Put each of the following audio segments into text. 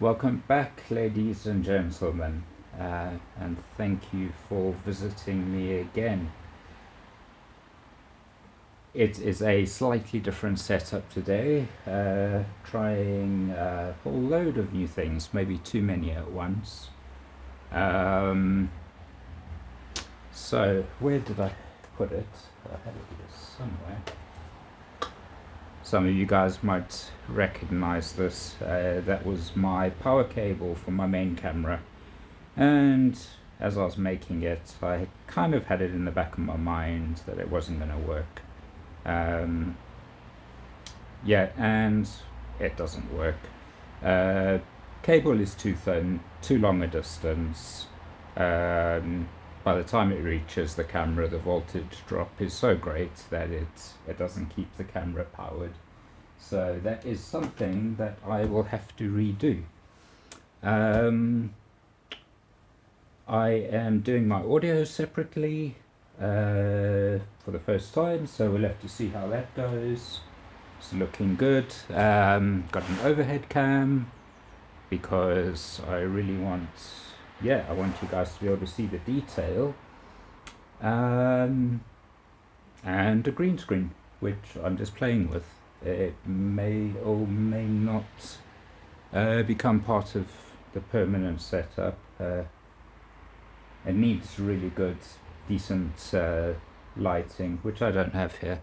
Welcome back, ladies and gentlemen, and thank you for visiting me again. It is a slightly different setup today, trying a whole load of new things, maybe too many at once. So, where did I put it? I had it here somewhere. Some of you guys might recognize this. That was my power cable for my main camera. And as I was making it, I kind of had it in the back of my mind that it wasn't going to work. Yeah, and it doesn't work. Cable is too thin, too long a distance. By the time it reaches the camera, the voltage drop is so great that it doesn't keep the camera powered. So that is something that I will have to redo. I am doing my audio separately for the first time, so we'll have to see how that goes. It's looking good. Got an overhead cam because I really want, I want you guys to be able to see the detail. And a green screen, which I'm just playing with. It may or may not become part of the permanent setup. It needs really good, decent lighting, which I don't have here.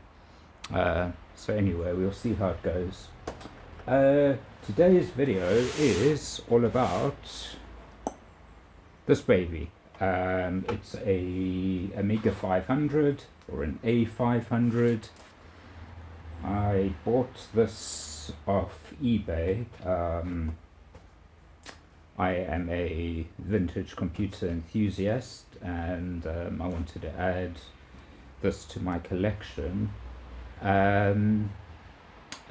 So anyway, we'll see how it goes. Today's video is all about this baby. It's a Amiga 500 or an A500. I bought this off eBay. I am a vintage computer enthusiast, and I wanted to add this to my collection.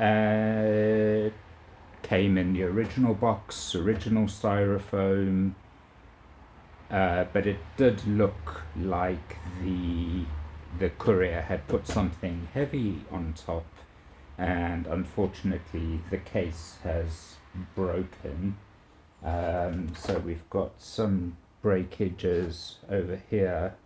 It came in the original box, original styrofoam, but it did look like the courier had put something heavy on top, and unfortunately the case has broken. So we've got some breakages over here.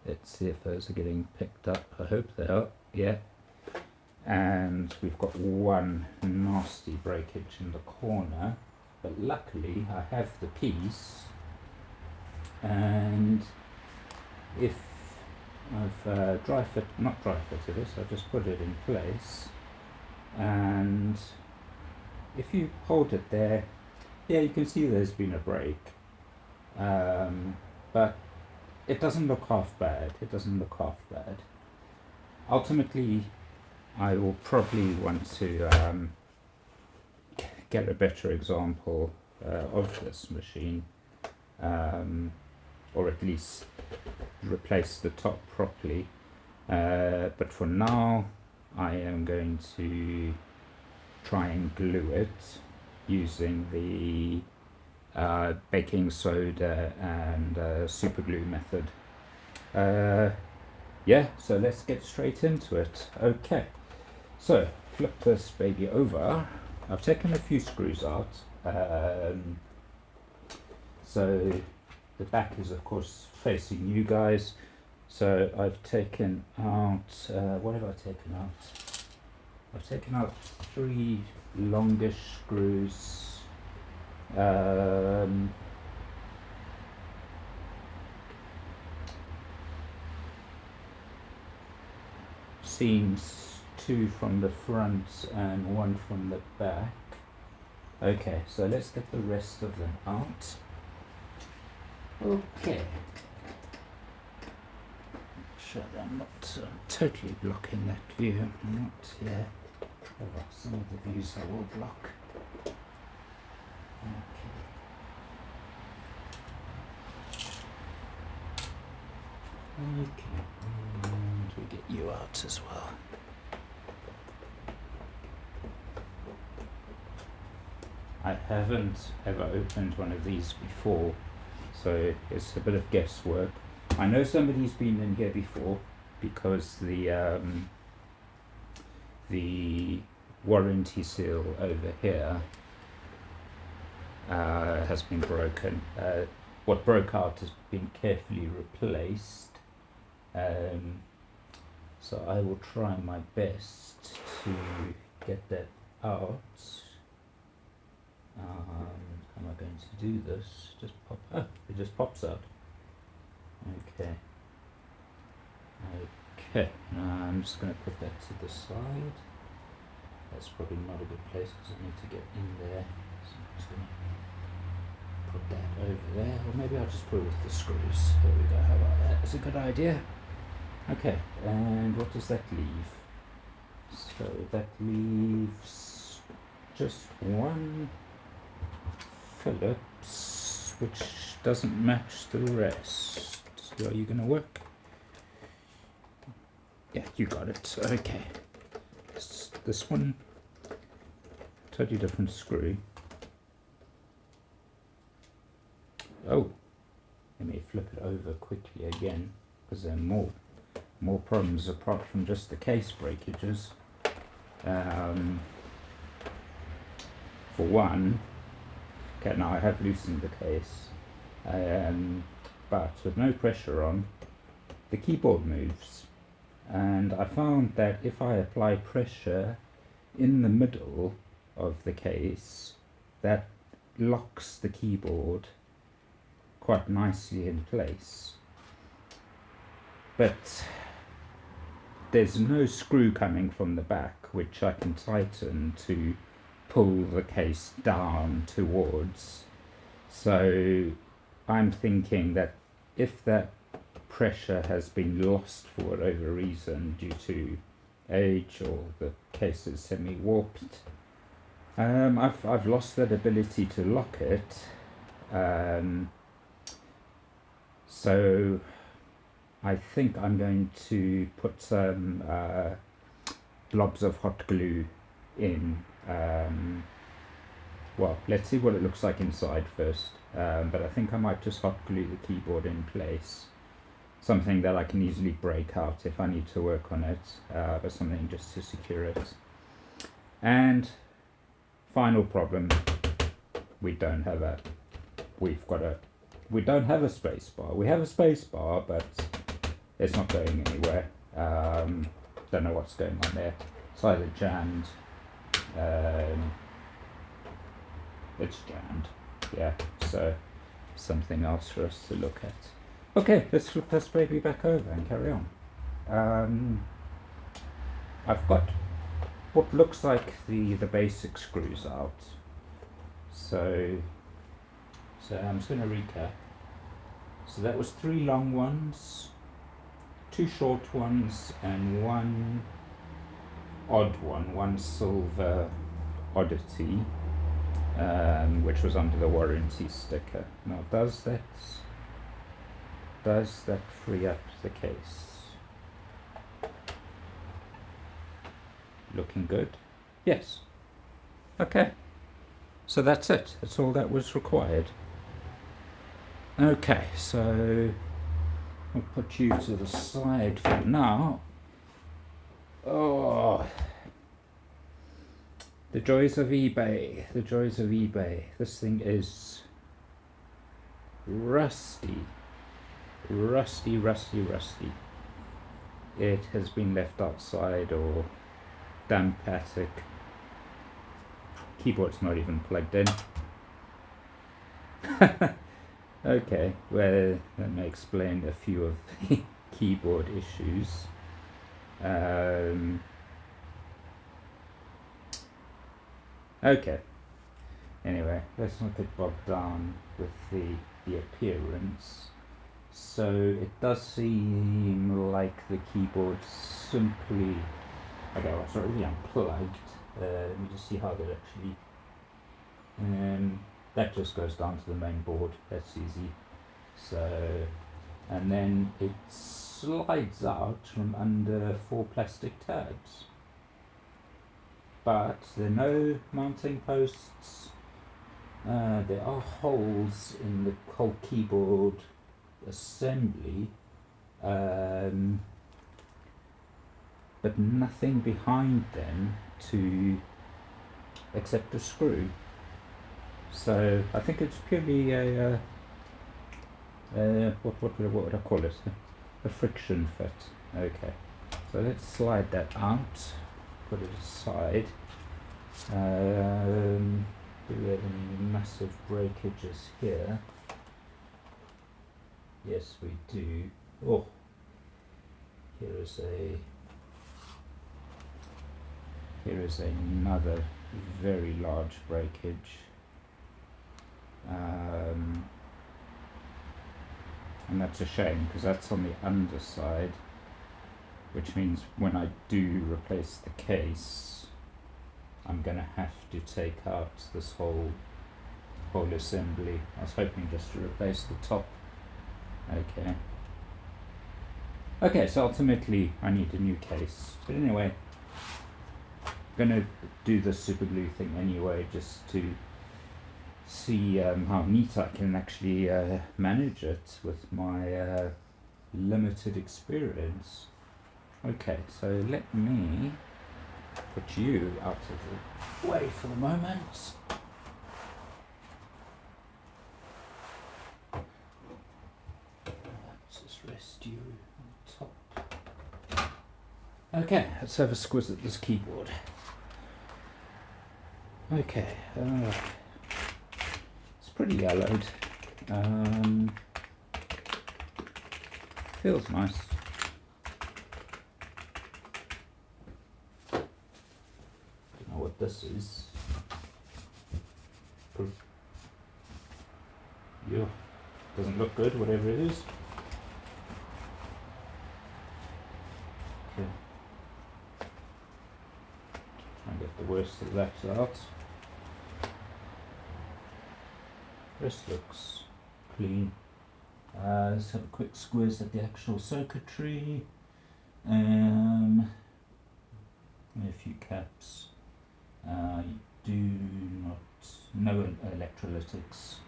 Let's see if those are getting picked up. I hope they are. Yeah. And we've got one nasty breakage in the corner, but luckily I have the piece, and if I've not dry fitted it, so I've just put it in place, and if you hold it there, yeah, you can see there's been a break, but it doesn't look half bad. Ultimately, I will probably want to get a better example of this machine, or at least replace the top properly, but for now I am going to try and glue it using the baking soda and super glue method. So let's get straight into it. Okay, so flip this baby over. I've taken a few screws out. So the back is of course facing you guys. So I've taken out, what have I taken out? I've taken out 3 longish screws. Seams 2 from the front and 1 from the back. Okay, so let's get the rest of them out. Okay. Sure, I'm not totally blocking that view. I'm not, yeah. Oh, some of the views I will block. Okay. And we get you out as well. I haven't ever opened one of these before, so it's a bit of guesswork. I know somebody's been in here before because the warranty seal over here has been broken. What broke out has been carefully replaced. So I will try my best to get that out. How am I going to do this? Just pop. Oh, it just pops out. Okay. Okay. I'm just going to put that to the side. That's probably not a good place because I need to get in there. So I'm just going to put that over there. Or maybe I'll just put it with the screws. There we go. How about that? That's a good idea. Okay. And what does that leave? So that leaves just one Phillips, which doesn't match the rest. So are you going to work? Yeah, you got it. Okay. This one, totally different screw. Oh, let me flip it over quickly again, because there are more problems apart from just the case breakages. For one, okay, now I have loosened the case, but with no pressure on, the keyboard moves. And I found that if I apply pressure in the middle of the case, that locks the keyboard quite nicely in place. But there's no screw coming from the back which I can tighten to pull the case down towards. So I'm thinking that if that pressure has been lost for whatever reason due to age or the case is semi-warped, I've lost that ability to lock it. So I think I'm going to put some blobs of hot glue in. Well, let's see what it looks like inside first, but I think I might just hot glue the keyboard in place. Something that I can easily break out if I need to work on it, but something just to secure it. And final problem, we don't have a space bar. We have a space bar, but it's not going anywhere. Don't know what's going on there. It's either jammed. It's jammed. Yeah, so something else for us to look at. Okay, let's flip this baby back over and carry on. I've got what looks like the basic screws out. So I'm just going to recap. So that was 3 long ones, 2 short ones, and 1 odd one, 1 silver oddity, which was under the warranty sticker. Now, does that free up the case? Looking good? Yes. Okay. So that's it. That's all that was required. Okay, so I'll put you to the side for now. Oh, the joys of eBay. The joys of eBay. This thing is rusty. Rusty. It has been left outside or damp attic. Keyboard's not even plugged in. Okay, well, that may explain a few of the keyboard issues. Okay. Anyway, let's not get bogged down with the appearance. So it does seem like the keyboard simply, okay, well, it's already unplugged. Let me just see how that actually, that just goes down to the main board, that's easy. So, and then it slides out from under 4 plastic tabs. But there are no mounting posts. There are holes in the whole keyboard assembly, but nothing behind them to except a screw. So I think it's purely a what would I call it? A friction fit. Okay, so let's slide that out, put it aside. Do we have any massive breakages here? Yes, we do. Oh, here is another very large breakage. And that's a shame because that's on the underside, which means when I do replace the case, I'm gonna have to take out this whole assembly. I was hoping just to replace the top. Okay, so ultimately I need a new case. But anyway, I'm gonna do the super glue thing anyway, just to see how neat I can actually manage it with my limited experience. Okay, so let me put you out of the way for the moment. Let's just rest you on top. Okay, let's have a squiz at this keyboard. Okay, it's pretty yellowed. Feels nice. Don't know what this is. Yeah, doesn't look good, whatever it is. Okay. Try and get the worst of that out. This looks clean. Let's have a quick squiz at the actual circuitry. A few caps. Do not, no electrolytics.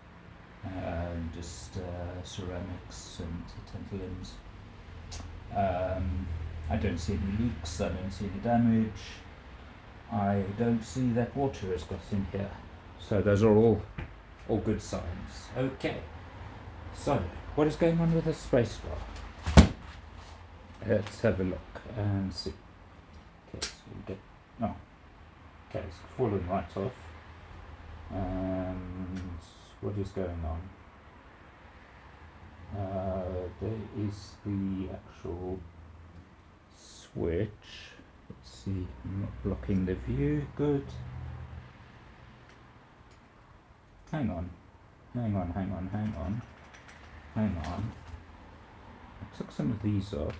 Just ceramics and tantalums. I don't see any leaks. I don't see any damage. I don't see that water has got in here. So those are all good signs. Okay, so what is going on with the spacebar? Let's have a look and see. Okay, so we get, oh, okay, it's fallen right off. And what is going on? There is the actual switch. Let's see, I'm not blocking the view. Good. Hang on. I took some of these off.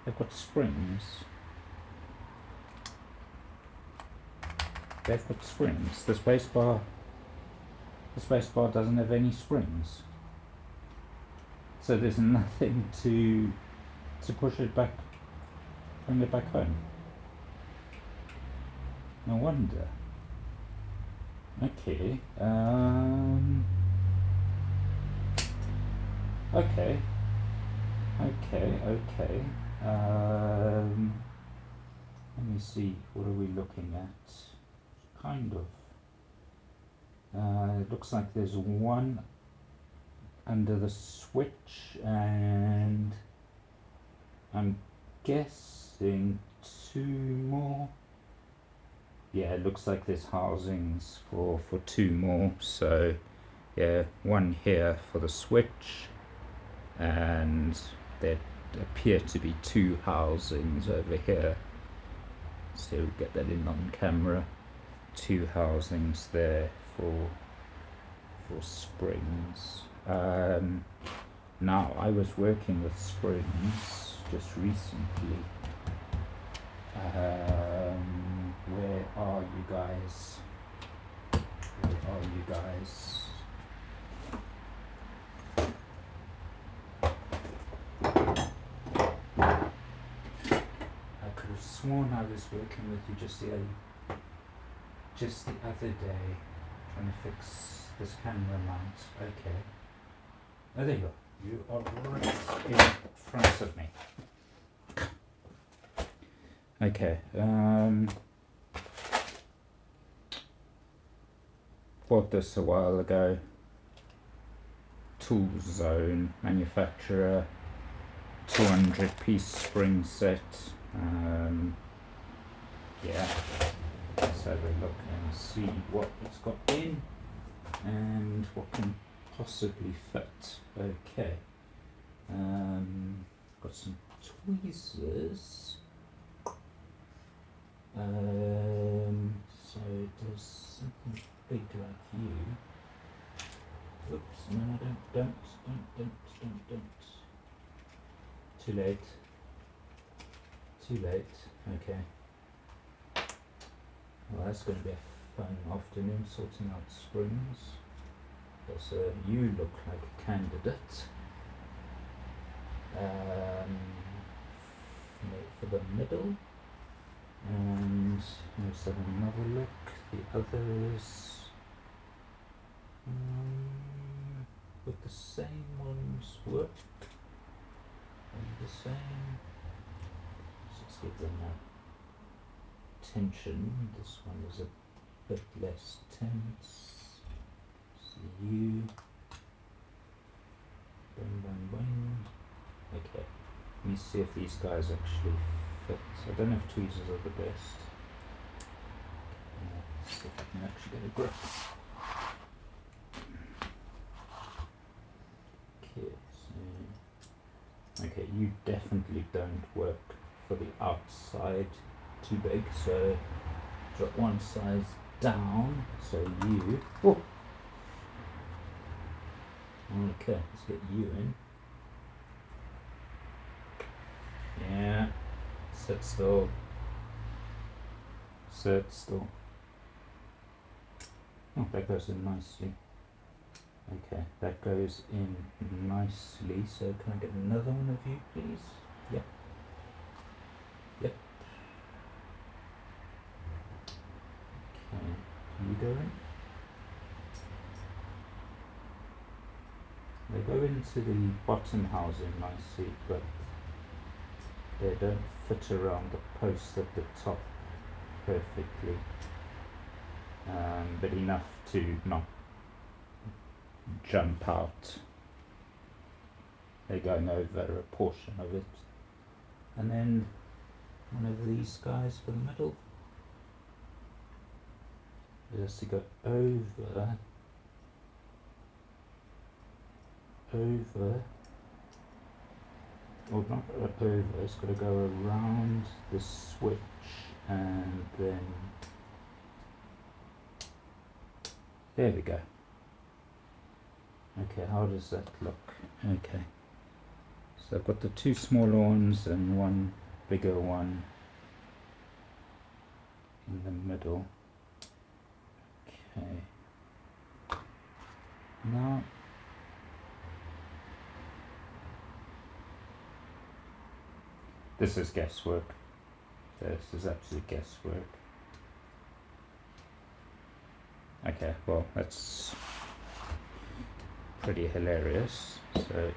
They've got springs. The spacebar doesn't have any springs. So there's nothing to push it back, bring it back home. No wonder. Okay. Okay. Let me see. What are we looking at? Kind of. It looks like there's one under the switch, and I'm guessing two more. Yeah, it looks like there's housings for two more. So yeah, one here for the switch, and there appear to be two housings over here. So we'll get that in on camera. Two housings there for springs. Now I was working with springs just recently. Where are you guys? I could have sworn I was working with you just the other day, trying to fix this camera mount. Okay. Oh, there you go. You are right in front of me. Okay. bought this a while ago. Tool Zone manufacturer, 200-piece spring set. Yeah, let's have a look and see what it's got in and what can possibly fit. Okay, got some tweezers. So there's something big like you. Oops, no, don't. Too late. Okay. Well, that's going to be a fun afternoon sorting out springs. So you look like a candidate for the middle. And let's have another look. The others, would the same ones work? The same. Let's give them a tension. This one is a bit less tense. So you. Bang. Okay. Let me see if these guys actually fit. I don't know if tweezers are the best. Let's see if I can actually get a grip. Okay, you definitely don't work for the outside, too big, so drop one size down, so you, oh. Okay, let's get you in. Yeah, sit still. Oh, that goes in nicely. Okay, that goes in nicely. So can I get another one of you, please? Yep. Okay, you go in. They go into the bottom housing nicely, but they don't fit around the post at the top perfectly. But enough to not jump out. They're going over a portion of it. And then one of these guys for the middle. It has to go over, or not over, it's got to go around the switch and then, there we go. Okay, how does that look? Okay, so I've got the two smaller ones and one bigger one in the middle. Okay, now this is guesswork. This is absolute guesswork. Okay, well, that's pretty hilarious. So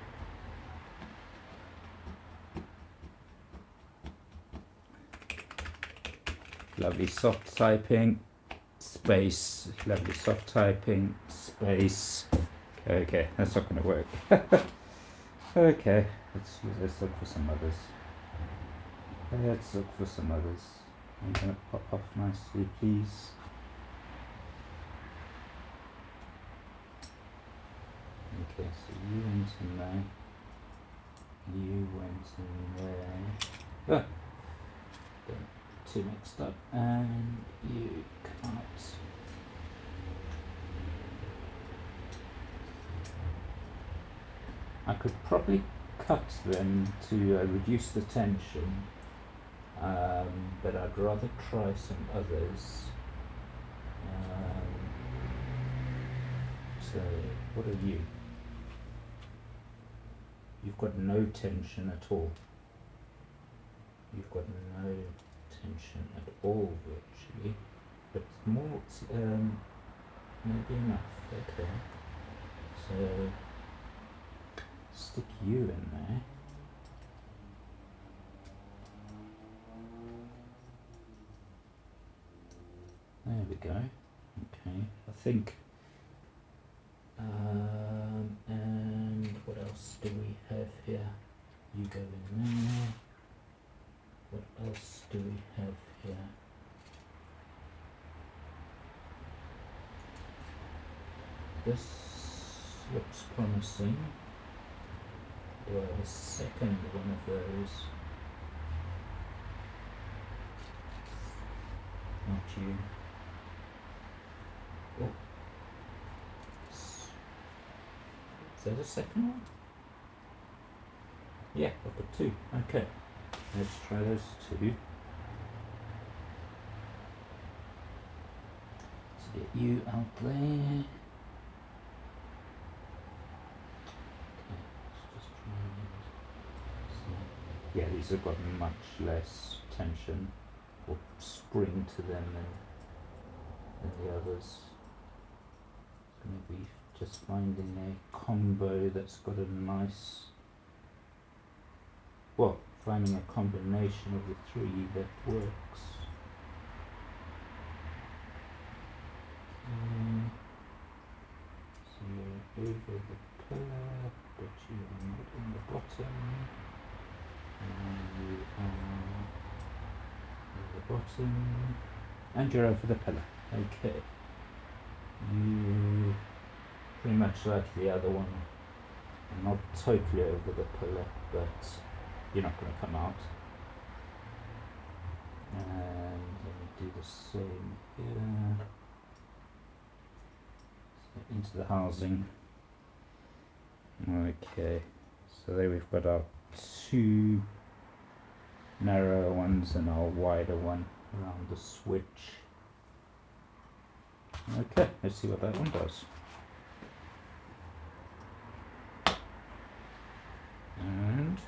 lovely soft typing, space, lovely soft typing, space. Okay, that's not going to work. Okay, let's look for some others. I'm going to pop off nicely, please. Okay, so you went in there. You went in there. Ah, two mixed up, and you come out. I could probably cut them to reduce the tension, but I'd rather try some others. So, what are you? You've got no tension at all. You've got no tension at all, virtually. But more, maybe enough. Okay. So, stick you in there. There we go. Okay. I think have here? You go in there. What else do we have here? This looks promising. Do I have a second one of those? Not you. Oh. Is that a second one? Yeah, I've got two. Okay. Let's try those two. Let's get you out there. Okay, let's just try and see. Yeah, these have got much less tension or spring to them than the others. It's going to be just finding a combo that's got a nice, well, finding a combination of the three that works. So you're over the pillar, but you are not in the bottom. And you are at the bottom, and you're over the pillar. Okay. You pretty much like the other one. Not totally over the pillar, but you're not going to come out. And let me do the same here. So into the housing. Okay, so there we've got our two narrower ones and our wider one around the switch. Okay, let's see what that one does. And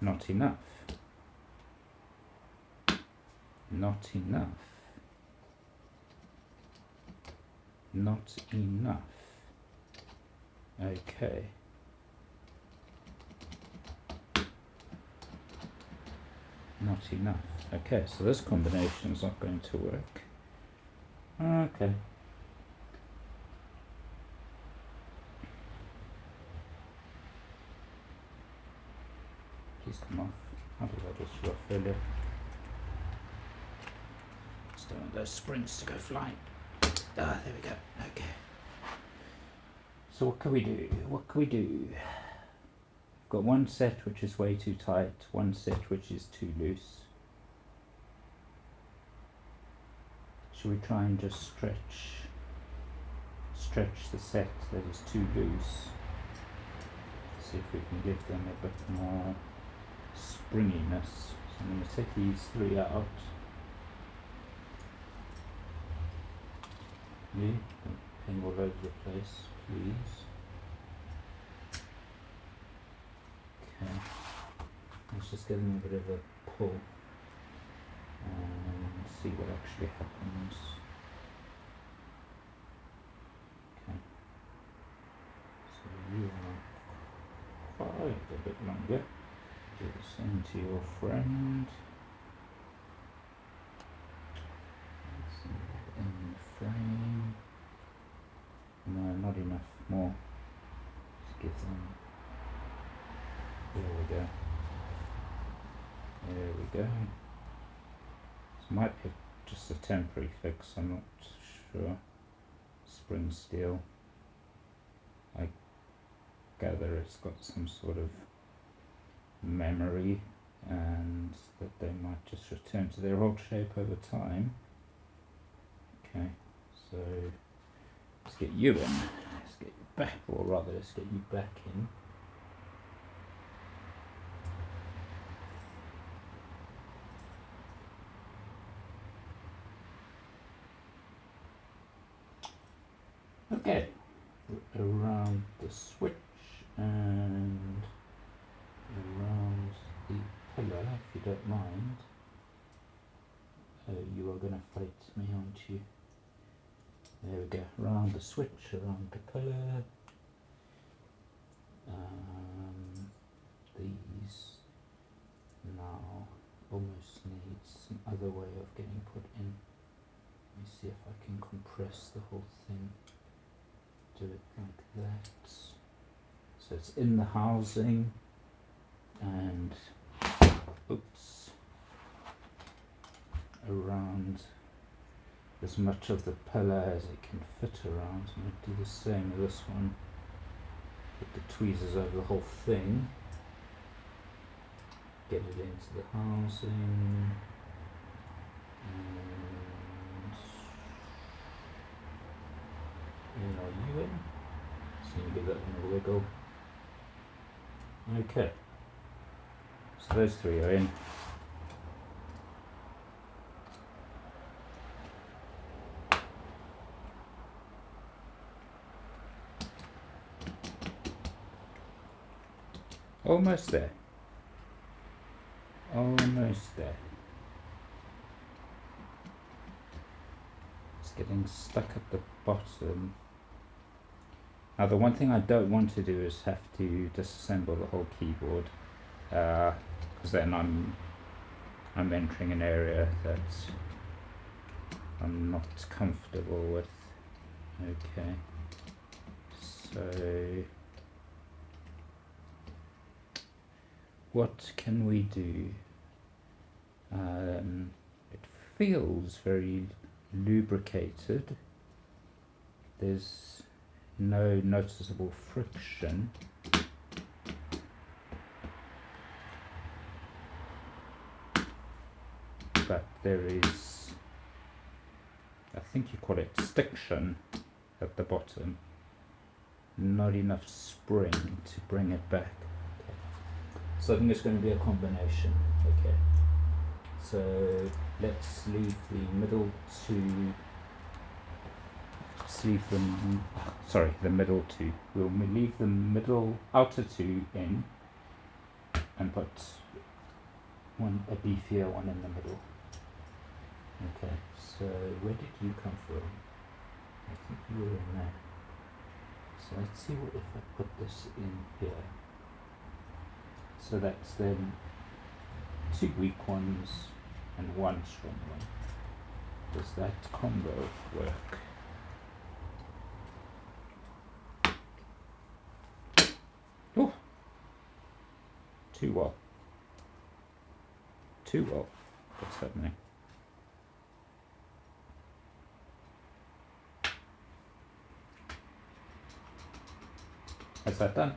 not enough. Not enough. Not enough. Okay. Not enough. Okay, so this combination is not going to work. Okay. Please come off. How did I just rough earlier? Just don't want those springs to go flying. Ah, there we go. Okay. So what can we do? What can we do? We've got one set which is way too tight, one set which is too loose. Should we try and just stretch the set that is too loose? See if we can give them a bit more springiness. So I'm going to take these three out. Yeah, don't ping all over the place, please. Okay, let's just give them a bit of a pull and see what actually happens. Okay, so you are quite a bit longer. Do the same to your friend. In the frame. No, not enough more. Just give them. There we go. There we go. This might be just a temporary fix, I'm not sure. Spring steel. I gather it's got some sort of memory and that they might just return to their old shape over time. Okay, so let's get you in. Let's get you back, or rather let's get you back in. Okay, around the switch and around the pillar, if you don't mind. You are going to fight me, aren't you? There we go, around the switch, around the pillar. These now almost need some other way of getting put in. me see if I can compress the whole thing. Do it like that. So it's in the housing and oops, around as much of the pillar as it can fit around. I'm going to do the same with this one. Put the tweezers over the whole thing. Get it into the housing. And are you in? So you give that one a wiggle. Okay. So those three are in. Almost there. Almost there. It's getting stuck at the bottom. Now the one thing I don't want to do is have to disassemble the whole keyboard, because then I'm entering an area that I'm not comfortable with. Okay, so what can we do? It feels very lubricated. There's no noticeable friction. But there is, I think you call it stiction at the bottom. Not enough spring to bring it back. Okay. So I think it's going to be a combination. Okay. So let's leave the middle two. The middle two. We'll leave the outer two in and put a beefier one in the middle. Okay, so where did you come from? I think you were in there. So let's see what if I put this in here. So that's then 2 weak ones and 1 strong one. Does that combo work? Oh, too well. Too well. What's happening? Has that done?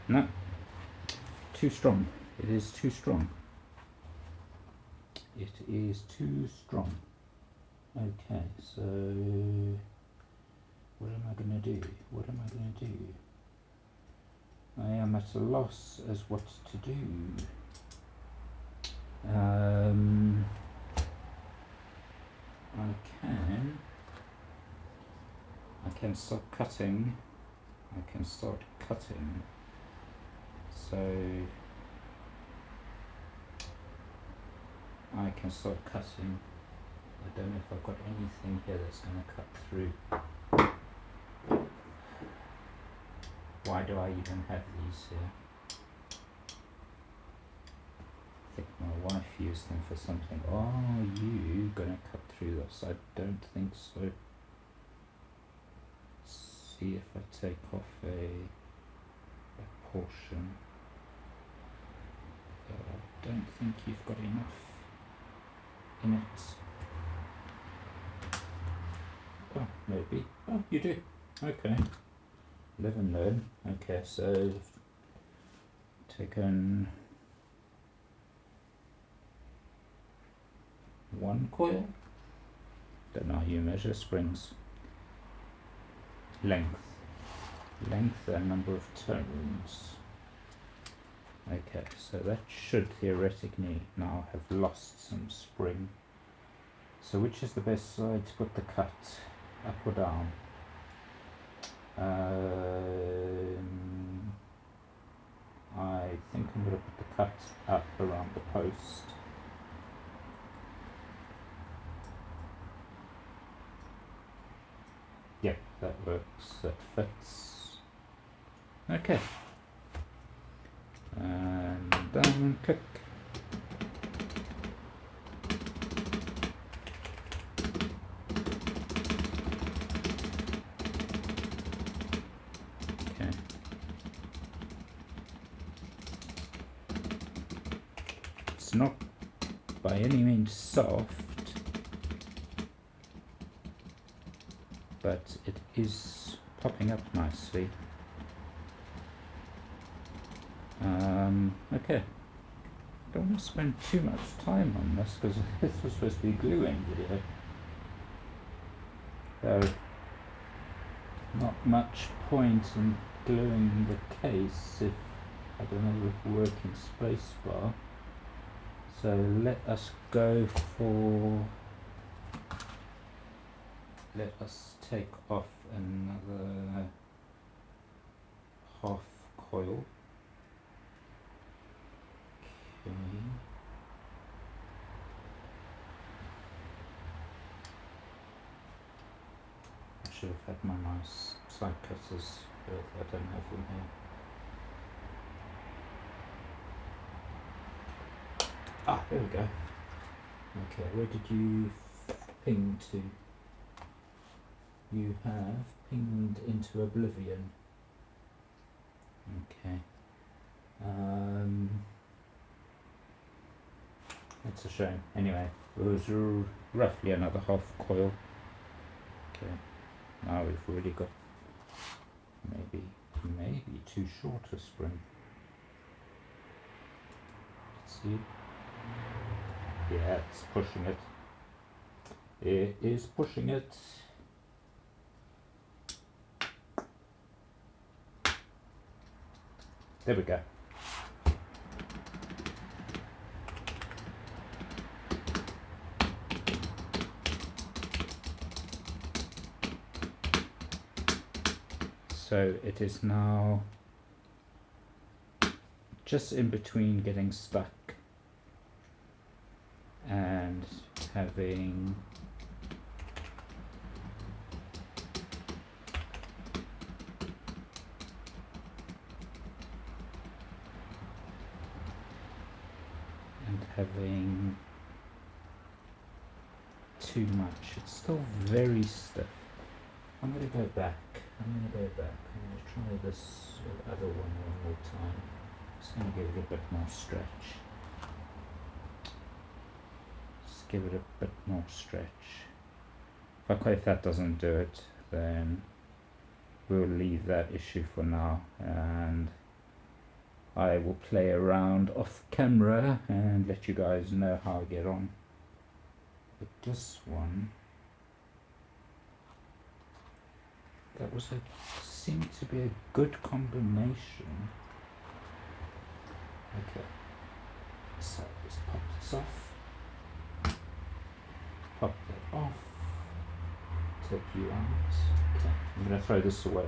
No. Too strong. It is too strong. It is too strong. Okay, so what am I going to do? What am I going to do? I am at a loss as what to do. I can start cutting. So I can start cutting. I don't know if I've got anything here that's going to cut through. Why do I even have these here? I think my wife used them for something. Are you going to cut through this? I don't think so. See if I take off a portion. I don't think you've got enough in it. Oh, maybe. Oh, you do. Okay. Live and learn. Okay, so taken 1 coil. Don't know how you measure springs. Length and number of turns. Okay, so that should theoretically now have lost some spring. So which is the best side to put the cut? Up or down? I think I'm going to put the cut up around the post. Yep, that works, that fits. Okay. And down, click. It's not by any means soft, but it is popping up nicely. Okay, don't want to spend too much time on this because this was supposed to be a gluing video. So, not much point in gluing the case if I don't have a working spacebar. So let us take off another half coil. Okay. I should have had my nice side cutters, but I don't have them here. Ah, there we go. Okay, where did you ping to? You have pinged into oblivion. Okay. It's a shame. Anyway, it was roughly another half coil. Okay. Now we've really got maybe too short a spring. Let's see. Yeah, it's pushing it. It is pushing it. There we go. So it is now just in between getting stuck and having too much. It's still very stiff. I'm going to go back. I'm going to try this other one more time. Just going to give it a bit more stretch. Just give it a bit more stretch. If that doesn't do it, then we'll leave that issue for now, and I will play around off camera and let you guys know how I get on. But this one, seemed to be a good combination. Okay, so let's pop this off. Pop that off. Take you out. Okay, I'm going to throw this away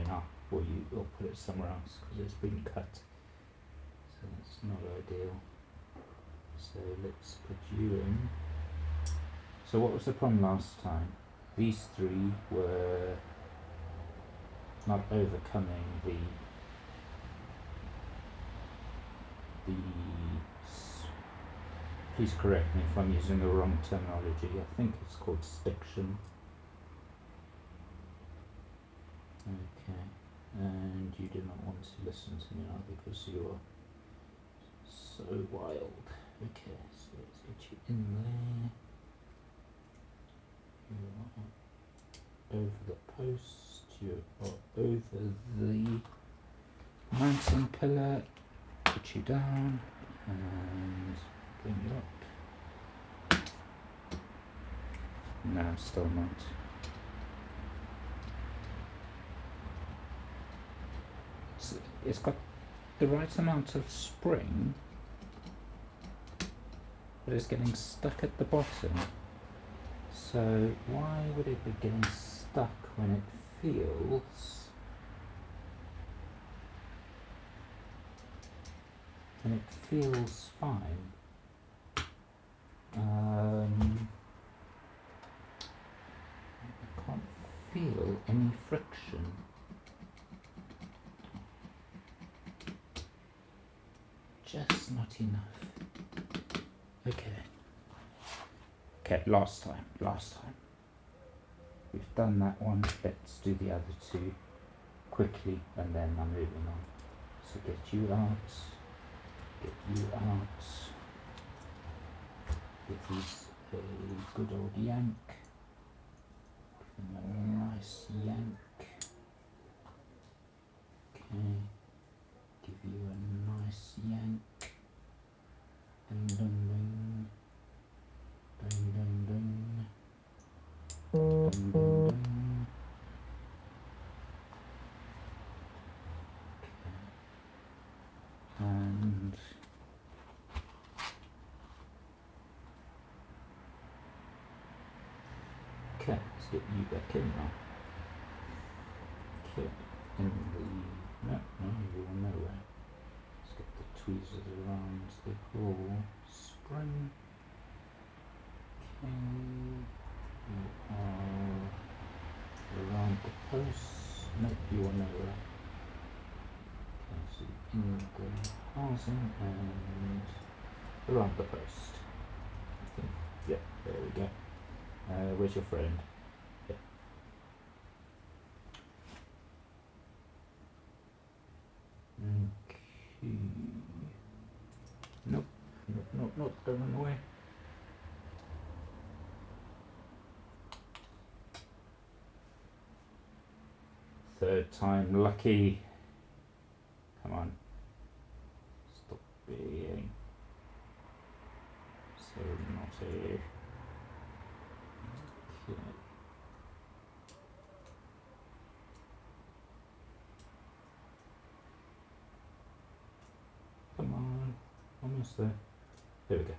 now, or put it somewhere else because it's been cut. So that's not ideal. So let's put you in. So what was the problem last time? These three were not overcoming please correct me if I'm using the wrong terminology. I think it's called stiction. Okay, and you do not want to listen to me now because you are so wild. Okay, so let's get you in there. You are over the post, you are over the mounting pillar, put you down and bring you up. No, still not. It's got the right amount of spring, but it's getting stuck at the bottom. So why would it be getting stuck when it feels fine? I can't feel any friction. Just not enough. Okay, last time. We've done that one. Let's do the other two quickly and then I'm moving on. So get you out. It is a good old yank. And a nice yank. Okay. Give you a nice yank. Ding ding ding. Ding ding ding. Ding ding ding. And okay, let's get you back in now. Okay, in the no, you will nowhere. Let's get the tweezers around the whole spring. Okay, you are around the post. Nope, you are nowhere. Okay, so in the housing and around the post. I think, yeah, there we go. Where's your friend? Yeah. Okay. Nope, nope, don't run away. Third time lucky. Come on. Stop being so naughty. Okay. Come on. Almost there. There we go.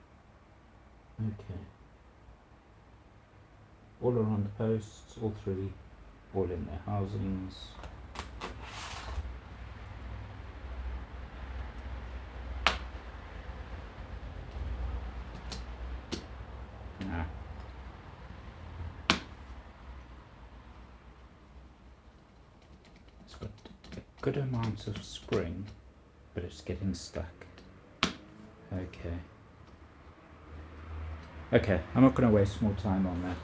Okay. All around the posts, all three, all in their housings. Nah. It's got a good amount of spring, but it's getting stuck. Okay. Okay, I'm not going to waste more time on that.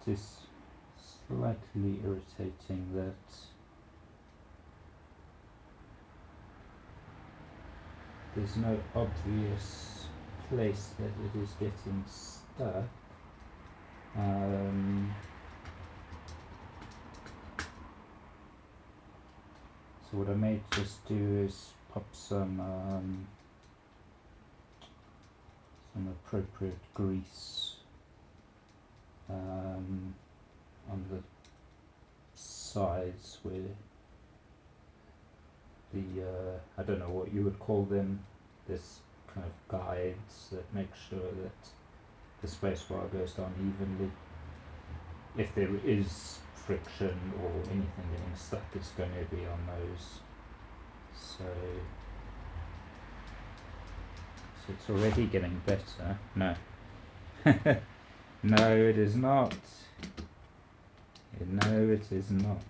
It is slightly irritating that there's no obvious place that it is getting stuck. So what I may just do is pop some appropriate grease on the sides where the I don't know what you would call them, this kind of guides that make sure that the spacebar goes down evenly. If there is friction or anything getting stuck, it's going to be on those. So it's already getting better. No. No, it is not. No, it is not.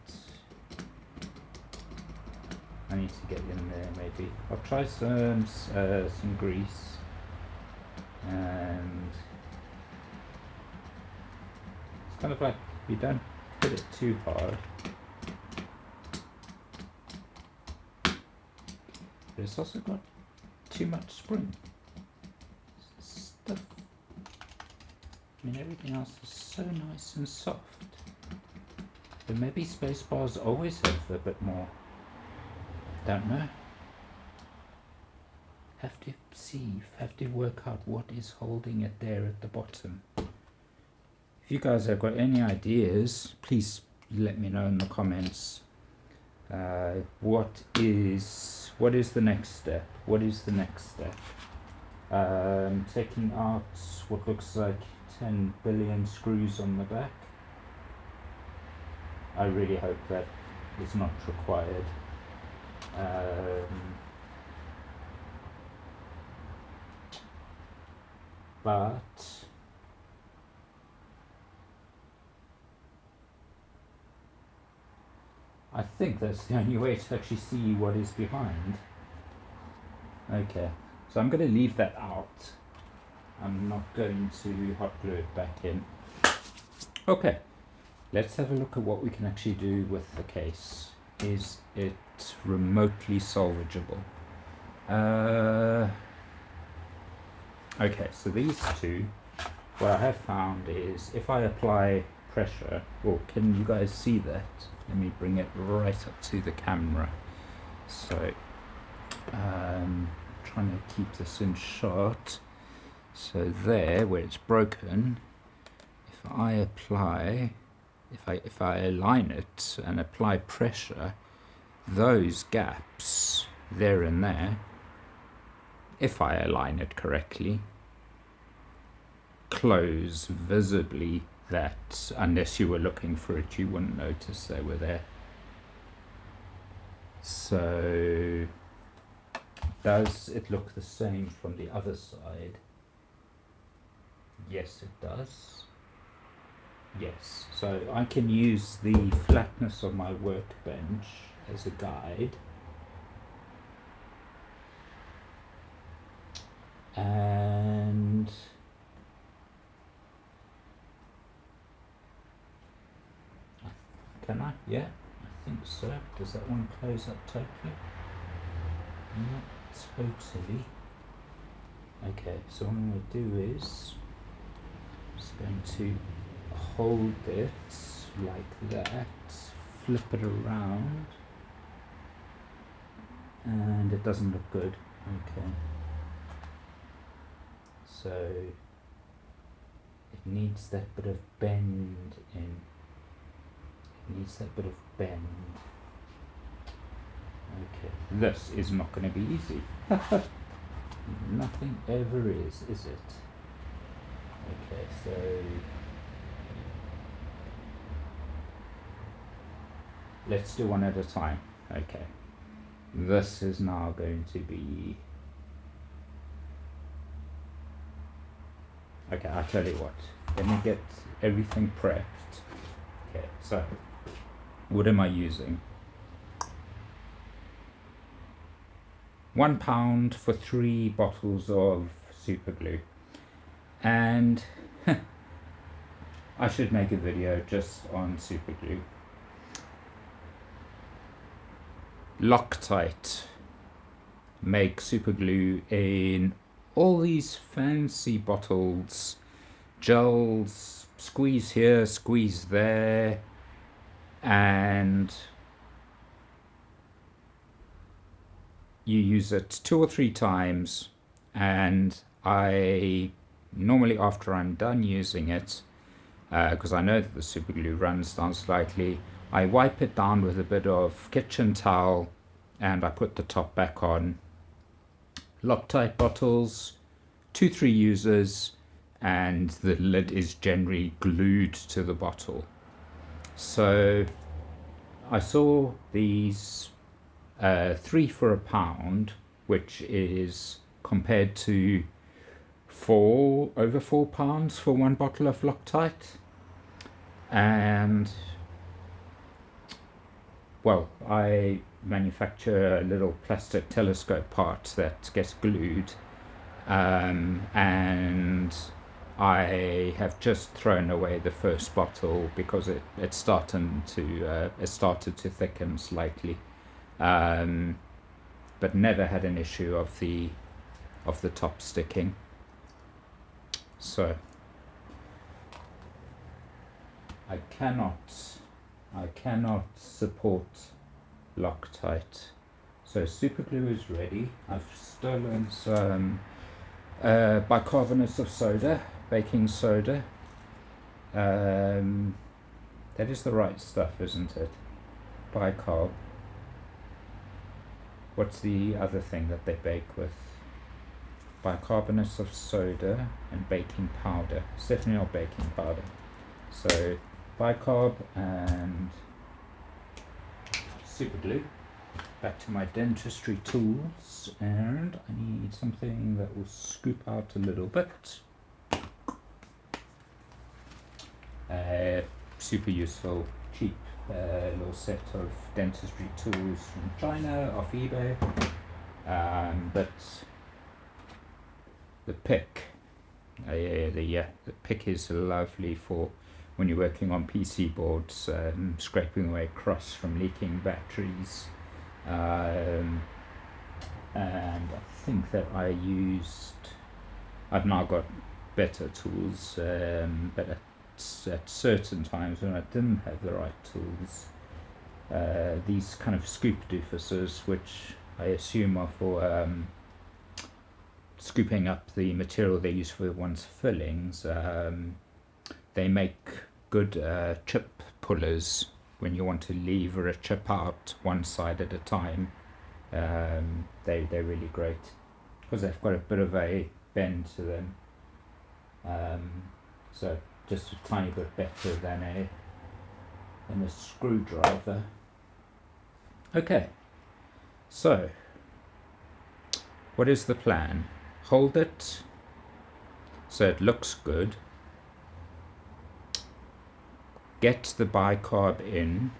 I need to get in there maybe. I'll try some grease and it's kind of like you don't hit it too hard. But it's also got too much spring. Stuff. I mean, everything else is so nice and soft. But maybe Spacebars always have a bit more. Don't know. Have to see, have to work out what is holding it there at the bottom. If you guys have got any ideas, please let me know in the comments. What is the next step? What is the next step? Taking out what looks like 10 billion screws on the back. I really hope that is not required. But I think that's the only way to actually see what is behind. Okay, so I'm going to leave that out. I'm not going to hot glue it back in. Okay, let's have a look at what we can actually do with the case. Is it remotely salvageable? Okay, so these two, what I have found is if I apply pressure, well, can you guys see that? Let me bring it right up to the camera. So, trying to keep this in shot. So there, where it's broken, if I apply, if I align it and apply pressure, those gaps there and there, if I align it correctly, close visibly, that unless you were looking for it you wouldn't notice they were there. So does it look the same from the other side? Yes, it does. Yes, so I can use the flatness of my workbench as a guide, and can I? Yeah, I think so. Does that one close up totally? Not totally. Okay, so what I'm going to do is just going to hold it like that, flip it around, and it doesn't look good. Okay, so it needs that bit of bend in. It needs that bit of bend. Okay, this is not going to be easy. Nothing ever is it? Okay, so let's do one at a time. Okay, this is now going to be, okay, I'll tell you what, let me get everything prepped. Okay, so what am I using? £1 for 3 bottles of super glue, and I should make a video just on super glue. Loctite make super glue in all these fancy bottles, gels, squeeze here, squeeze there, and you use it 2 or 3 times, and I normally, after I'm done using it, because I know that the super glue runs down slightly, I wipe it down with a bit of kitchen towel and I put the top back on. Loctite bottles, 2-3 uses, and the lid is generally glued to the bottle. So I saw these 3 for £1, which is compared to over £4 for 1 bottle of Loctite. And well, I manufacture a little plastic telescope part that gets glued, and I have just thrown away the first bottle because it started to thicken slightly, but never had an issue of the top sticking. So I cannot support Loctite. So super glue is ready. I've stolen some bicarbonate of soda, baking soda. That is the right stuff, isn't it? Bicarb. What's the other thing that they bake with? Bicarbonate of soda and baking powder. It's definitely not baking powder. So bicarb and super glue. Back to my dentistry tools, and I need something that will scoop out a little bit. Super useful, cheap little set of dentistry tools from China, off eBay. But the pick, the pick is lovely for when you're working on PC boards, scraping away crusts from leaking batteries. And I think that I've now got better tools, but at certain times when I didn't have the right tools, these kind of scoop doofuses, which I assume are for scooping up the material they use for one's fillings, they make good chip pullers when you want to lever a chip out one side at a time. They're really great because they've got a bit of a bend to them, so just a tiny bit better than a screwdriver. Okay, so what is the plan? Hold it so it looks good, get the bicarb in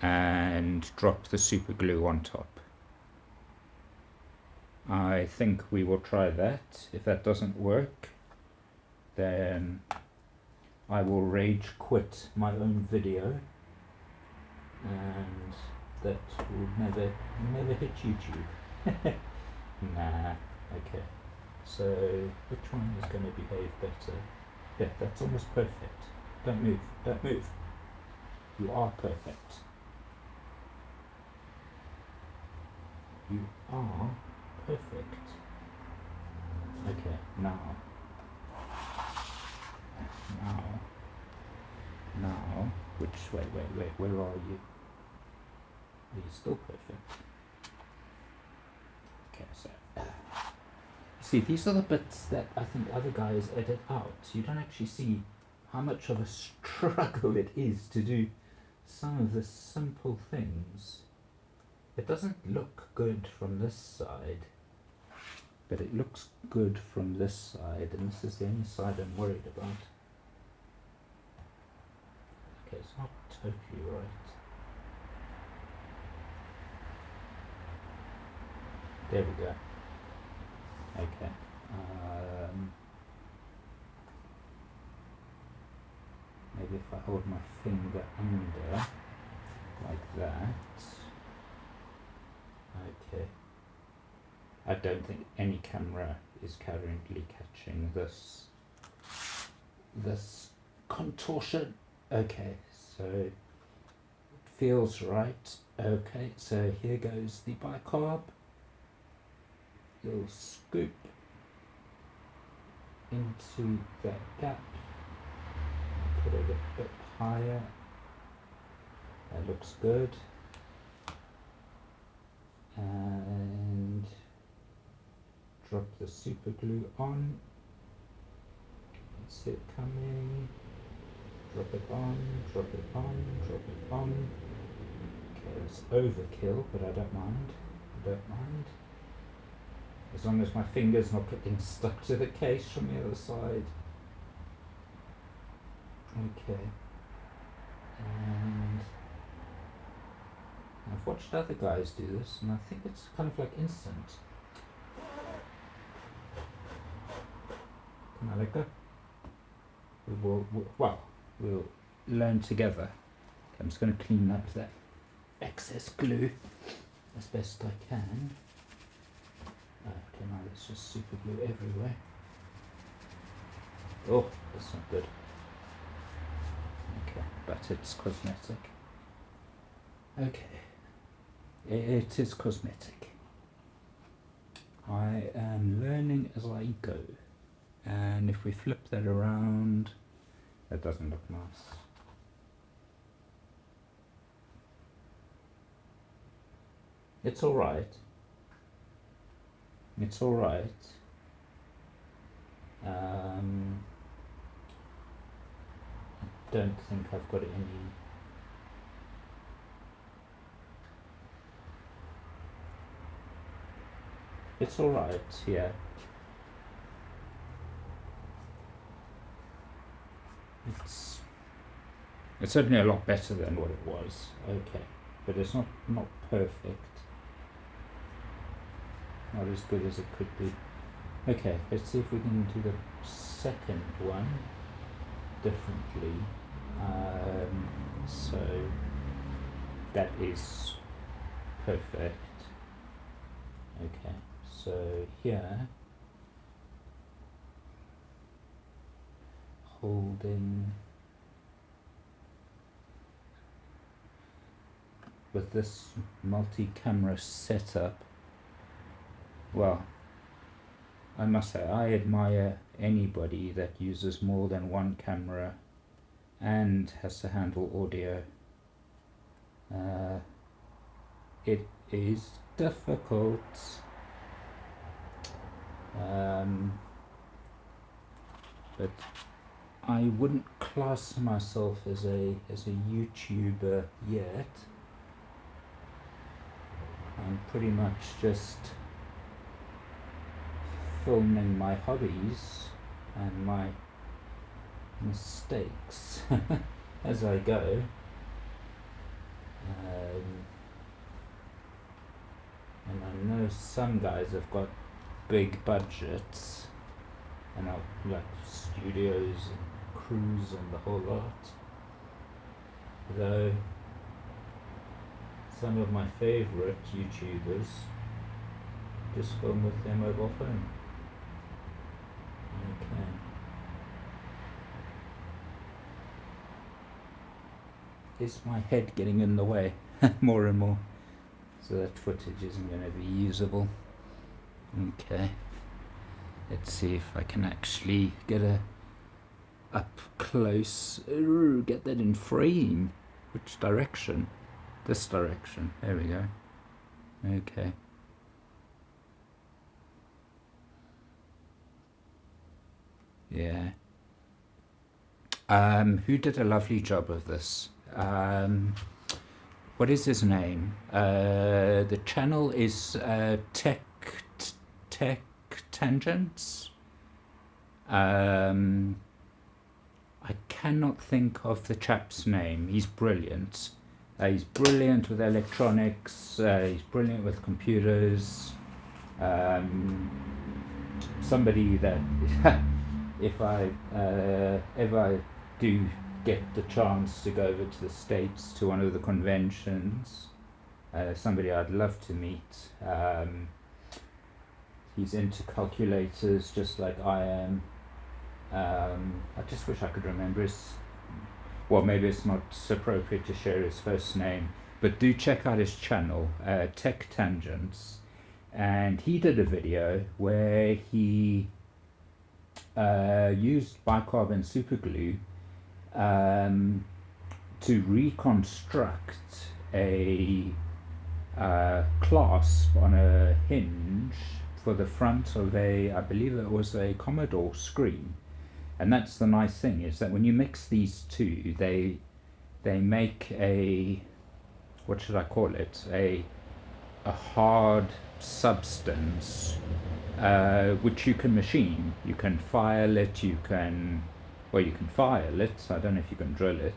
and drop the super glue on top. I think we will try that. If that doesn't work, then I will rage quit my own video, and that will never hit YouTube. Nah, okay. So which one is going to behave better? Yeah, that's almost perfect. Don't move, don't move. You are perfect. You are perfect. Okay, now, wait, where are you? Are you still perfect? Okay, so, see, these are the bits that I think other guys edit out. You don't actually see how much of a struggle it is to do some of the simple things. It doesn't look good from this side, but it looks good from this side, and this is the only side I'm worried about. Okay, it's not totally right. There we go. Okay. Maybe if I hold my finger under, like that. Okay. I don't think any camera is currently catching this contortion. Okay, so it feels right. Okay, so here goes the bicarb. Little scoop into that gap. Put it a bit higher. That looks good. And drop the super glue on. See it coming. Drop it on, drop it on, drop it on. Okay, it's overkill, but I don't mind. As long as my finger's not getting stuck to the case from the other side. Okay. And I've watched other guys do this, and I think it's kind of like instant. Can I let go? We'll learn together. Okay, I'm just going to clean up that excess glue as best I can. Okay, now let's just super glue everywhere. Oh, that's not good. Okay, but it's cosmetic. Okay, it is cosmetic. I am learning as I go. And if we flip that around, that doesn't look nice. It's alright. It's alright. I don't think I've got any. It's alright, yeah. It's certainly a lot better than what it was. Okay, but it's not perfect. Not as good as it could be. Okay, let's see if we can do the second one. differently. So that is perfect. Okay, so here, holding with this multi-camera setup, well, I must say I admire anybody that uses more than one camera and has to handle audio. It is difficult, but I wouldn't class myself as a YouTuber yet. I'm pretty much just filming my hobbies and my mistakes as I go. And I know some guys have got big budgets and like studios and crews and the whole lot. Though some of my favorite YouTubers just film with their mobile phone. Okay. Is my head getting in the way more and more? So that footage isn't going to be usable. Okay. Let's see if I can actually get a up close. Get that in frame. Which direction? This direction. There we go. Okay. Yeah. Who did a lovely job of this? What is his name? The channel is Tech Tangents. I cannot think of the chap's name. He's brilliant. He's brilliant with electronics. He's brilliant with computers. Somebody that if I ever do get the chance to go over to the States to one of the conventions, somebody I'd love to meet. He's into calculators just like I am. I just wish I could remember his, well, maybe it's not appropriate to share his first name, but do check out his channel, Tech Tangents. And he did a video where he used bicarbon superglue to reconstruct a clasp on a hinge for the front of I believe it was a Commodore screen. And that's the nice thing, is that when you mix these two, they make a, what should I call it, a hard substance which you can machine. You can file it, you can file it. I don't know if you can drill it,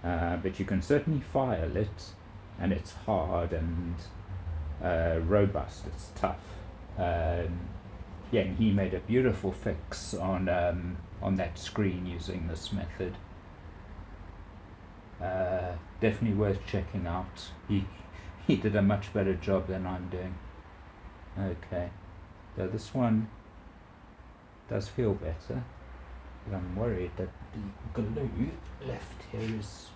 but you can certainly file it, and it's hard and robust. It's tough. Yeah, and he made a beautiful fix on that screen using this method. Definitely worth checking out. He did a much better job than I'm doing. Okay, so this one does feel better, but I'm worried that the glue left here is,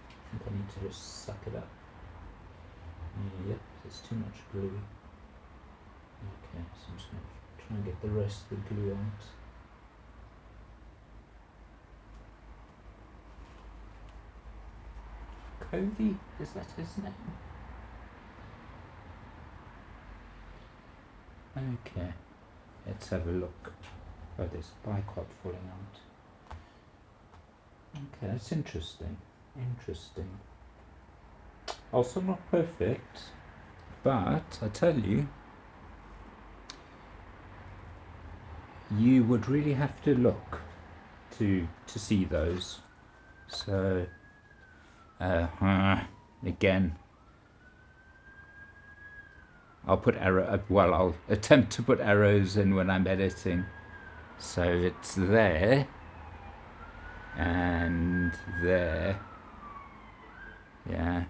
I think I need to just suck it up. Yep, there's too much glue. Okay, so I'm just going to try and get the rest of the glue out. Cody, is that his name? Okay, let's have a look. Oh, there's bicarb falling out. Okay, that's interesting. Interesting. Also not perfect, but I tell you, you would really have to look to see those. So again, I'll attempt to put arrows in when I'm editing, so it's there. and there. Yeah.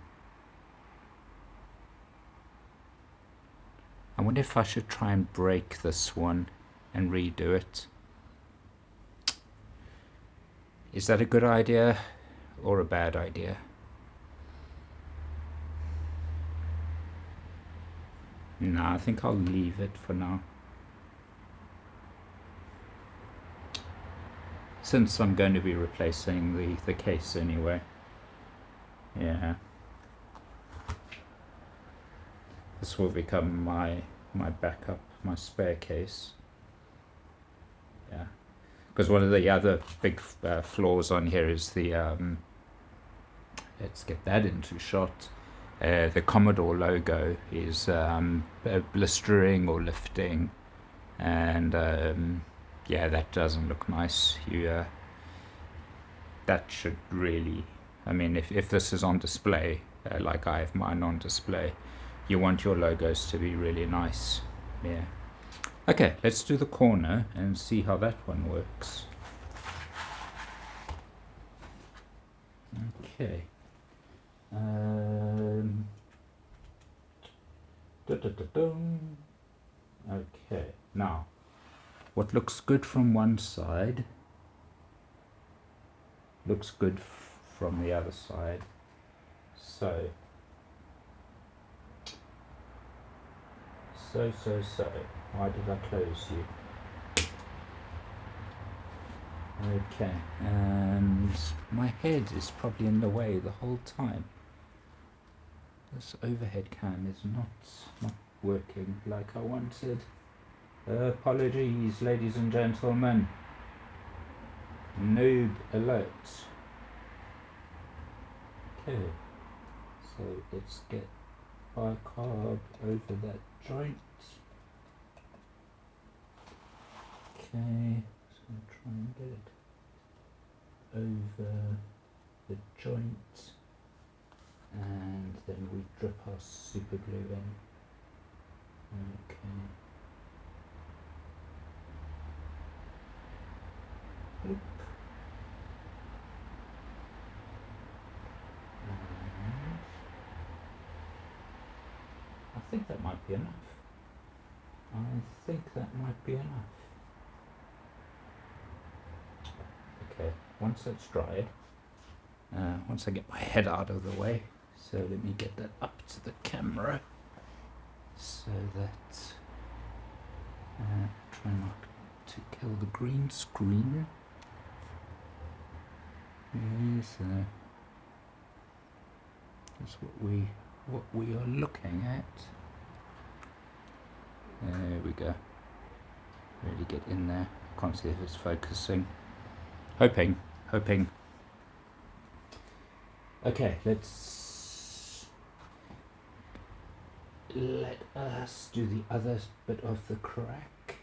I wonder if I should try and break this one and redo it. Is that a good idea or a bad idea? No, I think I'll leave it for now. Since I'm going to be replacing the case anyway. Yeah. This will become my backup, my spare case. Yeah. Because one of the other big flaws on here is the, let's get that into shot. The Commodore logo is blistering or lifting, and yeah, that doesn't look nice. That should really, I mean, if this is on display, like I have mine on display, you want your logos to be really nice. Yeah. Okay, let's do the corner and see how that one works. Okay. Okay, now, what looks good from one side looks good from the other side. So. Why did I close you? Okay, and my head is probably in the way the whole time. This overhead cam is not working like I wanted. Apologies, ladies and gentlemen. Noob alert. Okay, so let's get bicarb over that joint. Okay, just going to try and get it over the joint, and then we drip our super glue in. Okay. Oop. And I think that might be enough. Okay, once that's dried, once I get my head out of the way, so let me get that up to the camera, so that, try not to kill the green screen. Yes, that's what we are looking at. There we go. Really get in there. Can't see if it's focusing. Hoping. Okay, let us do the other bit of the crack.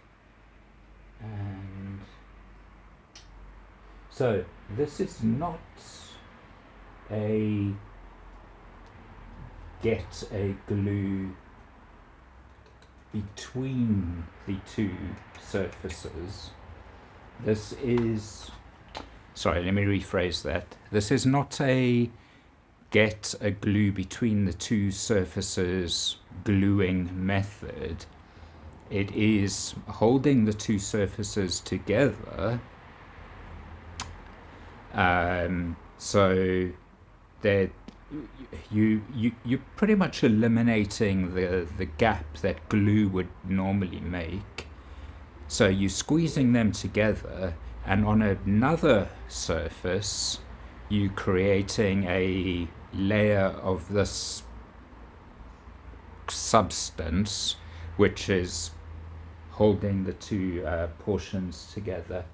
And so this is not a get a glue between the two surfaces. This is, sorry, let me rephrase that. This is not a get a glue between the two surfaces gluing method. It is holding the two surfaces together, so that you're pretty much eliminating the gap that glue would normally make. So you're squeezing them together, and on another surface you're creating a layer of this substance which is holding the two portions together,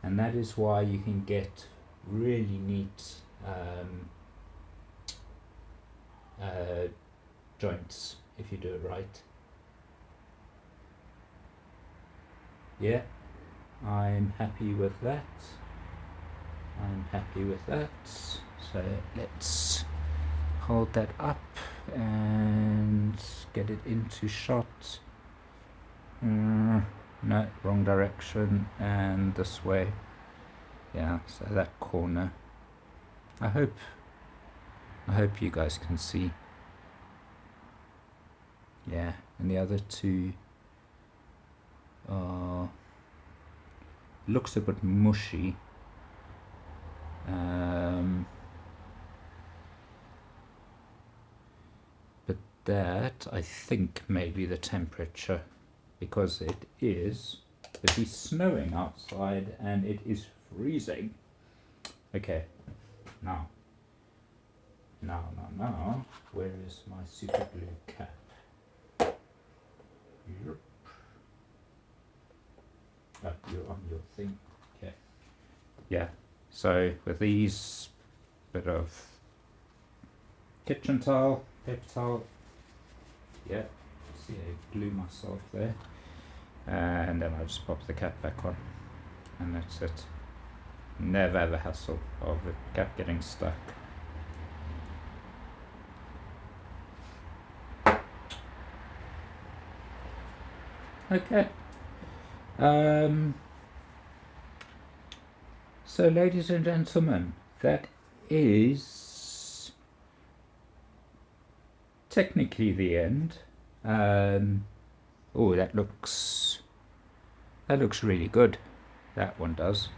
and that is why you can get really neat joints if you do it right. Yeah, I'm happy with that. So let's hold that up and get it into shot. No, wrong direction, and this way. Yeah, so that corner. I hope you guys can see. Yeah, and the other two are looks a bit mushy. But that, I think, may be the temperature, because it is snowing outside and it is freezing. Okay, now, where is my super glue cap? Yep. Oh, you're on your thing. Okay. Yeah, so with these, bit of kitchen towel, paper towel, yeah, see I glue myself there, and then I just pop the cap back on, and that's it. Never the hassle of the cap getting stuck. Okay. So, ladies and gentlemen, that is technically the end. Oh, that looks really good. That one does.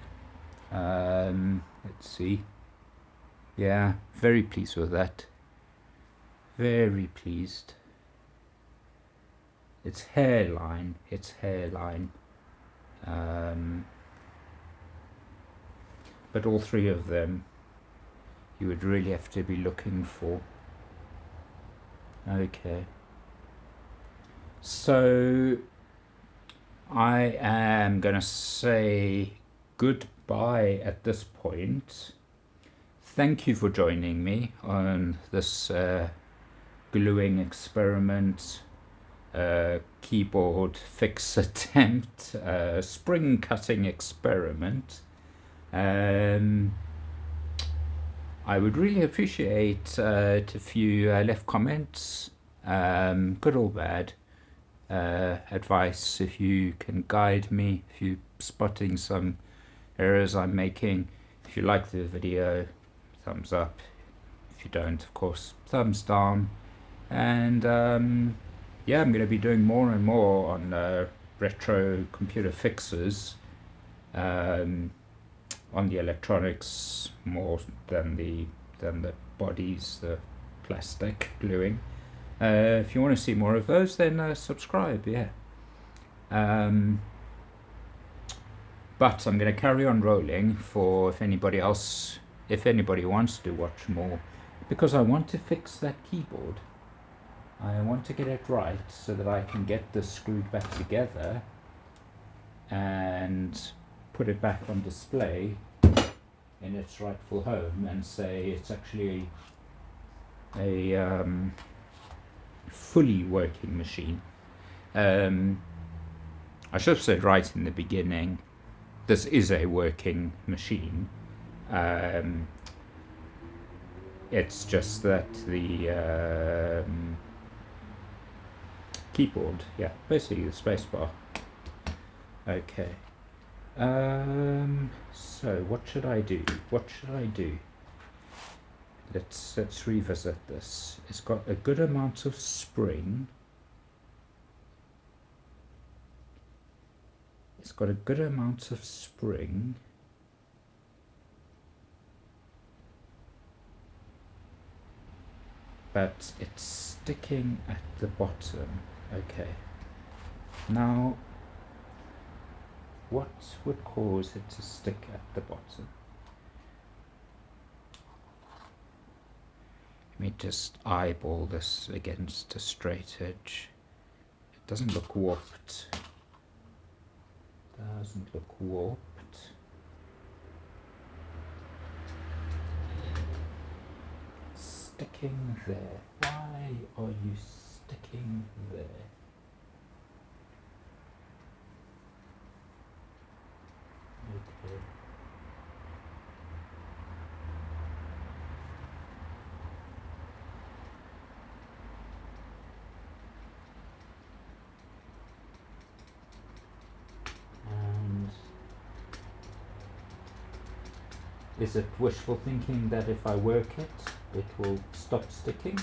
Let's see. Yeah, very pleased with that. Very pleased. It's hairline. But all three of them, you would really have to be looking for. Okay. So I am going to say goodbye at this point. Thank you for joining me on this gluing experiment, keyboard fix attempt, spring cutting experiment. I would really appreciate it if you left comments, good or bad, advice, if you can guide me, if you're spotting some errors I'm making. If you like the video, thumbs up. If you don't, of course, thumbs down. And yeah, I'm going to be doing more and more on retro computer fixes, on the electronics more than the bodies, the plastic gluing. If you want to see more of those, then subscribe. Yeah. But I'm going to carry on rolling for if anybody wants to watch more, because I want to fix that keyboard. I want to get it right so that I can get this screwed back together and put it back on display in its rightful home and say it's actually a fully working machine. I should have said right in the beginning, this is a working machine. It's just that the keyboard, yeah, basically the spacebar. Okay. So what should I do? Let's revisit this. It's got a good amount of spring. But it's sticking at the bottom. Okay. Now, what would cause it to stick at the bottom? Let me just eyeball this against a straight edge. It doesn't look warped. Sticking there. Why are you sticking there? Okay. And Is it wishful thinking that if I work it, it will stop sticking?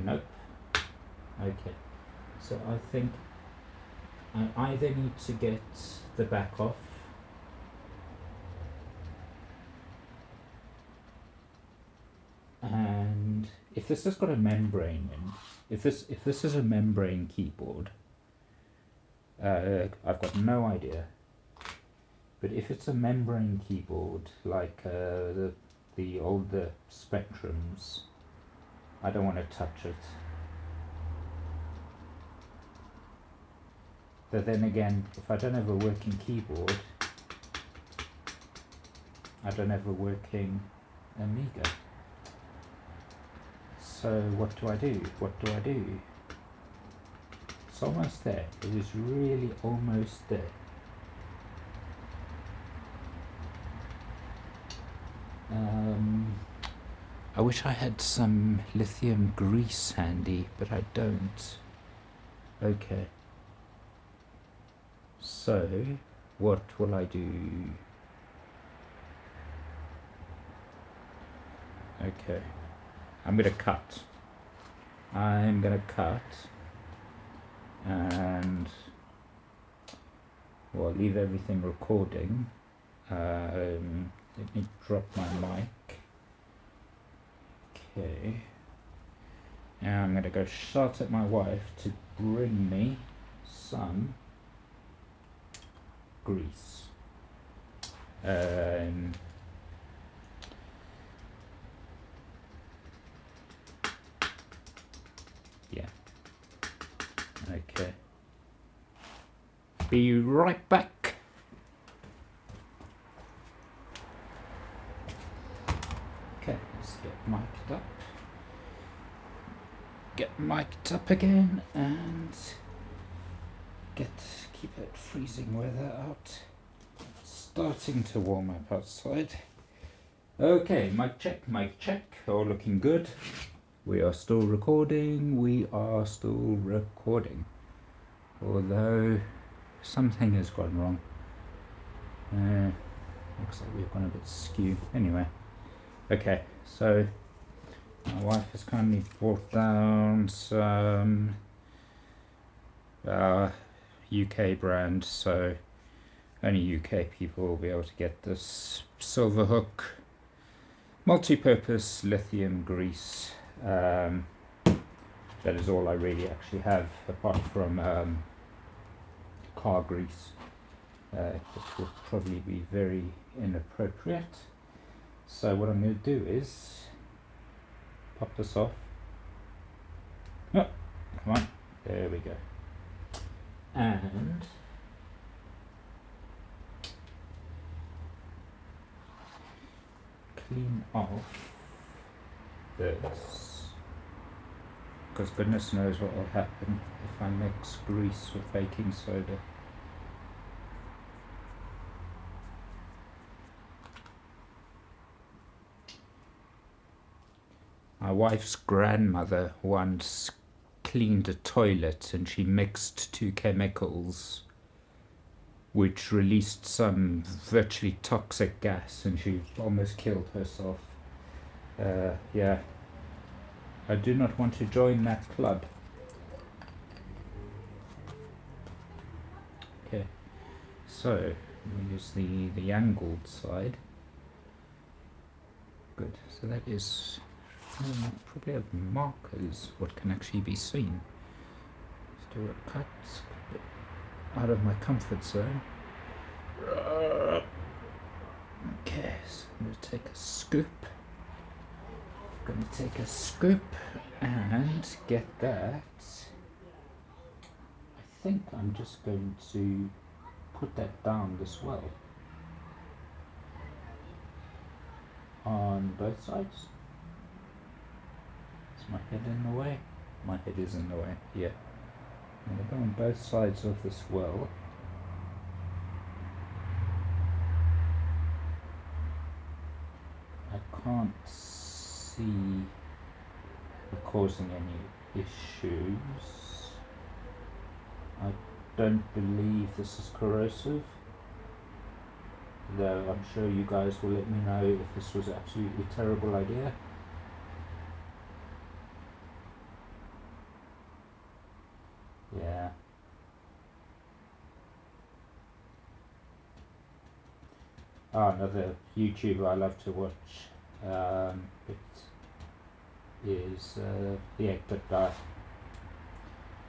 Nope. Okay. So I think I either need to get the back off, and if this has got a membrane in, if this is a membrane keyboard, I've got no idea. But if it's a membrane keyboard like the older Spectrums, I don't want to touch it. But then again, if I don't have a working keyboard, I don't have a working Amiga. So what do I do? What do I do? It's almost there. It is really almost there. I wish I had some lithium grease handy, but I don't. Okay. So, what will I do? Okay. I'm gonna cut. I'm gonna cut. And well, leave everything recording. Let me drop my mic. Okay. And I'm gonna go shout at my wife to bring me some grease. Yeah. Okay. Be right back. Okay, let's get mic'd up. Get mic'd up again and keep it freezing weather out. Starting to warm up outside. Okay, mic check, all looking good. We are still recording, although something has gone wrong. Looks like we've gone a bit skew. Anyway, okay, so my wife has kindly brought down some UK brand, so only UK people will be able to get this Silverhook multi-purpose lithium grease. That is all I really actually have, apart from car grease, which will probably be very inappropriate. So what I'm going to do is pop this off. Oh, come on, there we go. And clean off this, because goodness knows what will happen if I mix grease with baking soda. My wife's grandmother once cleaned a toilet and she mixed two chemicals which released some virtually toxic gas, and she almost killed herself. Yeah, I do not want to join that club. Okay, so we use the angled side. Good, so that is probably have markers what can actually be seen. Let's do a cut, a bit out of my comfort zone. Okay, so I'm going to take a scoop. And get that. I think I'm just going to put that down as well on both sides. Is my head in the way? My head is in the way, yeah. I'm going to go on both sides of this well. I can't see it causing any issues. I don't believe this is corrosive. though I'm sure you guys will let me know if this was an absolutely terrible idea. Yeah. Another YouTuber I love to watch. It is the 8-bit guy.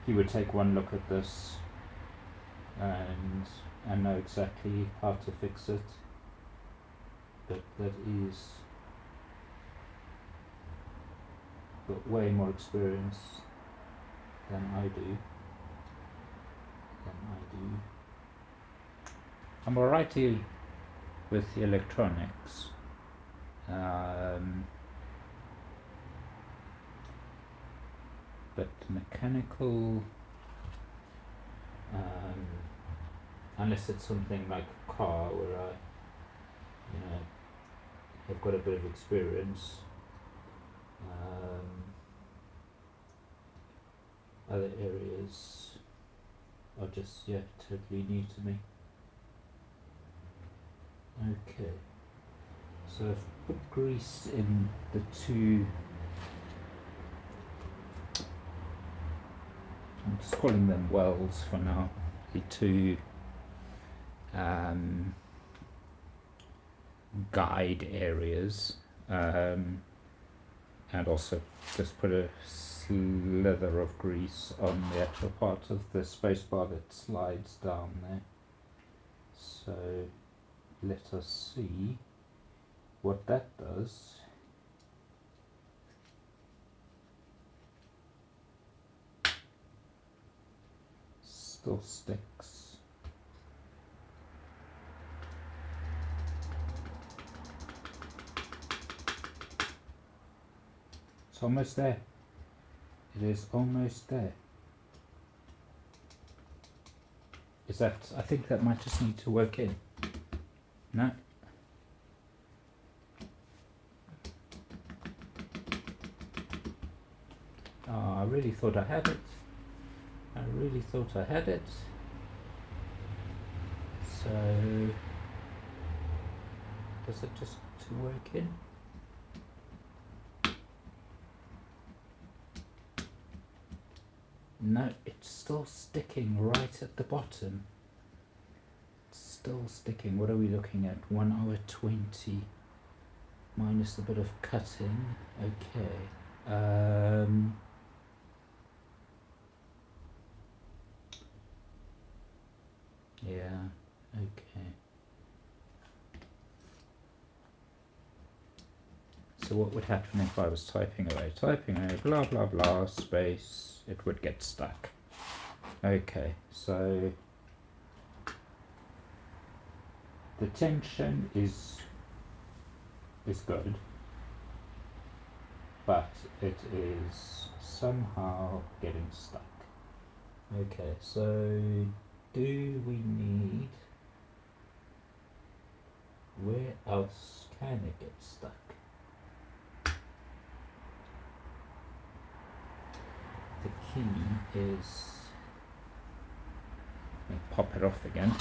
He would take one look at this and know exactly how to fix it. But that is got way more experience than I do. I'm alrighty with the electronics. But mechanical, unless it's something like a car where I, have got a bit of experience. Other areas are just totally new to me. Okay, so I've put grease in the two. I'm just calling them wells for now. The two guide areas, and also just put a slither of grease on the actual part of the spacebar that slides down there. So let us see what that does. Still sticks. It's almost there. It is almost there. Is that, I think that might just need to work in. No? Oh, I really thought I had it. So, does it just need to work in? No, it's still sticking right at the bottom. It's still sticking. What are we looking at? 1 hour 20 minus a bit of cutting. Okay. Yeah, okay. So what would happen if I was typing away, blah blah blah, space, it would get stuck. Okay, so the tension is good, but it is somehow getting stuck. Okay, so do we need, where else can it get stuck? The key is, let me pop it off again.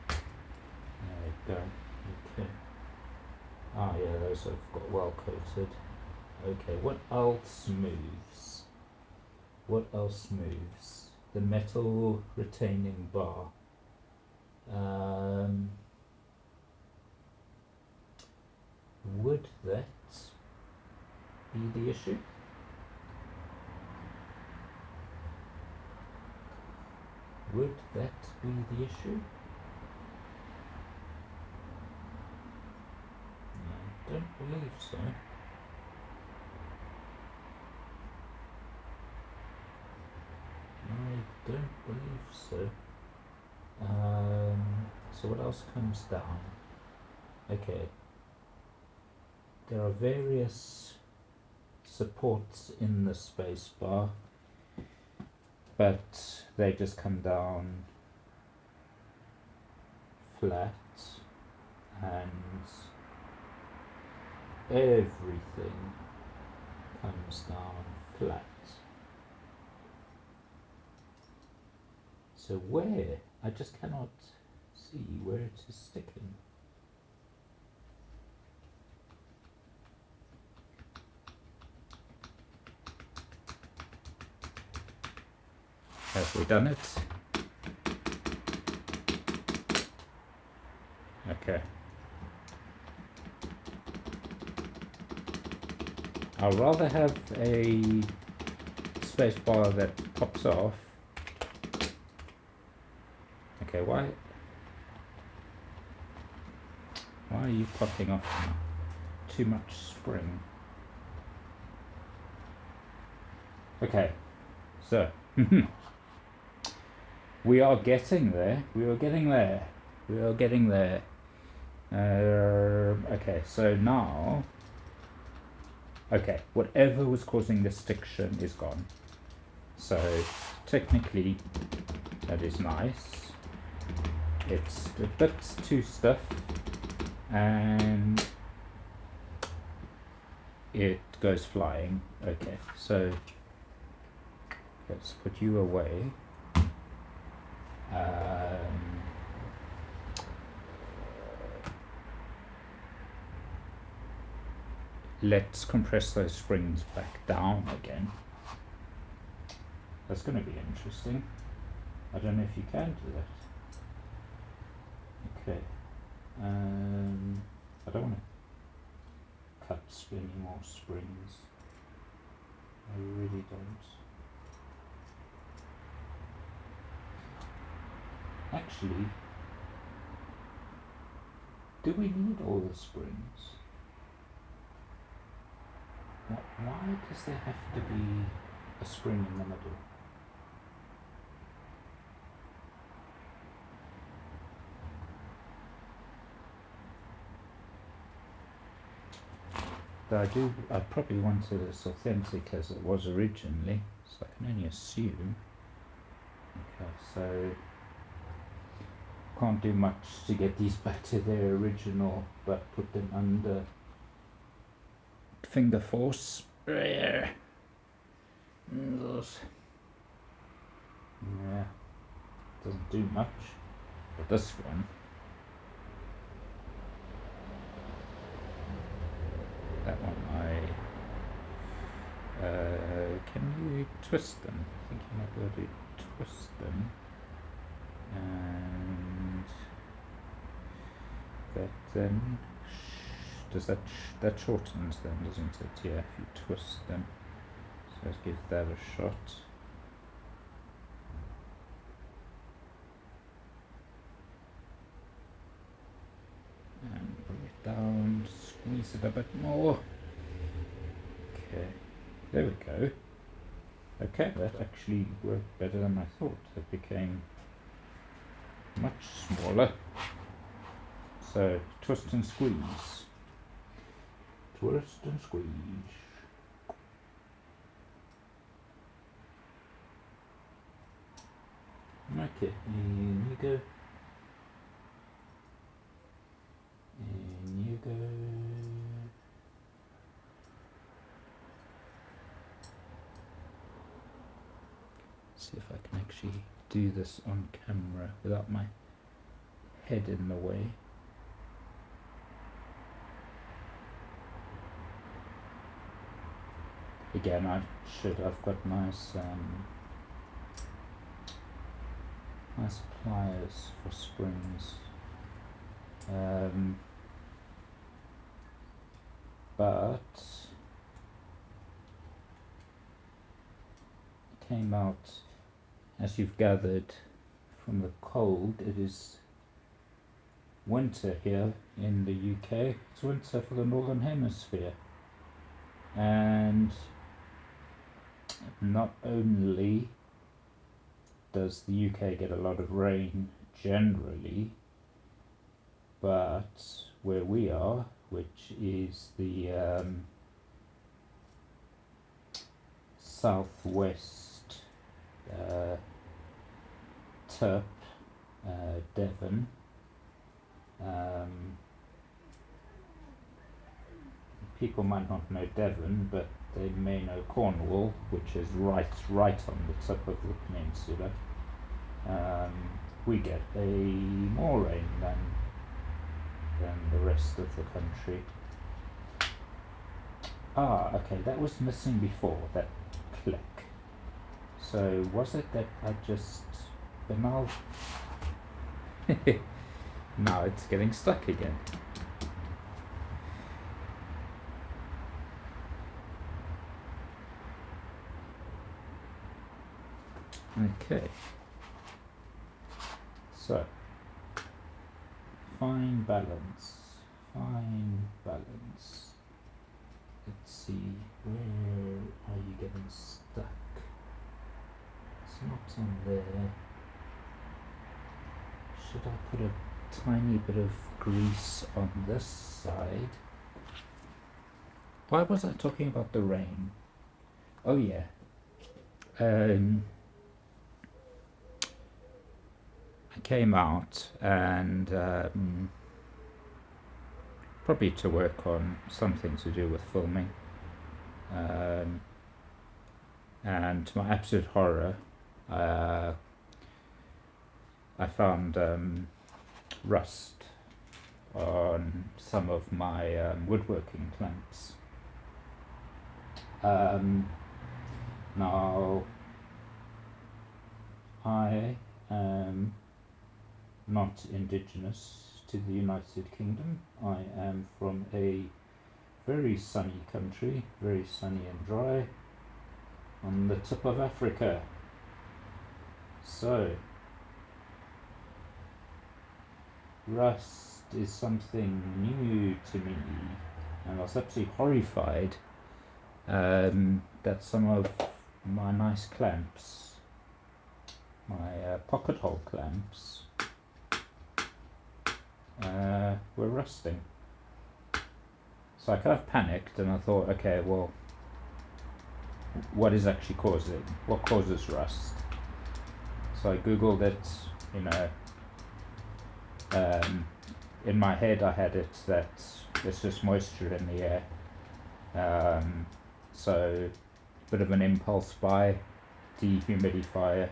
There we go. Okay. Ah, yeah, those have got well coated. Okay, what else moves? The metal retaining bar. Would that be the issue? Would that be the issue? I don't believe so. So what else comes down? Okay. There are various supports in the spacebar, but they just come down flat, and everything comes down flat. So where? I just cannot see where it is sticking. Have we done it? Okay. I'll rather have a space bar that pops off. Okay, why are you popping off now? Too much spring. Okay, so we are getting there. Okay, so now, okay, whatever was causing the stiction is gone. So technically, that is nice. It's a bit too stiff, and it goes flying. Okay, so let's put you away. Let's compress those springs back down again. That's going to be interesting. I don't know if you can do that. Okay. I don't want to cut any more springs. I really don't. Actually, do we need all the springs? Why does there have to be a spring in the middle? I probably want it as authentic as it was originally, so I can only assume. Okay, so can't do much to get these back to their original, but put them under finger force. Yeah, doesn't do much. But this one, that one, can you twist them? I think you might be able to twist them. And that then, does that shortens them, doesn't it? Yeah, if you twist them. So let's give that a shot. And bring it down, squeeze it a bit more. Okay, there we go. Okay, that actually worked better than I thought. It became much smaller. So twist and squeeze. Twist and squeeze. Okay, in you go. In you go. See if I can actually do this on camera without my head in the way. Again, I've got nice pliers for springs. But it came out, as you've gathered from the cold, it is winter here in the UK. It's winter for the Northern Hemisphere. And not only does the UK get a lot of rain generally, but where we are, which is the southwest tip, Devon, people might not know Devon, but they may know Cornwall, which is right on the tip of the peninsula. we get more rain than the rest of the country. Ah, okay, that was missing before, that click. So was it that I just... But now... now it's getting stuck again. Okay. So, fine balance. Fine balance. Let's see, where are you getting stuck? It's not on there. Should I put a tiny bit of grease on this side? Why was I talking about the rain? Oh yeah. I came out and probably to work on something to do with filming. And to my absolute horror, I found rust on some of my woodworking clamps. Now, I am not indigenous to the United Kingdom. I am from a very sunny country, very sunny and dry, on the tip of Africa. So, rust is something new to me, and I was absolutely horrified that some of my nice clamps, my pocket hole clamps, were rusting. So I kind of panicked and I thought, okay, well, what is actually what causes rust? So I googled it, in my head I had it that there's just moisture in the air. So a bit of an impulse buy, dehumidifier,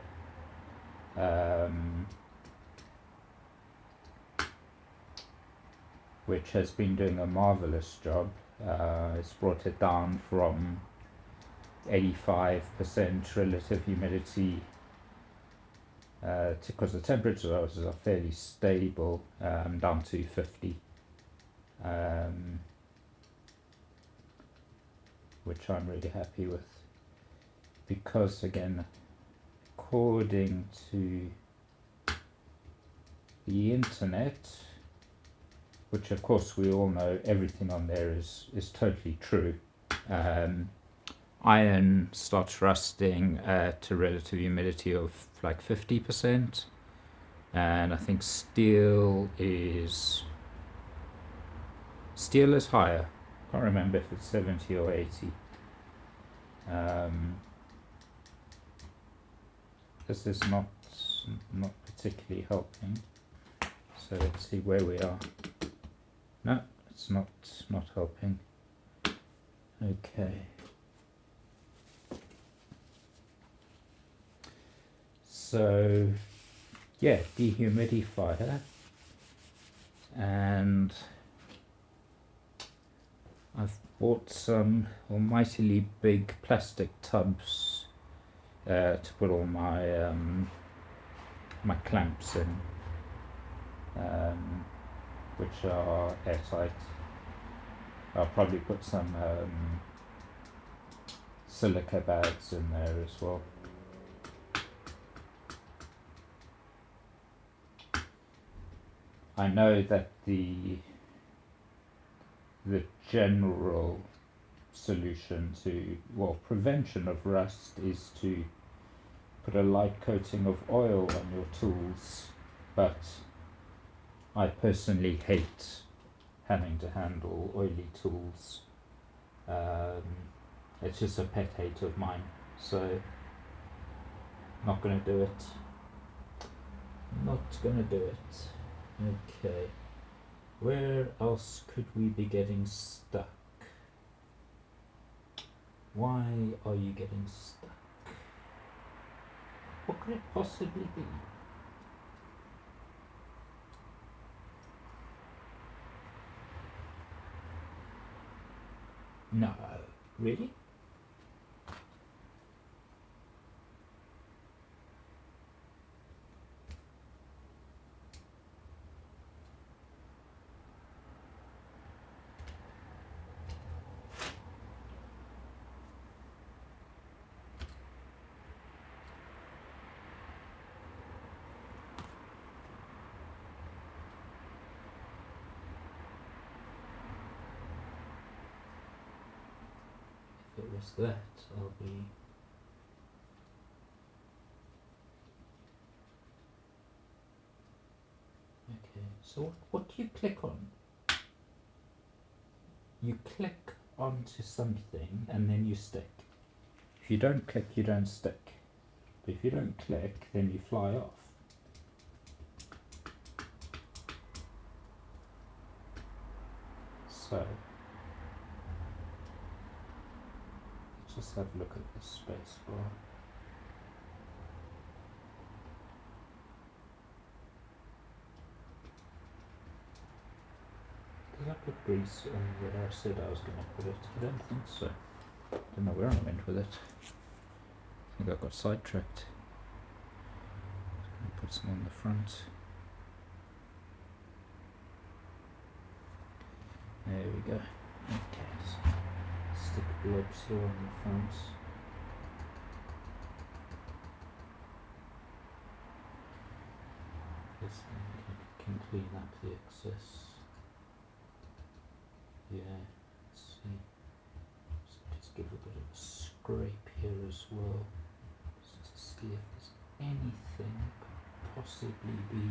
which has been doing a marvelous job. It's brought it down from 85% relative humidity, because the temperatures are fairly stable, down to 50, which I'm really happy with, because again, according to the internet, which of course we all know everything on there is totally true, iron starts rusting at a relative humidity of like 50%, and I think steel is higher. Can't remember if it's 70 or 80. This is not particularly helping. So let's see where we are. No, it's not helping. Okay. So, yeah, dehumidifier, and I've bought some almightily big plastic tubs to put all my my clamps in, which are airtight. I'll probably put some silica bags in there as well. I know that the general solution to, prevention of rust is to put a light coating of oil on your tools, but I personally hate having to handle oily tools. It's just a pet hate of mine, so not gonna do it. Okay, where else could we be getting stuck? Why are you getting stuck? What could it possibly be? No, really? If it was that, I'll be... Okay, so what do you click on? You click onto something and then you stick. If you don't click, you don't stick. But if you don't click, then you fly off. So, let's just have a look at the space bar. Did I put grease on where I said I was going to put it? I don't think so. Don't know where I went with it. I think I got sidetracked. Put some on the front. There we go. Okay, so stick blobs here on the front. This one can clean up the excess. Yeah, let's see. So just give a bit of a scrape here as well, just to see if there's anything could possibly be,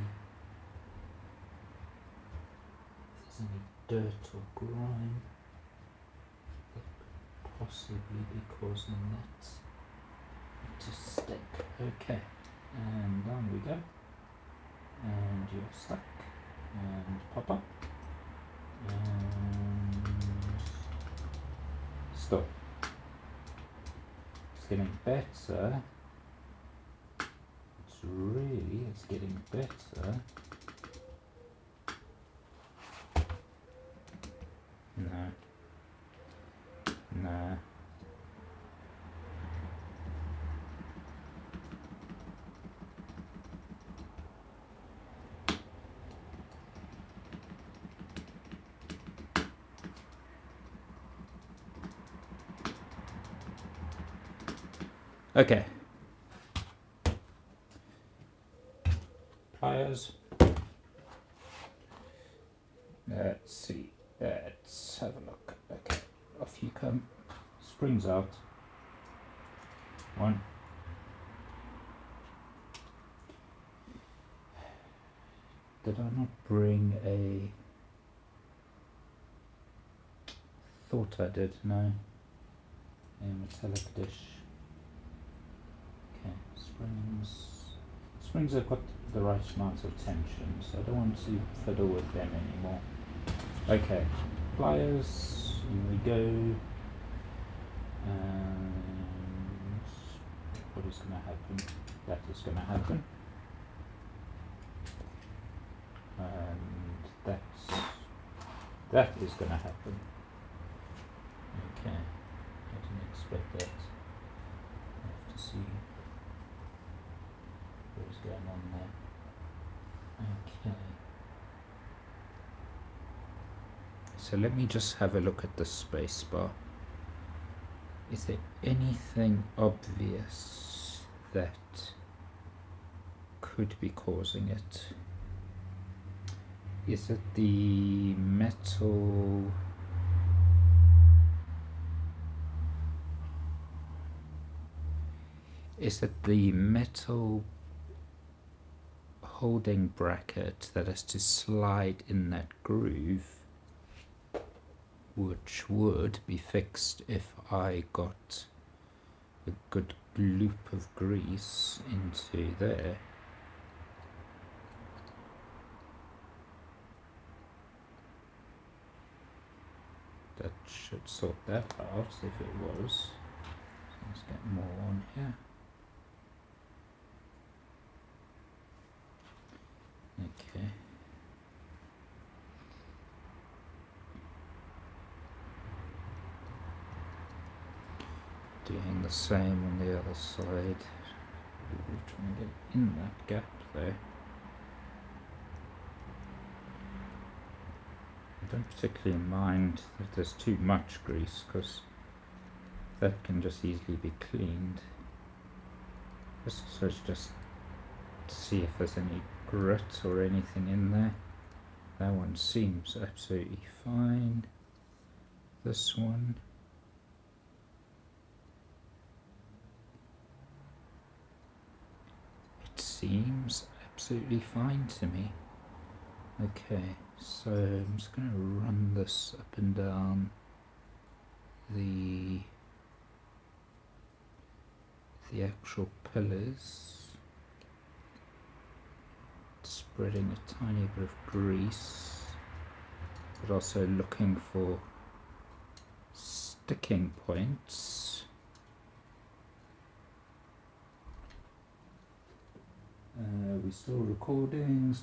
if there's any dirt or grime that could possibly be causing that to stick. Okay, and down we go, and you're stuck, and pop up, and stop. It's getting better. It's getting better. No. Nah. Okay. Pliers. Let's see. Let's have a look. Okay. Off you come. Springs out. One. Did I not bring a... Thought I did. No. A metallic dish. Okay. Springs have got the right amount of tension, so I don't want to fiddle with them anymore. Okay, pliers, here we go, and what is going to happen? That is going to happen, and that is going to happen. Okay, I didn't expect that. I have to see what is going on there. Okay. So let me just have a look at the space bar. Is there anything obvious that could be causing it? Is it the metal? Is it the metal holding bracket that has to slide in that groove, which would be fixed if I got a good loop of grease into there? That should sort that out if it was. So let's get more on here. Okay. Doing the same on the other side. Trying to get in that gap there. I don't particularly mind if there's too much grease, because that can just easily be cleaned. Let's just see if there's any grit or anything in there. That one seems absolutely fine. This one. It seems absolutely fine to me. Okay, so I'm just going to run this up and down the actual pillars, spreading a tiny bit of grease, but also looking for sticking points. We're still recording,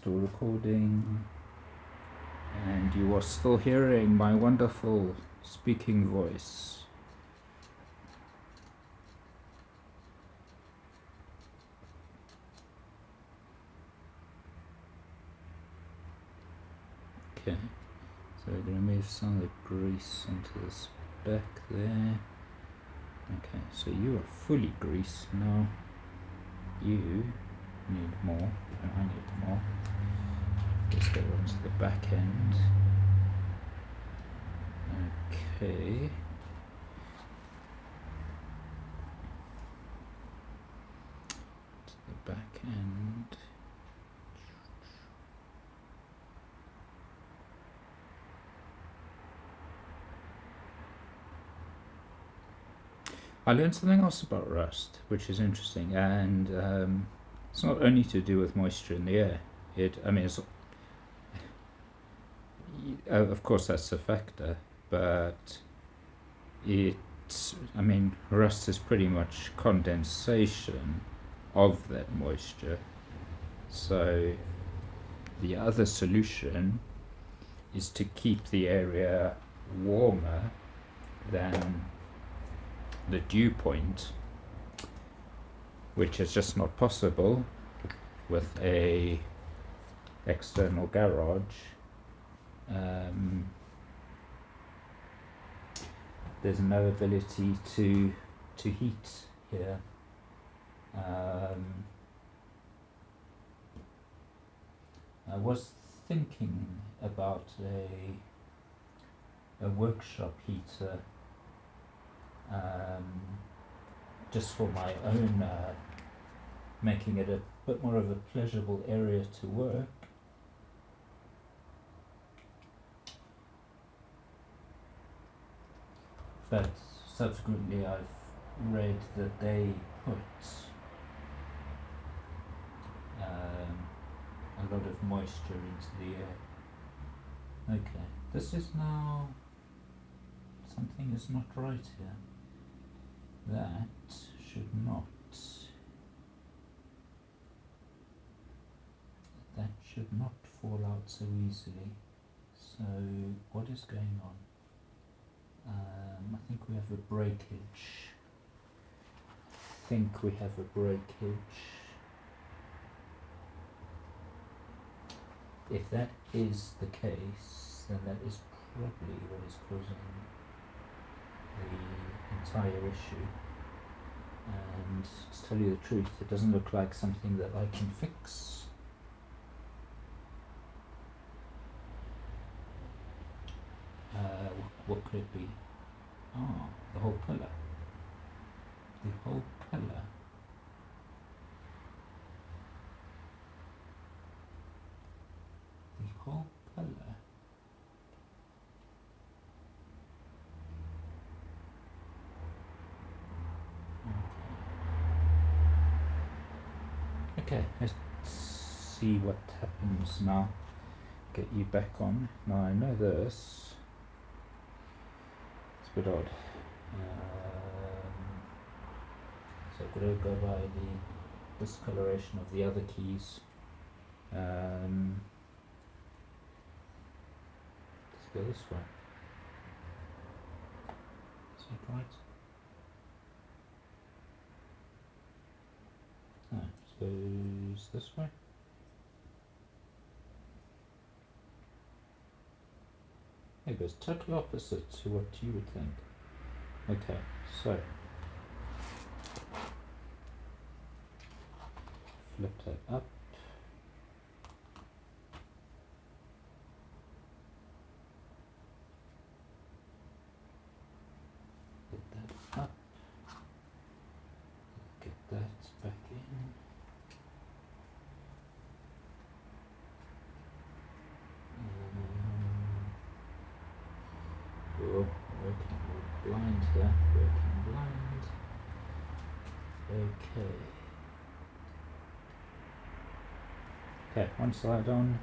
and you are still hearing my wonderful speaking voice. Okay, so we're going to move some of the grease into this back there. Okay, so you are fully greased now. You need more, and I need more. Let's go on to the back end. Okay. To the back end. I learned something else about rust, which is interesting, and it's not only to do with moisture in the air. Of course that's a factor, but rust is pretty much condensation of that moisture. So the other solution is to keep the area warmer than the dew point, which is just not possible with a external garage. There's no ability to heat here. I was thinking about a workshop heater, just for my own, making it a bit more of a pleasurable area to work. But subsequently I've read that they put a lot of moisture into the air. Okay, this is now, something is not right here. That should not fall out so easily. So what is going on? I think we have a breakage. If that is the case, then that is probably what is causing the entire issue. And to tell you the truth, it doesn't look like something that I can fix. What could it be? Ah, the whole pillar. The whole pillar. The whole pillar. Okay, let's see what happens now. Get you back on. Now I know this. It's a bit odd. So I'm going to go by the discoloration of the other keys. Let's go this way. Is that right? this way. It goes totally opposite to what you would think. Okay, so flip that up. Get that up. Get that back in. Oh, working blind here. Working blind. Okay. Okay, one side on.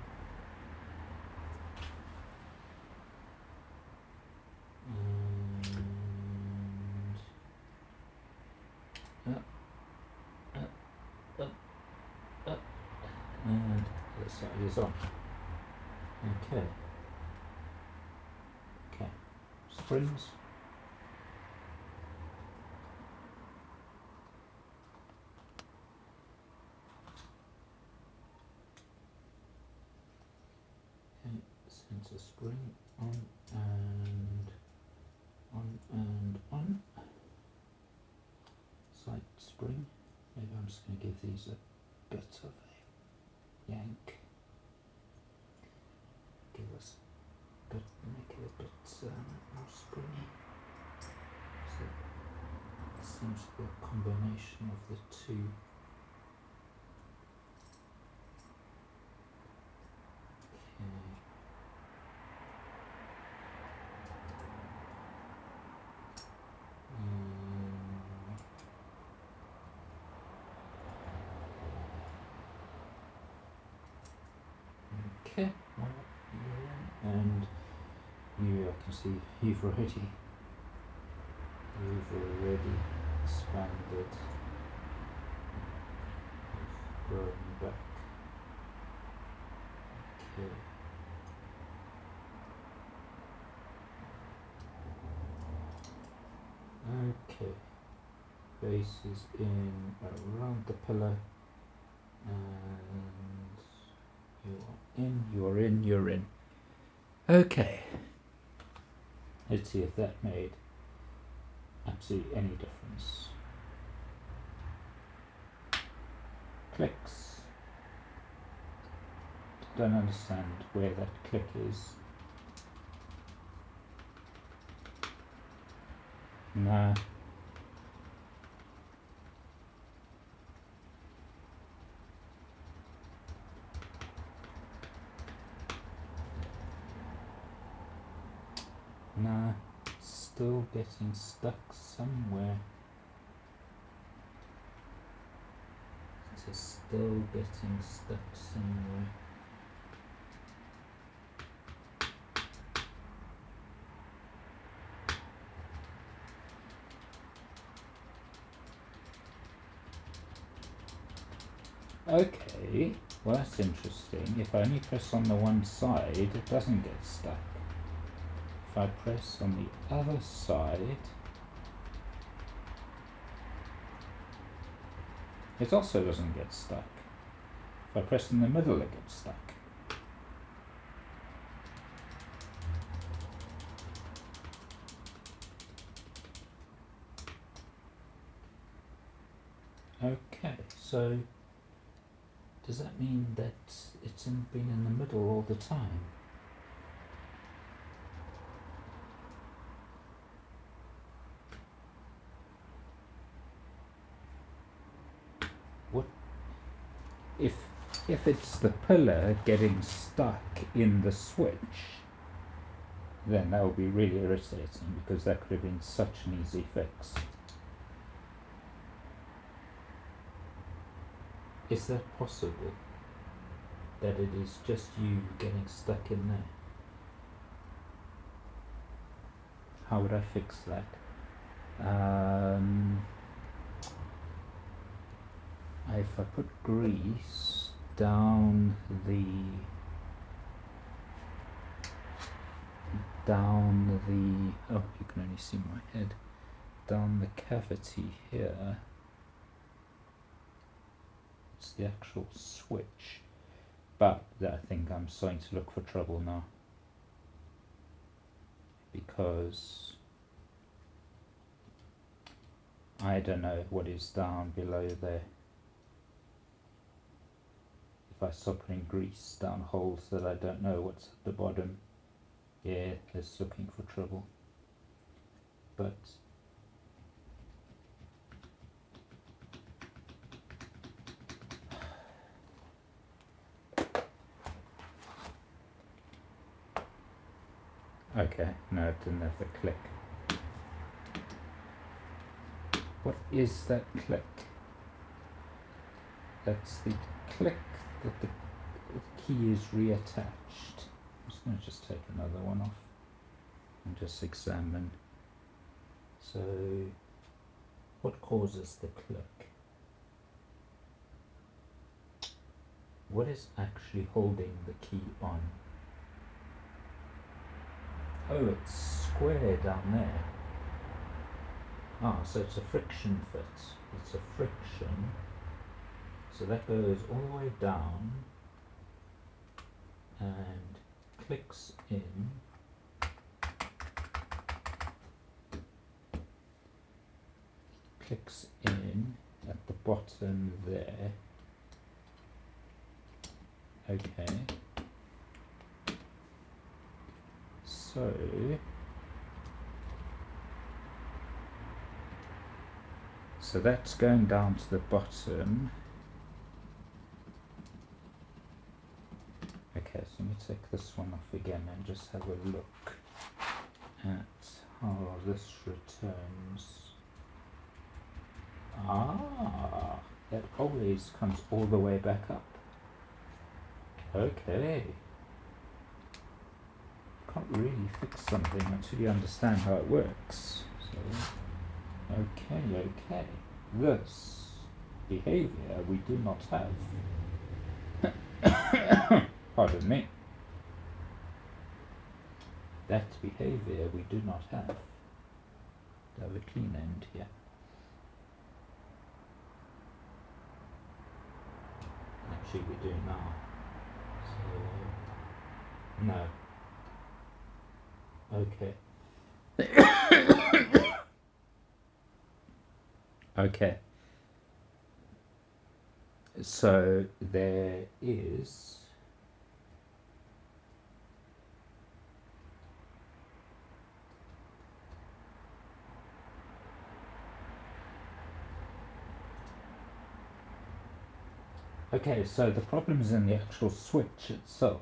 And up, and the other side is on. Okay. Okay. Springs. Okay, center spring on and on and on. Side spring. Maybe I'm just going to give these a bit of a yank. Give us a bit, make it a bit more springy. So it seems to be a combination of the two. Okay, well, and you, I can see you've already expanded, you've grown back. Okay. Okay. Base is in around the pillar, and you're in, you're in. Okay. Let's see if that made absolutely any difference. Clicks. Don't understand where that click is. Nah. Nah, still getting stuck somewhere. It's still getting stuck somewhere. Okay, well that's interesting. If I only press on the one side, it doesn't get stuck. If I press on the other side, it also doesn't get stuck. If I press in the middle, it gets stuck. Okay, so does that mean that it's been in the middle all the time? What if it's the pillar getting stuck in the switch, then that would be really irritating, because that could have been such an easy fix. Is that possible? That it is just you getting stuck in there? How would I fix that? If I put grease down the oh, you can only see my head, down the cavity here, it's it's the actual switch. But I think I'm starting to look for trouble now, because I don't know what is down below there. If I start putting grease down holes that I don't know what's at the bottom, yeah, it's looking for trouble. But okay, no, it didn't have the click. What is that click? That's the click that the key is reattached. I'm just going to take another one off and just examine. So, what causes the click? What is actually holding the key on? Oh, it's square down there. Ah, so it's a friction fit. It's a friction. So that goes all the way down and clicks in. Clicks in at the bottom there. Okay. So that's going down to the bottom. Okay, so let me take this one off again and just have a look at how this returns. Ah, that always comes all the way back up. Okay. Can't really fix something until you understand how it works. So, okay. This behavior we do not have. Pardon me. That behavior we do not have. I have a clean end here. Actually we do now. So, no. Okay. Okay. So there is okay, so the problem is in the actual switch itself.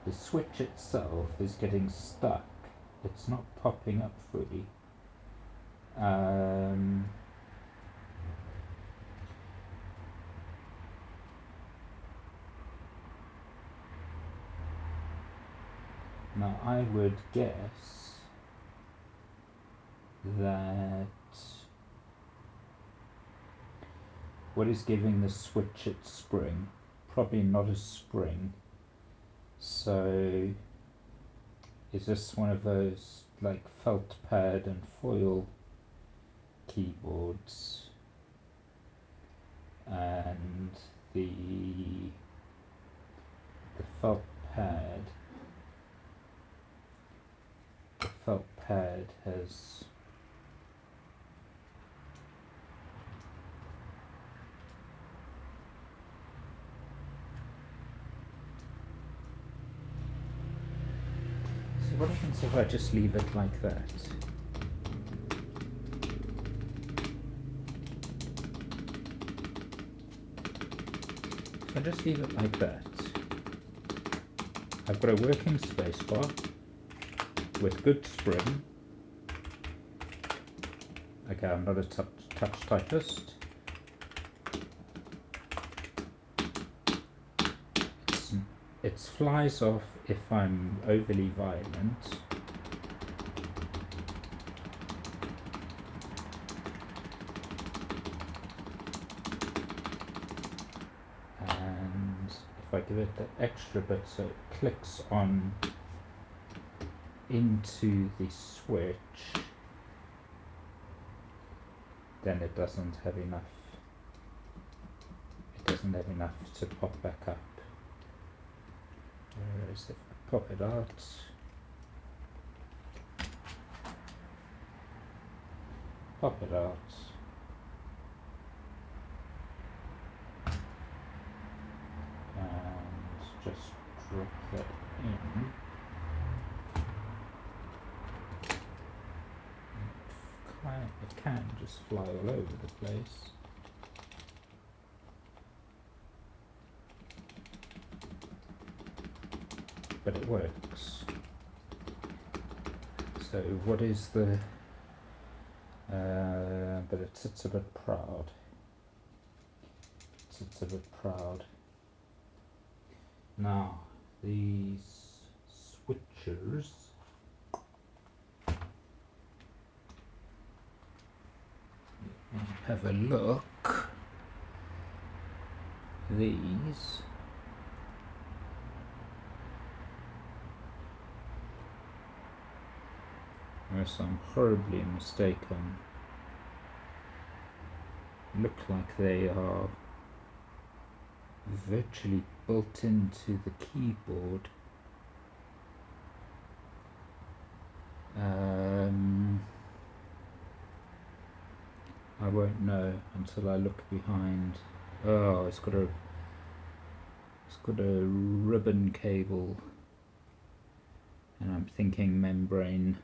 The switch itself is getting stuck. It's not popping up fully. Now I would guess that what is giving the switch its spring, probably not a spring. So is this one of those like felt pad and foil keyboards, and the felt pad has so what happens if I just leave it like that? If I just leave it like that, I've got a working spacebar with good spring. Okay, I'm not a touch typist. It flies off if I'm overly violent. And if I give it that extra bit so it clicks on into the switch, then it doesn't have enough to pop back up. Whereas if I pop it out, and just drop that in, it can just fly all over the place. But it works. So what is the but it sits a bit proud. Now these switchers, have a look. These unless I'm horribly mistaken, look like they are virtually built into the keyboard. I won't know until I look behind. Oh, it's got a ribbon cable, and I'm thinking membrane.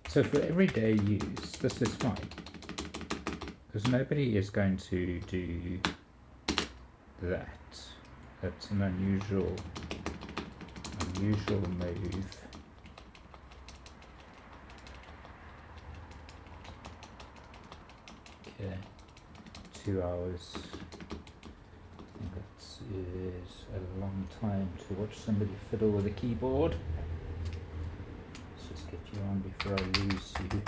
So for everyday use, this is fine, because nobody is going to do that. That's an unusual move. Okay, 2 hours. I think that is a long time to watch somebody fiddle with a keyboard. Let's just get you on before I lose you.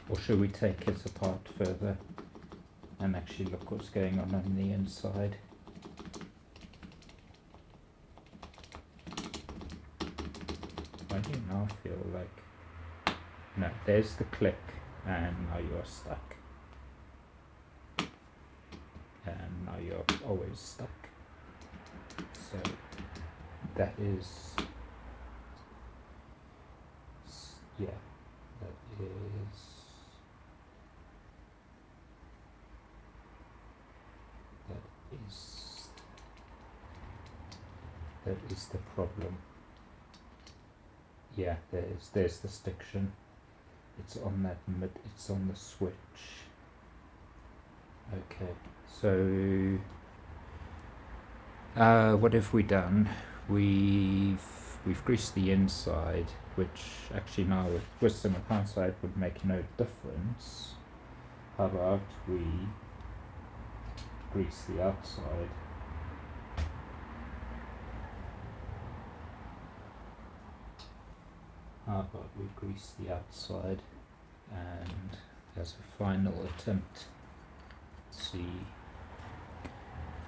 Or should we take it apart further and actually look what's going on the inside? I do now feel like, no, there's the click, and now you're stuck. And now you're always stuck. So that is, yeah, that is the problem. Yeah, there's the stiction. It's on that it's on the switch. Okay, so what have we done? We've greased the inside, which actually now with some outside would make no difference. How about we grease the outside? How about we grease the outside, and as a final attempt, see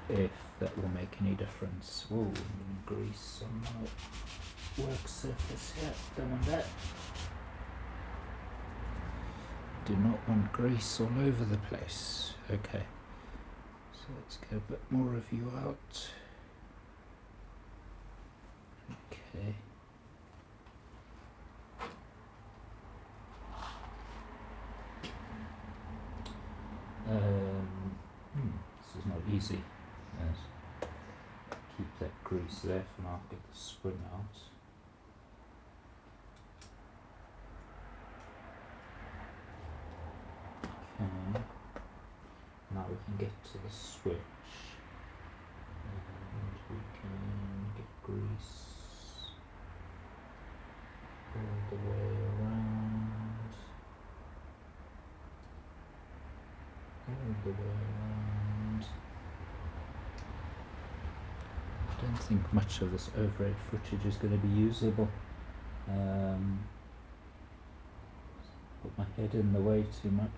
if that will make any difference. Ooh, grease on my work surface here. Don't want that. Do not want grease all over the place. Okay, so let's get a bit more of you out. Okay. This is not easy. Yes. Keep that grease there for now. Get the spring out. Okay. Now we can get to the switch, and we can get grease all the way around. All the way around. don't think much of this overhead footage is going to be usable. Put my head in the way too much.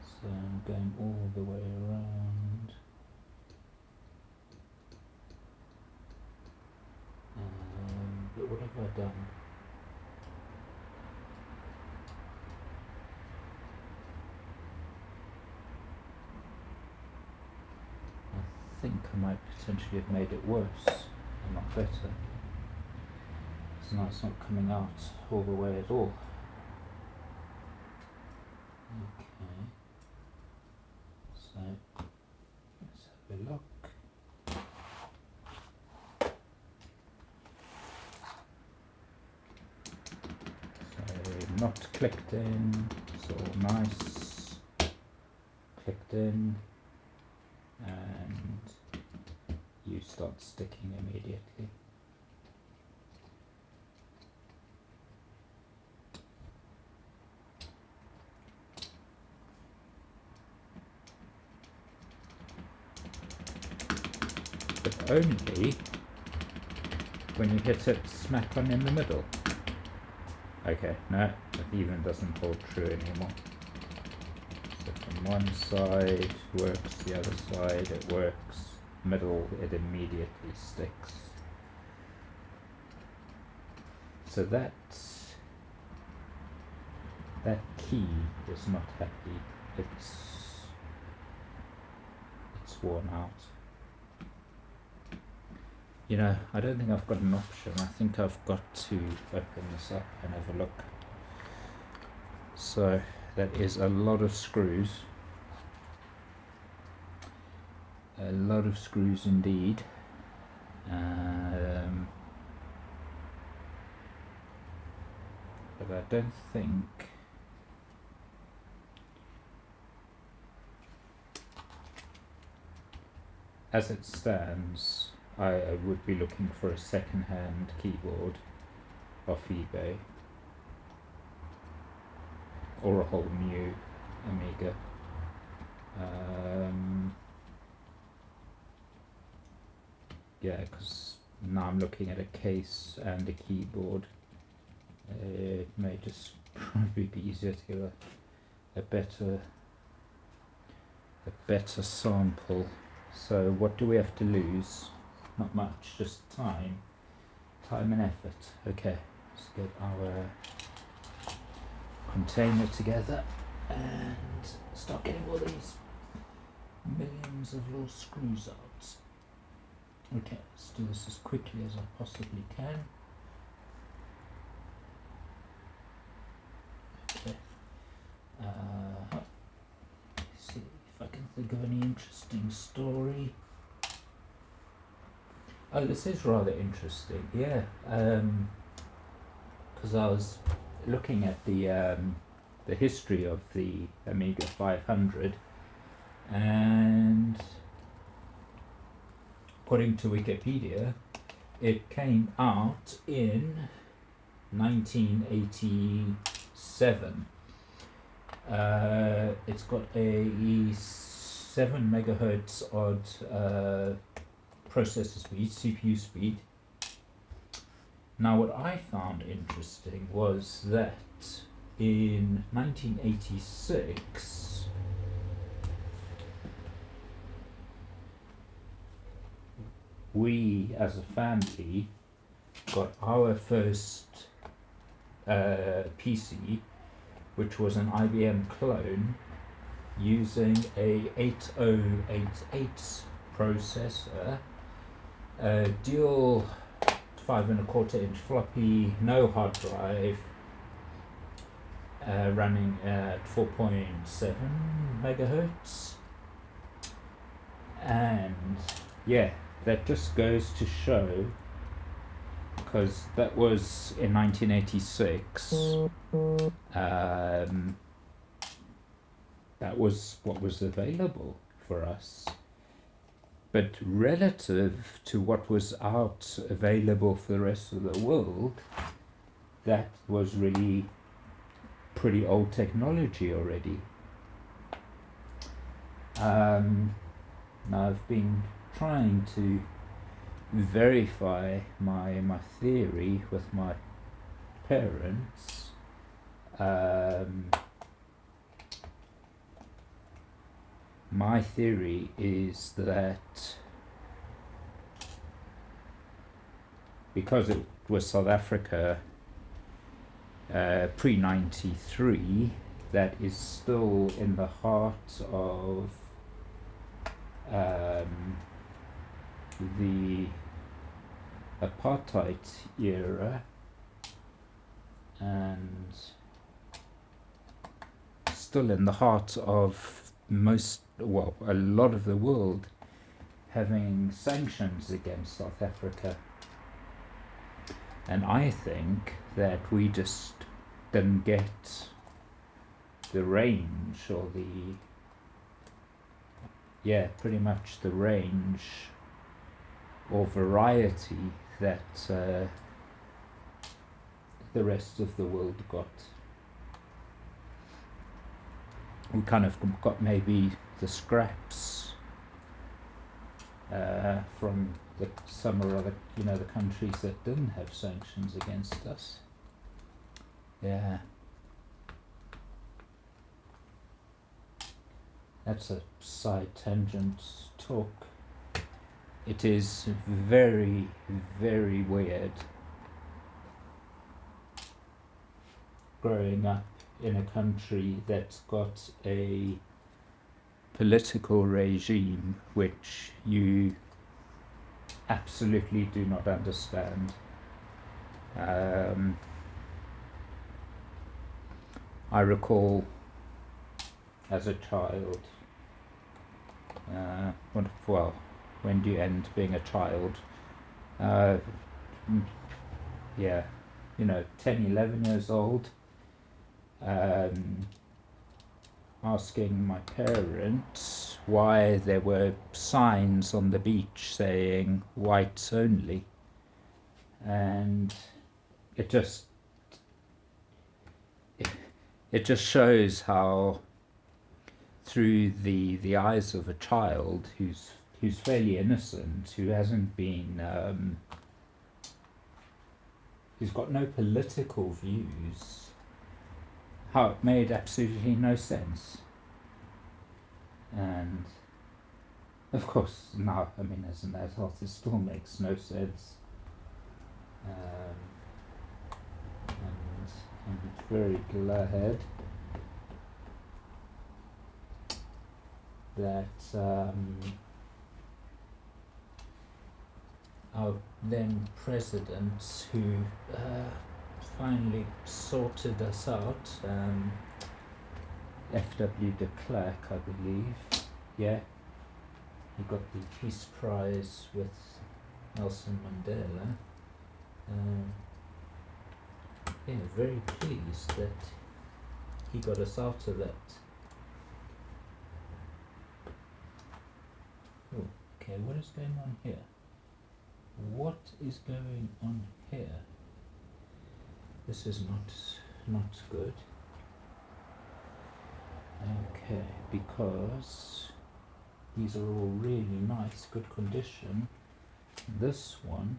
So I'm going all the way around. But what have I done? I think I might potentially have made it worse, and not better. So now it's not coming out all the way at all. Okay. So let's have a look. So not clicked in, it's all nice. Clicked in, and you start sticking immediately. But only when you hit it smack on in the middle. Okay, no, that even doesn't hold true anymore. So from one side works, the other side it works, middle it immediately sticks. So that key is not happy, it's worn out. You know, I don't think I've got an option. I think I've got to open this up and have a look. So that is a lot of screws. A lot of screws indeed. But I don't think as it stands, I would be looking for a second-hand keyboard off eBay or a whole new Amiga. Yeah, because now I'm looking at a case and a keyboard. It may just probably be easier to get a better sample. So what do we have to lose? Not much, just time and effort. Okay, let's get our container together and start getting all these millions of little screws out. Okay, let's do this as quickly as I possibly can. Okay, let's see if I can think of any interesting story. Oh, this is rather interesting, yeah, because I was looking at the history of the Amiga 500, and according to Wikipedia, it came out in 1987. It's got a 7 megahertz odd processor speed, CPU speed. Now what I found interesting was that in 1986 we as a family got our first PC, which was an IBM clone using a 8088 processor, dual 5¼ inch floppy, no hard drive, running at 4.7 megahertz, and yeah, that just goes to show, because that was in 1986, that was what was available for us. But relative to what was out available for the rest of the world, that was really pretty old technology already. Now I've been trying to verify my theory with my parents. My theory is that because it was South Africa pre-93, that is still in the heart of the apartheid era, and still in the heart of a lot of the world having sanctions against South Africa. And I think that we just didn't get the range, or pretty much the range or variety that the rest of the world got. We kind of got maybe the scraps from some or other, the countries that didn't have sanctions against us. Yeah. That's a side tangent talk. It is very, very weird growing up in a country that's got a political regime which you absolutely do not understand. I recall as a child, when do you end being a child? 10, 11 years old, asking my parents why there were signs on the beach saying whites only, and it just shows how, through the eyes of a child who's fairly innocent, who hasn't been who's got no political views, how it made absolutely no sense. And of course now, as an adult, it still makes no sense. And I'm very glad that our then president, who finally sorted us out, F.W. de Klerk, I believe, he got the Peace Prize with Nelson Mandela. Very pleased that he got us out of that. Oh, okay, what is going on here? What is going on here? This is not good. Okay, because these are all really nice, good condition. This one,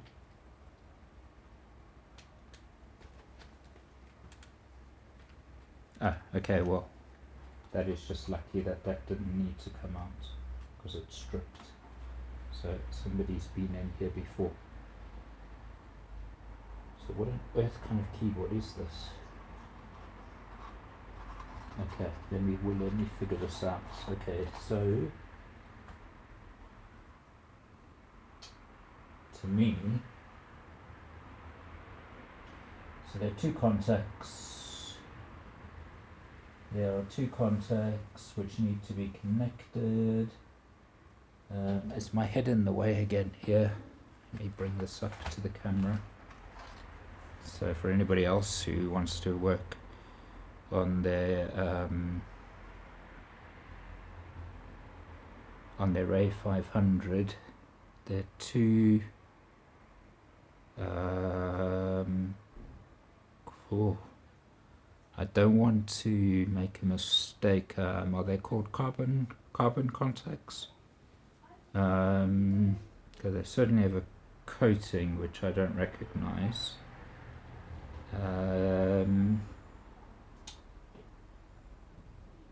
okay, well, that is just lucky that didn't need to come out, because it's stripped. So somebody's been in here before. So what on earth kind of keyboard is this? Okay, let me figure this out. Okay, so to me, so there are two contacts. There are two contacts which need to be connected. Is my head in the way again here? Let me bring this up to the camera. So for anybody else who wants to work on their A500, there are two I don't want to make a mistake. Are they called carbon contacts? Because they certainly have a coating which I don't recognize.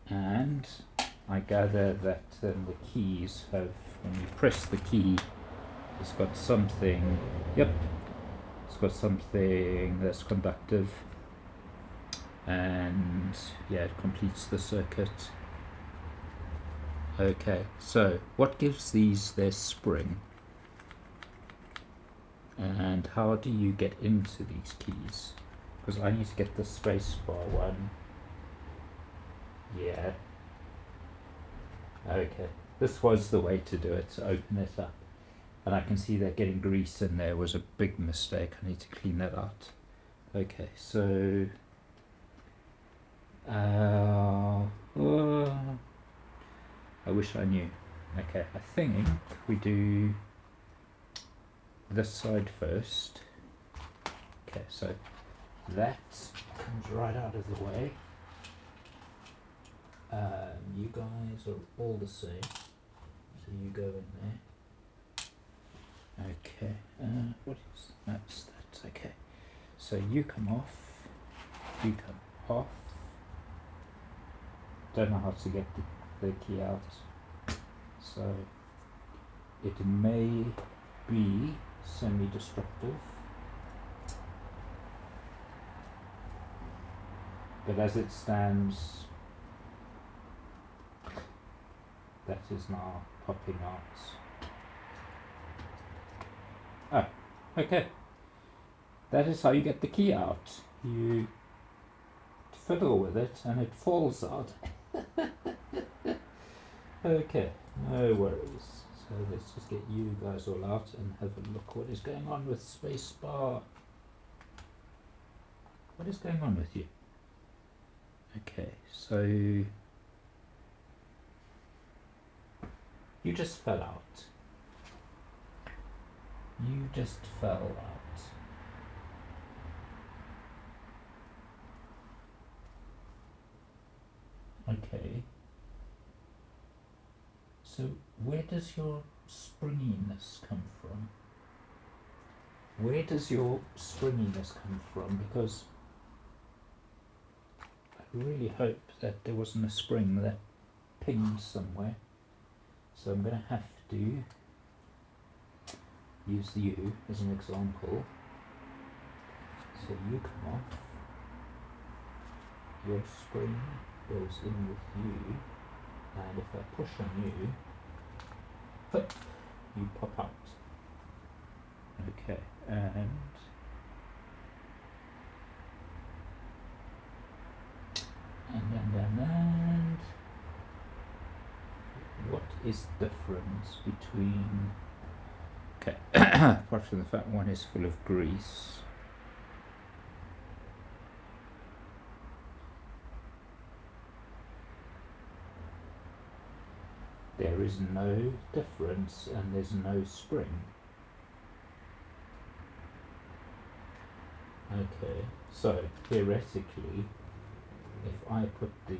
And I gather that the keys have, when you press the key, it's got something, yep, it's got something that's conductive, and yeah, it completes the circuit. Okay, so what gives these their spring? And how do you get into these keys? Because I need to get the spacebar one. Yeah. Okay, this was the way to do it, to open it up. And I can see that getting grease in there was a big mistake. I need to clean that out. Okay, so I wish I knew. Okay, I think we do this side first. Okay, so that comes right out of the way. You guys are all the same, so you go in there. Okay, what is that's okay. So you come off, you come off. Don't know how to get the key out, so it may be semi-destructive, but as it stands, that is now popping out. Oh, okay. That is how you get the key out. You fiddle with it and it falls out. Okay, no worries. So let's just get you guys all out and have a look what is going on with spacebar. What is going on with you? Okay, so you just fell out. You just fell out. Okay. So where does your springiness come from? Where does your springiness come from? Because I really hope that there wasn't a spring that pinged somewhere. So I'm going to have to use you as an example. So you come off, your spring goes in with you, and if I push on you, you pop out. Okay, and what is the difference between, okay, apart from the fact one is full of grease, there is no difference and there's no spring. Okay, so theoretically, if I put the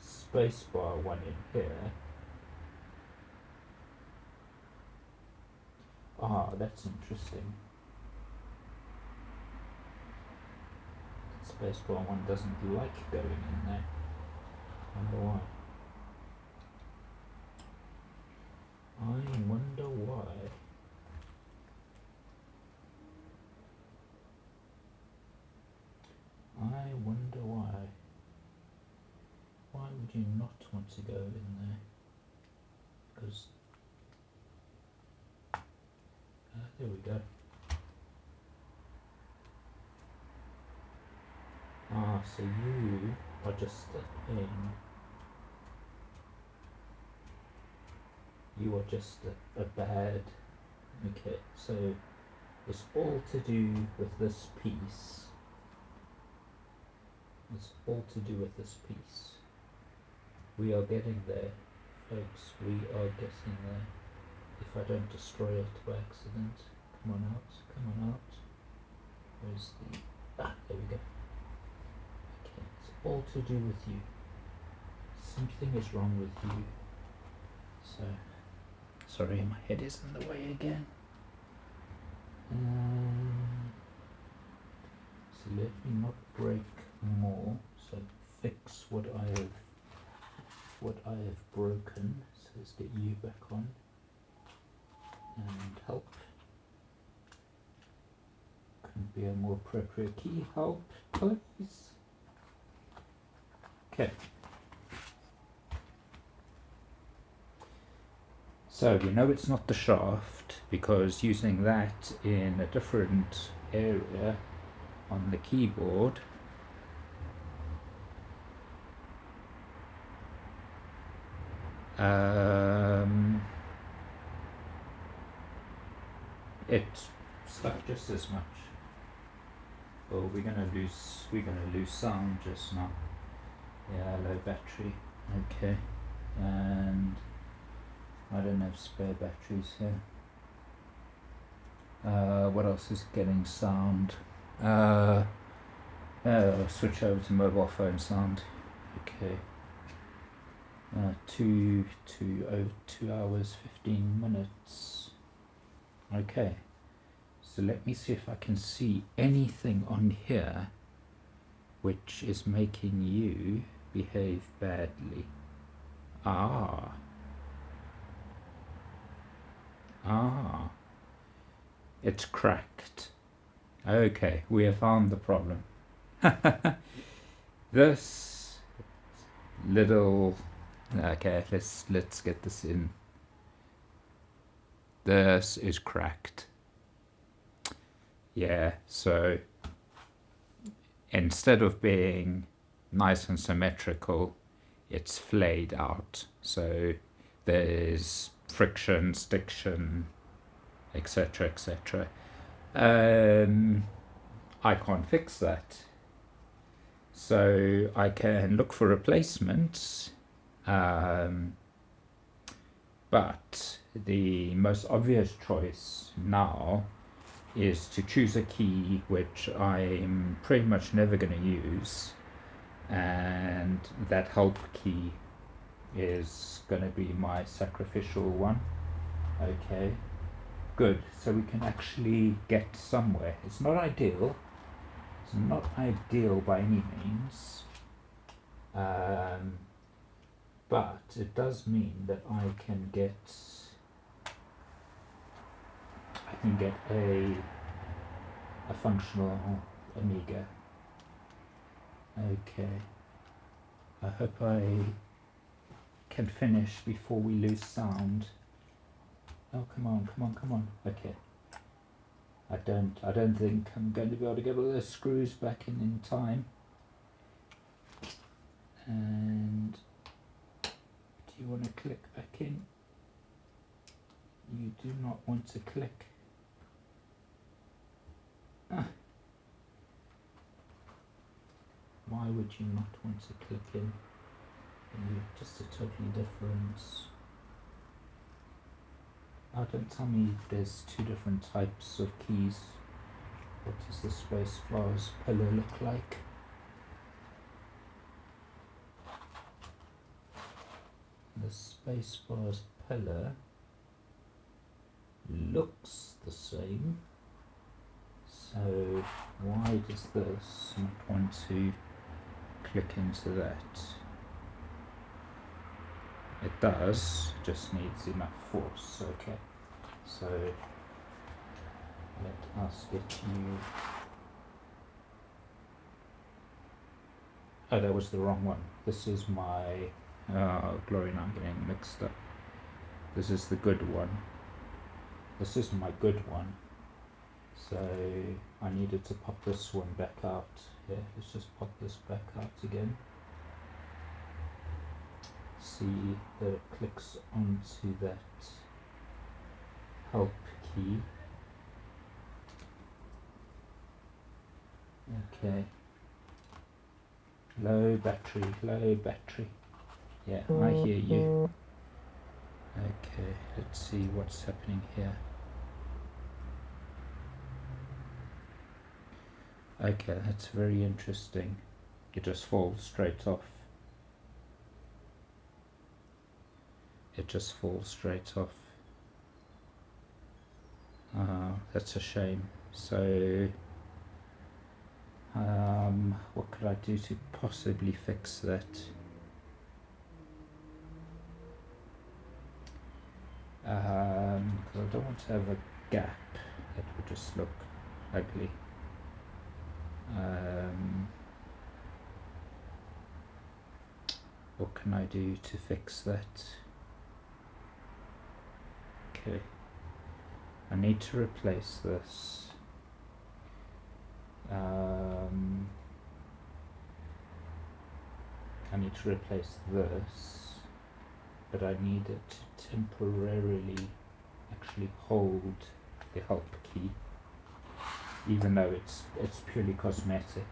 spacebar one in here, that's interesting. Spacebar one doesn't like going in there. I wonder why. I wonder why. I wonder why. Why would you not want to go in there? Because there we go. So you are just a pain. You are just a bad. Okay, so it's all to do with this piece. It's all to do with this piece. We are getting there, folks. We are getting there. If I don't destroy it by accident. Come on out. Come on out. Where's the... there we go. all to do with you. Something is wrong with you. So, sorry, my head is in the way again. So let me not break more. So fix what I have broken. So let's get you back on and help. Can be a more appropriate key. Help, please. Okay. So we know it's not the shaft because using that in a different area on the keyboard it's stuck just as much. Oh, we're gonna lose sound just now. Yeah, low battery. Okay, and I don't have spare batteries here. What else is getting sound? Switch over to mobile phone sound. Okay. 2 hours 15 minutes. Okay. So let me see if I can see anything on here which is making you behave badly. It's cracked. Okay, we have found the problem. This little... Okay, let's get this in. This is cracked. Yeah, so instead of being nice and symmetrical, it's flayed out. So there's friction, stiction, etc., etc. I can't fix that. So I can look for replacements, but the most obvious choice now is to choose a key which I'm pretty much never going to use, and that help key is going to be my sacrificial one. Okay, good, so we can actually get somewhere. It's not ideal, by any means, but it does mean that I can get a functional Amiga. Okay, I hope I can finish before we lose sound. Oh, come on. Okay. I don't think I'm going to be able to get all those screws back in time. And do you want to click back in? You do not want to click. Why would you not want to click in? You're just a totally different... Oh, don't tell me there's two different types of keys. What does the spacebar's pillar look like? The spacebar's pillar looks the same. So why does this not want to click into that? It does, just needs enough force. Okay, so let us get you... Oh, that was the wrong one. This is my... glory, now I'm getting mixed up. This is the good one. This is my good one. So I needed to pop this one back out. Yeah, let's just pop this back out again. See that it clicks onto that help key. Okay. Low battery. Yeah, I hear you. Okay, let's see what's happening here. Okay, that's very interesting. It just falls straight off. It just falls straight off. That's a shame. So what could I do to possibly fix that? Because I don't want to have a gap that would just look ugly. What can I do to fix that? Okay, I need to replace this. I need to replace this, but I need it to temporarily actually hold the help key, even though it's purely cosmetic.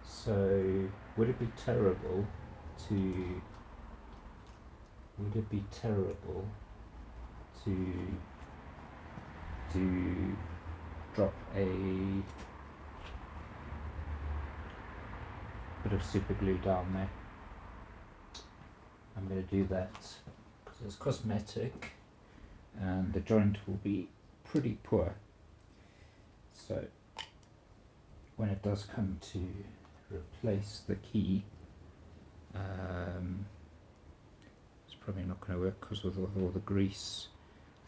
So would it be terrible to drop a bit of super glue down there? I'm going to do that because it's cosmetic and the joint will be pretty poor. So when it does come to replace the key, it's probably not going to work because with all the grease,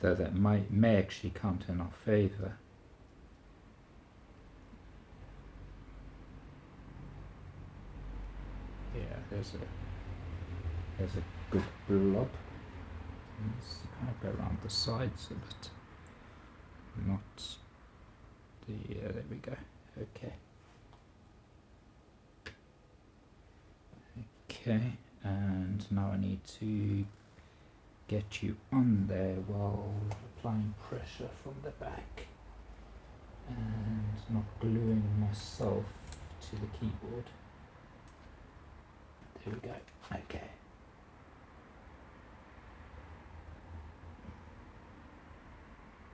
though that may actually count in our favour. Yeah, there's a good blob. Let's kind of go around the sides a bit, not the. There we go. Okay. Okay, and now I need to get you on there while applying pressure from the back and not gluing myself to the keyboard. There we go. Okay.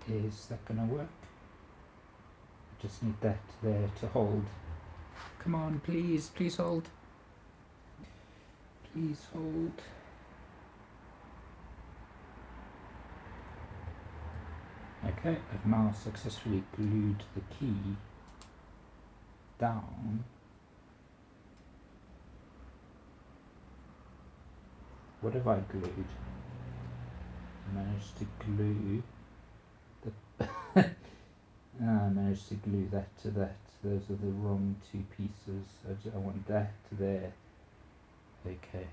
Is that gonna work? I just need that there to hold. Come on, please hold. Please hold. Okay, I've now successfully glued the key down. What have I glued? I managed to glue I managed to glue that to that. Those are the wrong two pieces. I want that there. Okay.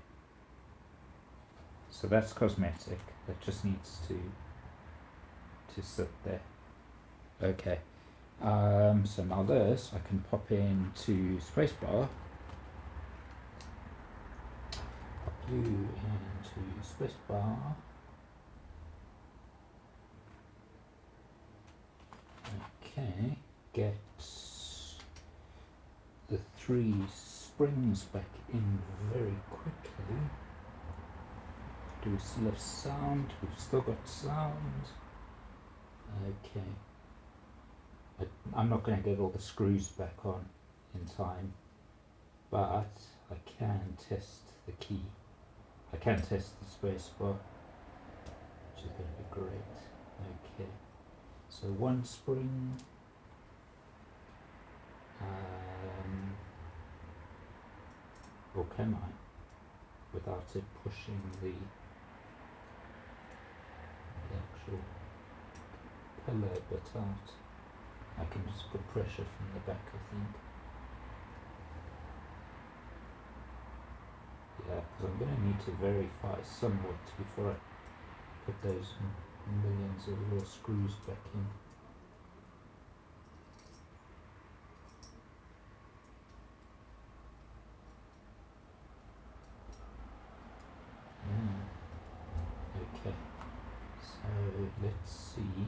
So that's cosmetic. That just needs to sit there. Okay. So now this I can pop into spacebar. Pop you into spacebar. Okay, get the 3 springs back in very quickly. Do we still have sound? We've still got sound. Okay. I'm not going to get all the screws back on in time, but I can test the key. I can test the space bar, which is going to be great. Okay. So 1 spring, or can I, without it pushing the actual pillar bit out? I can just put pressure from the back, I think. Yeah, because I'm going to need to verify somewhat before I put those millions of little screws back in. Okay, so let's see.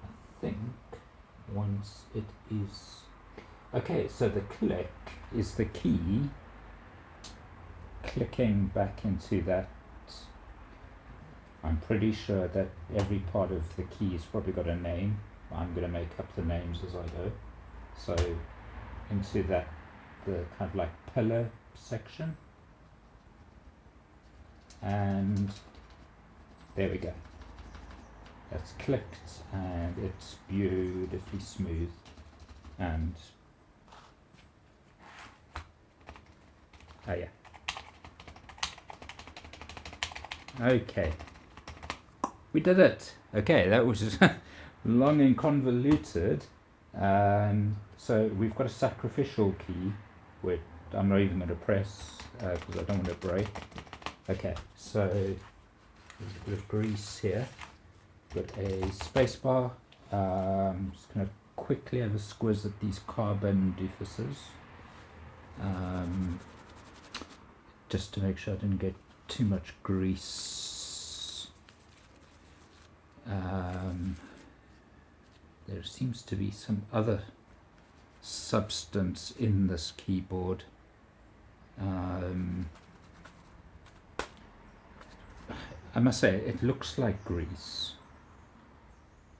I think once it is okay, so the click is the key clicking back into that. I'm pretty sure that every part of the key's probably got a name. I'm going to make up the names as I go. So into that the kind of like pillar section, and there we go. That's clicked and it's beautifully smooth, and oh yeah. Okay, we did it. Okay, that was long and convoluted. So we've got a sacrificial key, which I'm not even going to press because I don't want to break. Okay, so there's a bit of grease here. Got a spacebar. Just going to quickly have a squiz at these carbon doofuses, just to make sure I didn't get too much grease. There seems to be some other substance in this keyboard. I must say, it looks like grease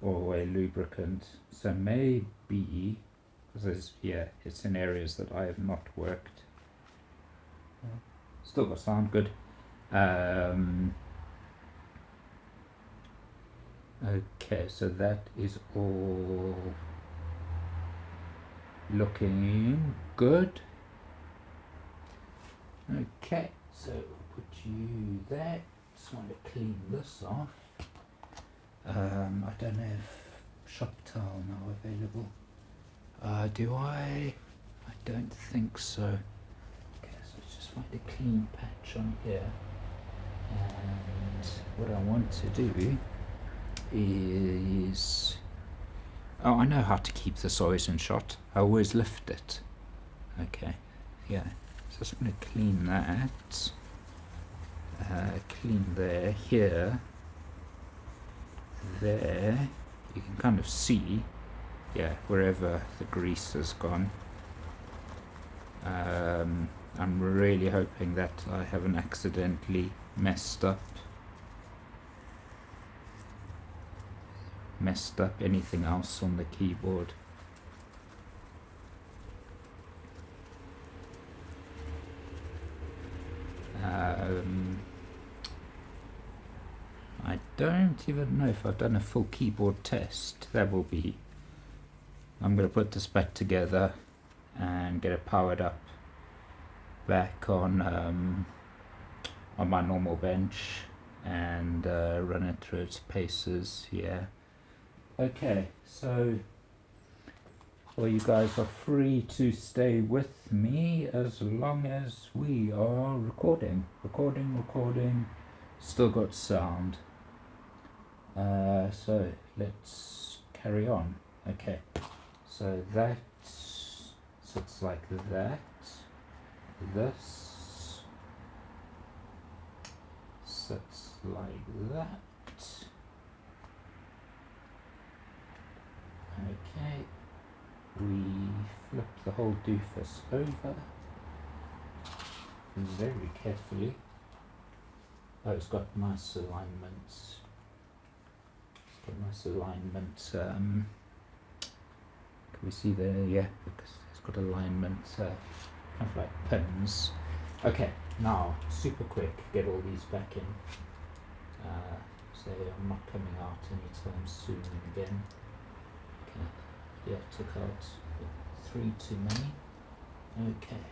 or a lubricant, so maybe, because it's in areas that I have not worked. Still got sound good. Okay, so that is all looking good. Okay, so we'll put you there. Just want to clean this off. I don't have shop towel now available. Do I? I don't think so. Okay, so let's just find a clean patch on here. And what I want to do is... Oh, I know how to keep this always in shot. I always lift it. Okay, yeah. So just going to clean that. Clean there, here, there. You can kind of see, yeah, wherever the grease has gone. I'm really hoping that I haven't accidentally messed up anything else on the keyboard. I don't even know if I've done a full keyboard test. That will be... I'm going to put this back together and get it powered up back on my normal bench and run it through its paces. Yeah. Okay, so well, you guys are free to stay with me as long as we are recording. Still got sound. So let's carry on. Okay, so that sits like that. This sits like that. Okay, we flip the whole doofus over very carefully. Oh, it's got nice alignments. Can we see there? Yeah, because it's got alignments, kind of like pins. Okay, now super quick, get all these back in. So I'm not coming out anytime soon again. Okay, yeah, took out 3 too many. Okay.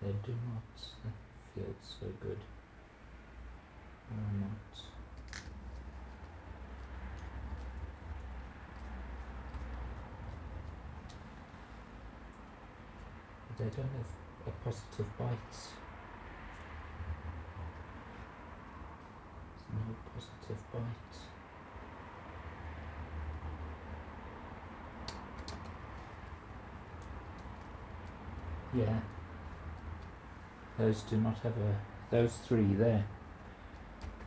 They do not feel so good. Or not. They don't have a positive bite. There's no positive bite. Yeah. Those do not have those 3 there.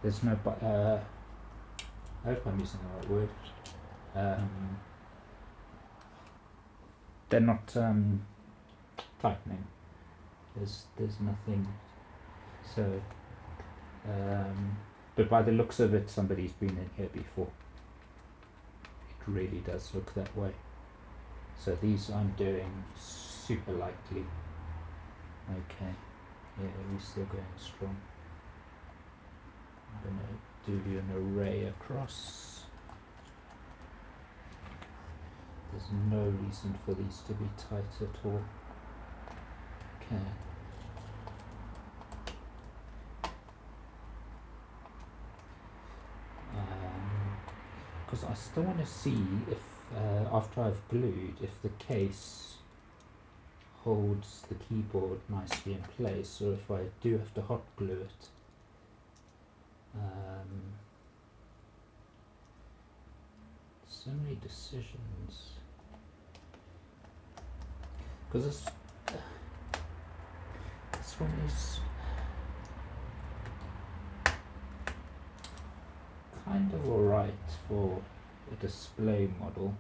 There's no I hope I'm using the right word. They're not tightening. There's nothing. So But by the looks of it, somebody's been in here before. It really does look that way. So these I'm doing super lightly. Okay, yeah, we're still going strong. I'm going to do an array across. There's no reason for these to be tight at all. Okay. Because I still want to see if, after I've glued, if the case holds the keyboard nicely in place, or if I do have to hot glue it. So many decisions. Because this one is kind of alright for a display model,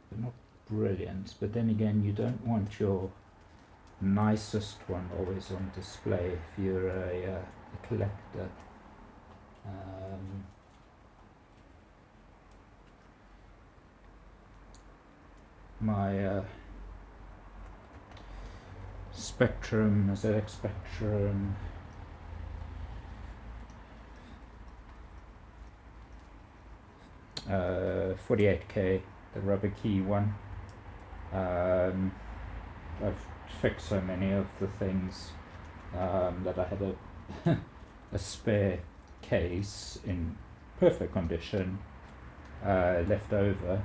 but not brilliant. But then again, you don't want your nicest one always on display if you're a collector. My Spectrum, ZX Spectrum, uh, 48K, the rubber key one. I've fixed so many of the things that I had a spare case in perfect condition left over.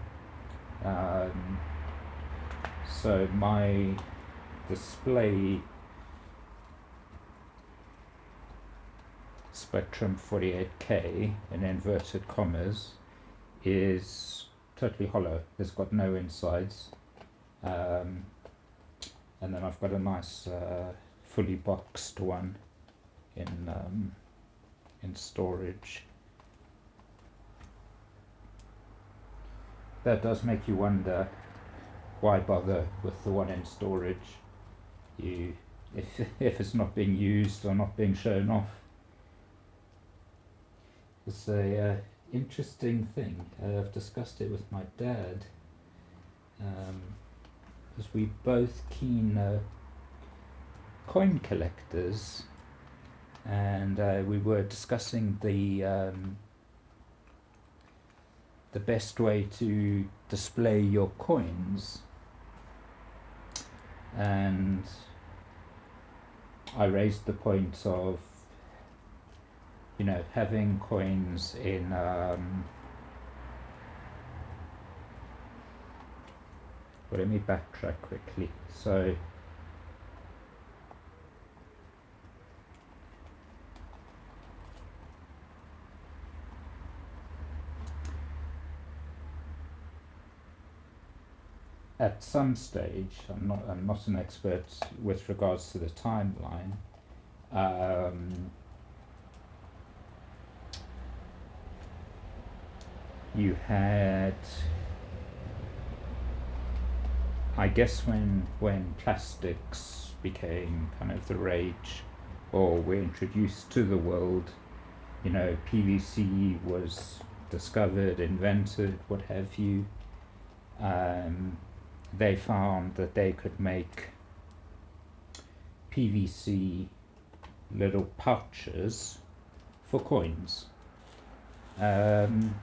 So my display Spectrum 48K in inverted commas is totally hollow. It's got no insides. And then I've got a nice fully boxed one in storage. That does make you wonder, why bother with the one in storage? If it's not being used or not being shown off. It's a interesting thing. I've discussed it with my dad, because we both keen coin collectors, and we were discussing the best way to display your coins, and I raised the point of, you know, having coins in well, let me backtrack quickly. So at some stage, I'm not an expert with regards to the timeline. You had, I guess, when plastics became kind of the rage, or were introduced to the world, you know, PVC was discovered, invented, what have you. They found that they could make PVC little pouches for coins. And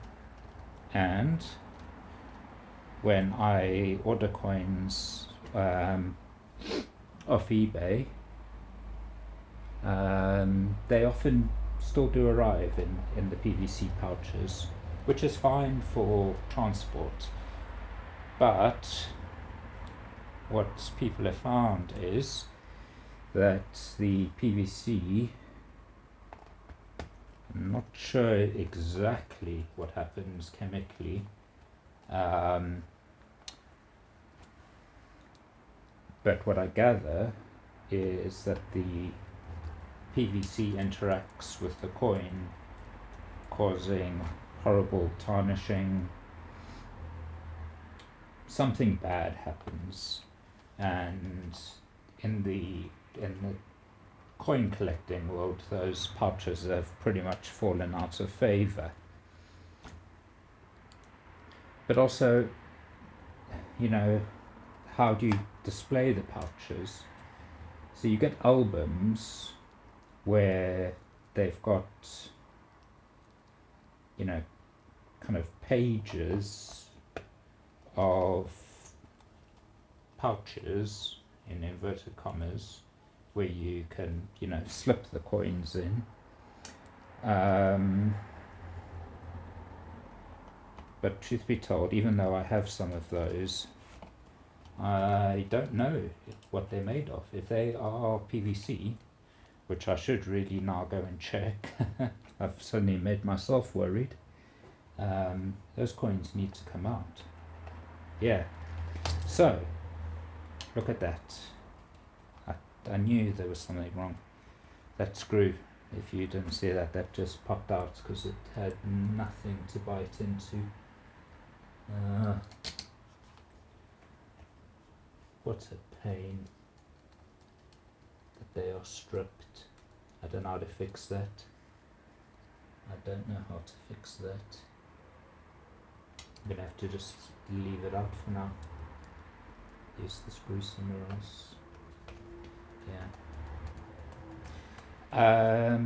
when I order coins off eBay, they often still do arrive in the PVC pouches, which is fine for transport. But what people have found is that the PVC, I'm not sure exactly what happens chemically, but what I gather is that the PVC interacts with the coin, causing horrible tarnishing. Something bad happens, and in the coin collecting world, those pouches have pretty much fallen out of favor. But also, you know, how do you display the pouches? So you get albums where they've got, you know, kind of pages of pouches, in inverted commas, where you can, you know, slip the coins in. But truth be told, even though I have some of those, I don't know what they're made of. If they are PVC, which I should really now go and check, I've suddenly made myself worried, those coins need to come out. Yeah, so look at that. I knew there was something wrong. That screw, if you didn't see that, that just popped out because it had nothing to bite into. What a pain that they are stripped. I don't know how to fix that. I don't know how to fix that. I'm gonna have to just leave it out for now. Use the screw somewhere else. Yeah.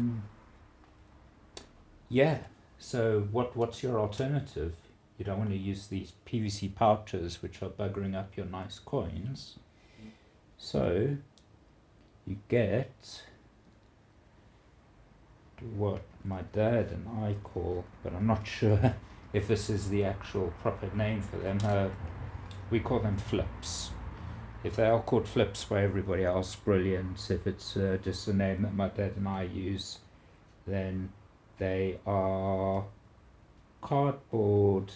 Yeah. So what's your alternative? You don't want to use these PVC pouches which are buggering up your nice coins. So you get what my dad and I call, but I'm not sure if this is the actual proper name for them, we call them flips. If they are called flips by everybody else, brilliant. If it's just the name that my dad and I use, then they are cardboard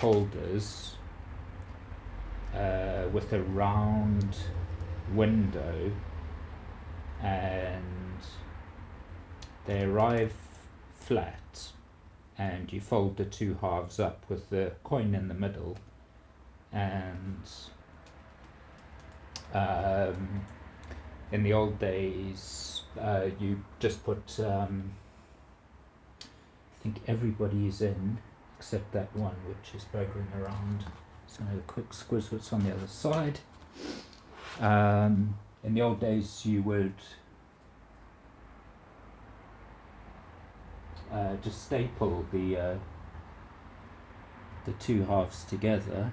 holders with a round window, and they arrive flat, and you fold the two halves up with the coin in the middle, and in the old days you just put I think everybody's in except that one which is buggering around. Just going to have a quick squiz what's on the other side. In the old days you would just staple the two halves together,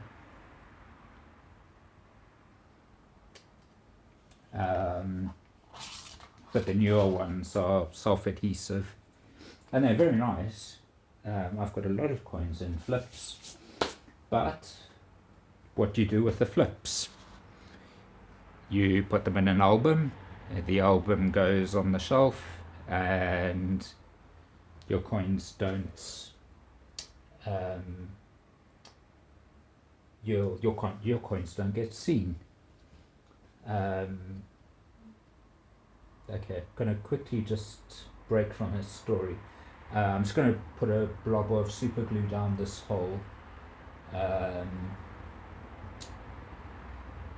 but the newer ones are self-adhesive and they're very nice. I've got a lot of coins in flips, but what do you do with the flips? You put them in an album, the album goes on the shelf, and your coins don't your coins don't get seen. Okay, I'm going to quickly just break from this story. I'm just going to put a blob of super glue down this hole,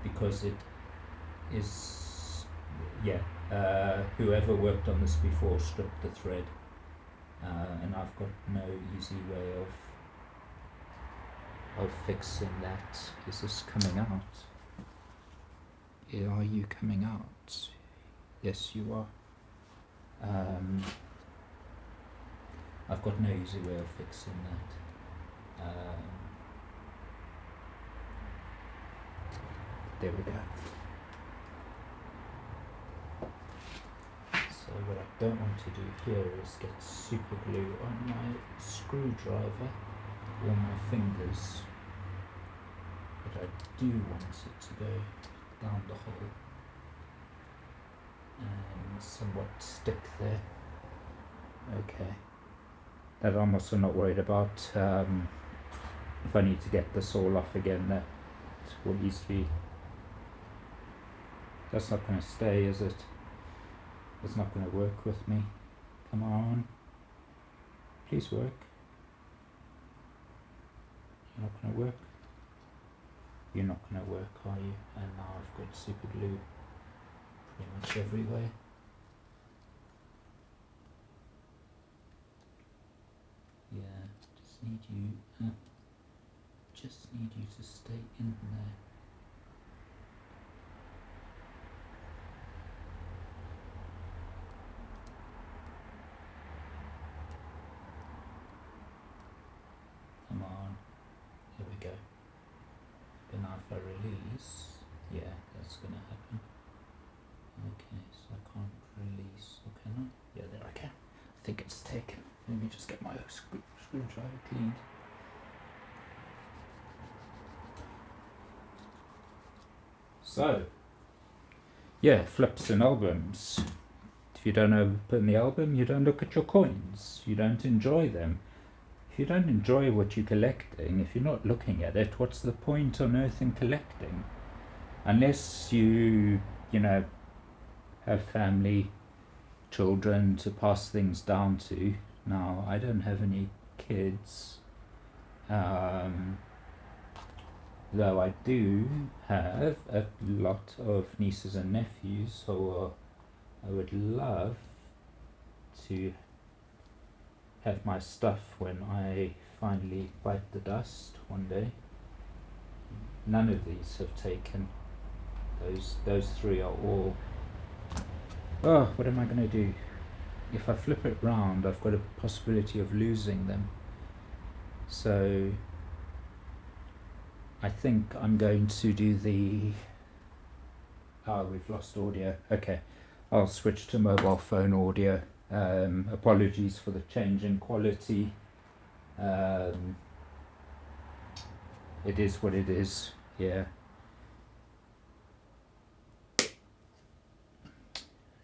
because it is, whoever worked on this before stripped the thread, and I've got no easy way of fixing that. Is this coming out? Are you coming out? Yes, you are. I've got no easy way of fixing that. There we go. So what I don't want to do here is get super glue on my screwdriver or my fingers, but I do want it to go down the hole and somewhat stick there. Okay, that I'm also not worried about. If I need to get this all off again, that will easily. That's not going to stay, is it? It's not going to work with me. Come on, please work. You're not going to work. you're not going to work, are you? And now I've got super glue pretty much everywhere. Yeah, just need you to stay in there. Come on, here we go. And now if I release, yeah, that's going to happen. Okay, so I can't release, or can I? Yeah, there I can. I think it's taken. Let me just get my screwdriver cleaned. So, yeah, flips and albums. If you don't open the album, you don't look at your coins. You don't enjoy them. If you don't enjoy what you're collecting, if you're not looking at it, what's the point on earth in collecting? Unless you know, have family, children to pass things down to. Now, I don't have any kids, though I do have a lot of nieces and nephews who I would love to have my stuff when I finally bite the dust one day. None of these have taken. Those three are all. Oh, what am I going to do? If I flip it round, I've got a possibility of losing them. So I think I'm going to do the... Oh, we've lost audio. Okay, I'll switch to mobile phone audio. Apologies for the change in quality. It is what it is, yeah.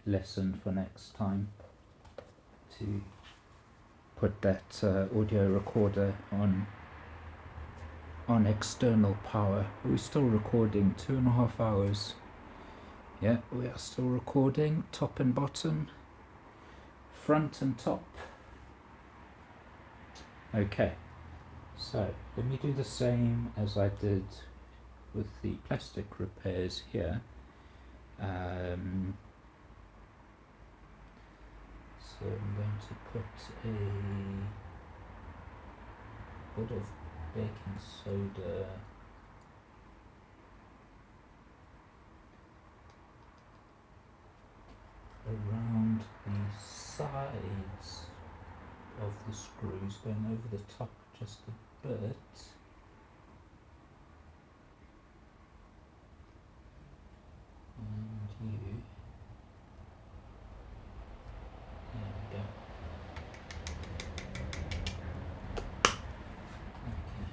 Lesson for next time to put that audio recorder on external power. We're still recording 2.5 hours. Yeah, we are still recording, top and bottom, front and top. Okay, so let me do the same as I did with the plastic repairs here. So I'm going to put a bit of baking soda around the sides of the screws, going over the top just a bit. And you. There we go. Okay.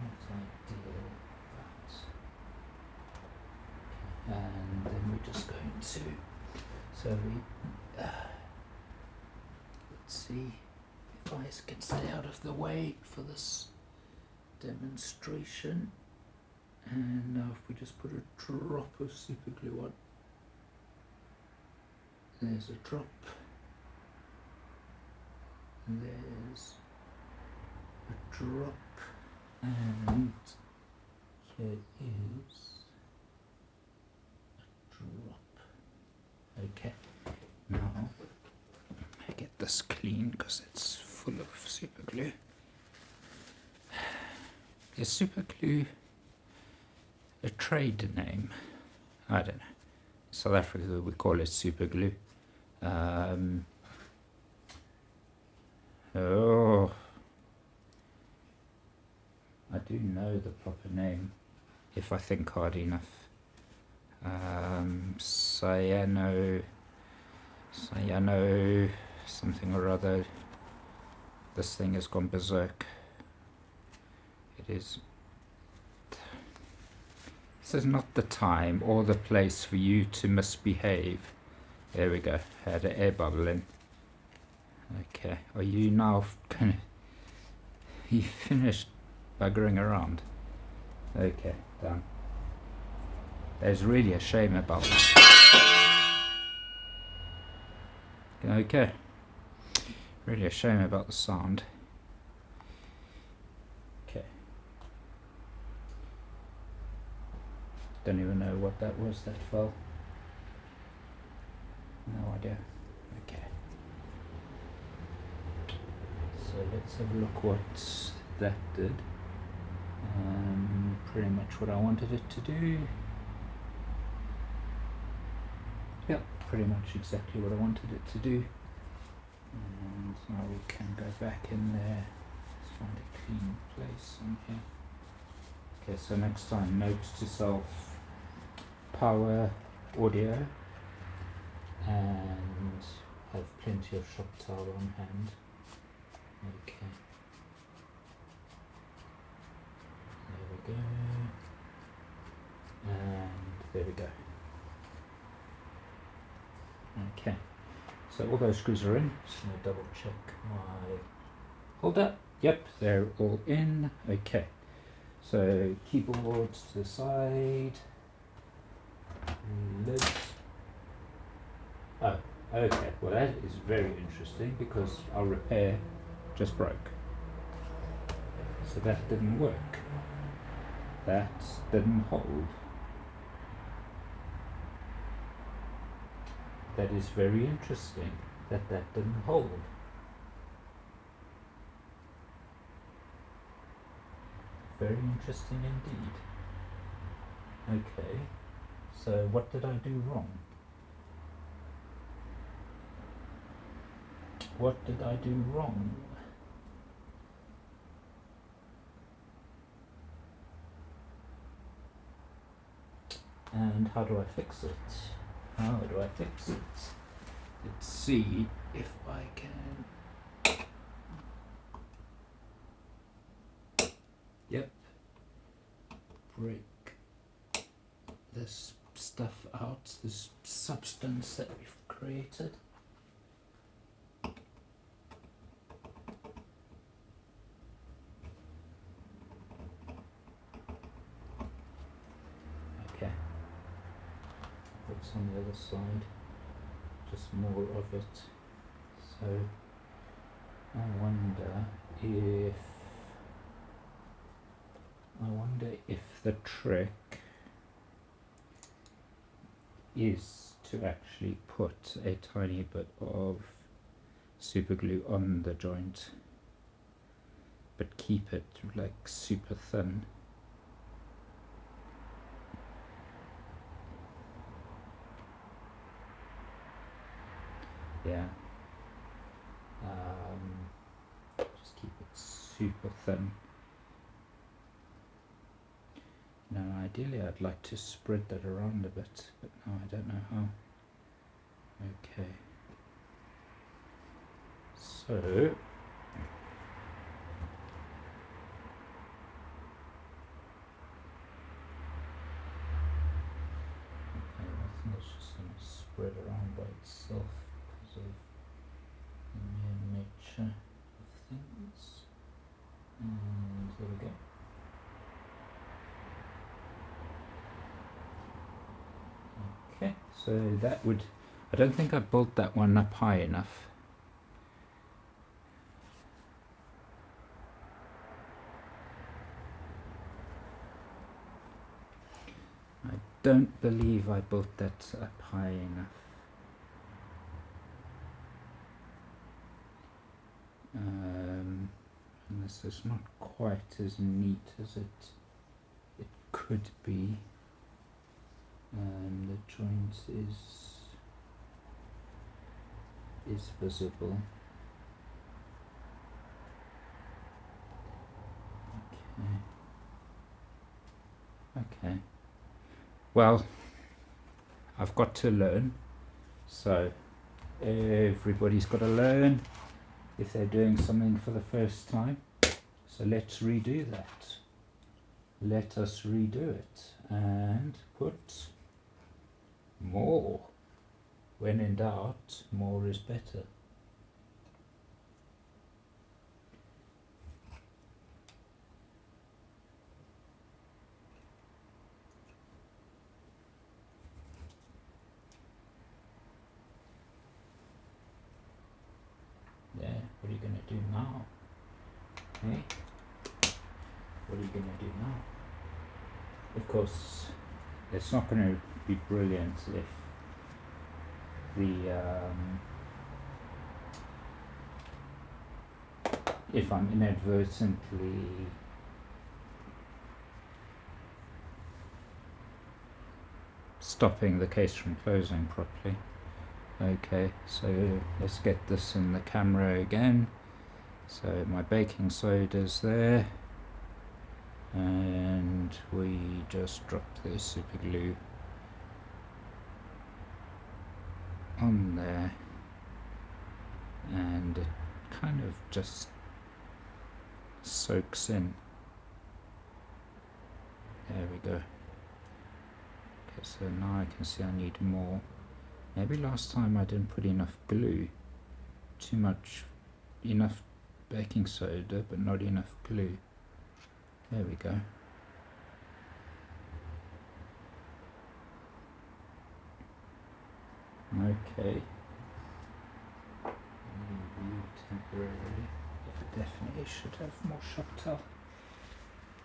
Not ideal, but... And then we're just going to... So we... let's see if I can stay out of the way for this demonstration. And now if we just put a drop of super glue on. There's a drop. There's a drop. And here is a drop. Okay. Now I get this clean because it's full of super glue. Is super glue a trade name? I don't know. South Africa we call it super glue. Oh, I do know the proper name if I think hard enough. Cyano, something or other. This thing has gone berserk. It is. This is not the time or the place for you to misbehave. There we go. Had an air bubble in. Okay. Are you now gonna... You finished buggering around? Okay, done. There's really a shame about that. Okay. Really a shame about the sound. Don't even know what that was that fell. No idea. Okay. So let's have a look what that did. Pretty much what I wanted it to do. Yep, pretty much exactly what I wanted it to do. And now we can go back in there. Let's find a clean place on here. Okay, so next time, note to self, power audio, and have plenty of shop towel on hand. Okay. There we go. And there we go. Okay. So all those screws are in. Just going to double check my holder. Yep, they're all in. Okay. So keyboards to the side. Lids. Oh, okay. Well, that is very interesting because our repair just broke. So that didn't work. That didn't hold. That is very interesting that didn't hold. Very interesting indeed. Okay, so what did I do wrong? What did I do wrong? And how do I fix it? How do I fix it? Let's see if I can. Yep. Break this stuff out, this substance that we've created. Okay. What's on the other side? Just more of it. So I wonder if the trick is to actually put a tiny bit of super glue on the joint, but keep it like super thin. Yeah. Just keep it super thin. Now, ideally, I'd like to spread that around a bit, but no, I don't know how. Okay. So, okay, I think it's just going to spread around by itself because of the mere nature of things. And there we go. Okay, so that would, I don't think I built that one up high enough. I don't believe I built that up high enough. And this is not quite as neat as it could be. The joint is visible. Okay. Well, I've got to learn, so everybody's got to learn if they're doing something for the first time. So let's redo that. Let us redo it and put more. When in doubt, more is better. Yeah, what are you going to do now? Hey? What are you going to do now? Of course, it's not going to be brilliant if I'm inadvertently stopping the case from closing properly. Okay, so let's get this in the camera again. So my baking soda's there, and we just drop the super glue on there, and it kind of just soaks in. There we go. Okay, so now I can see I need more. Maybe last time I didn't put enough glue. Enough baking soda, but not enough glue. There we go. Okay. Review temporarily. It definitely should have more Shoptal.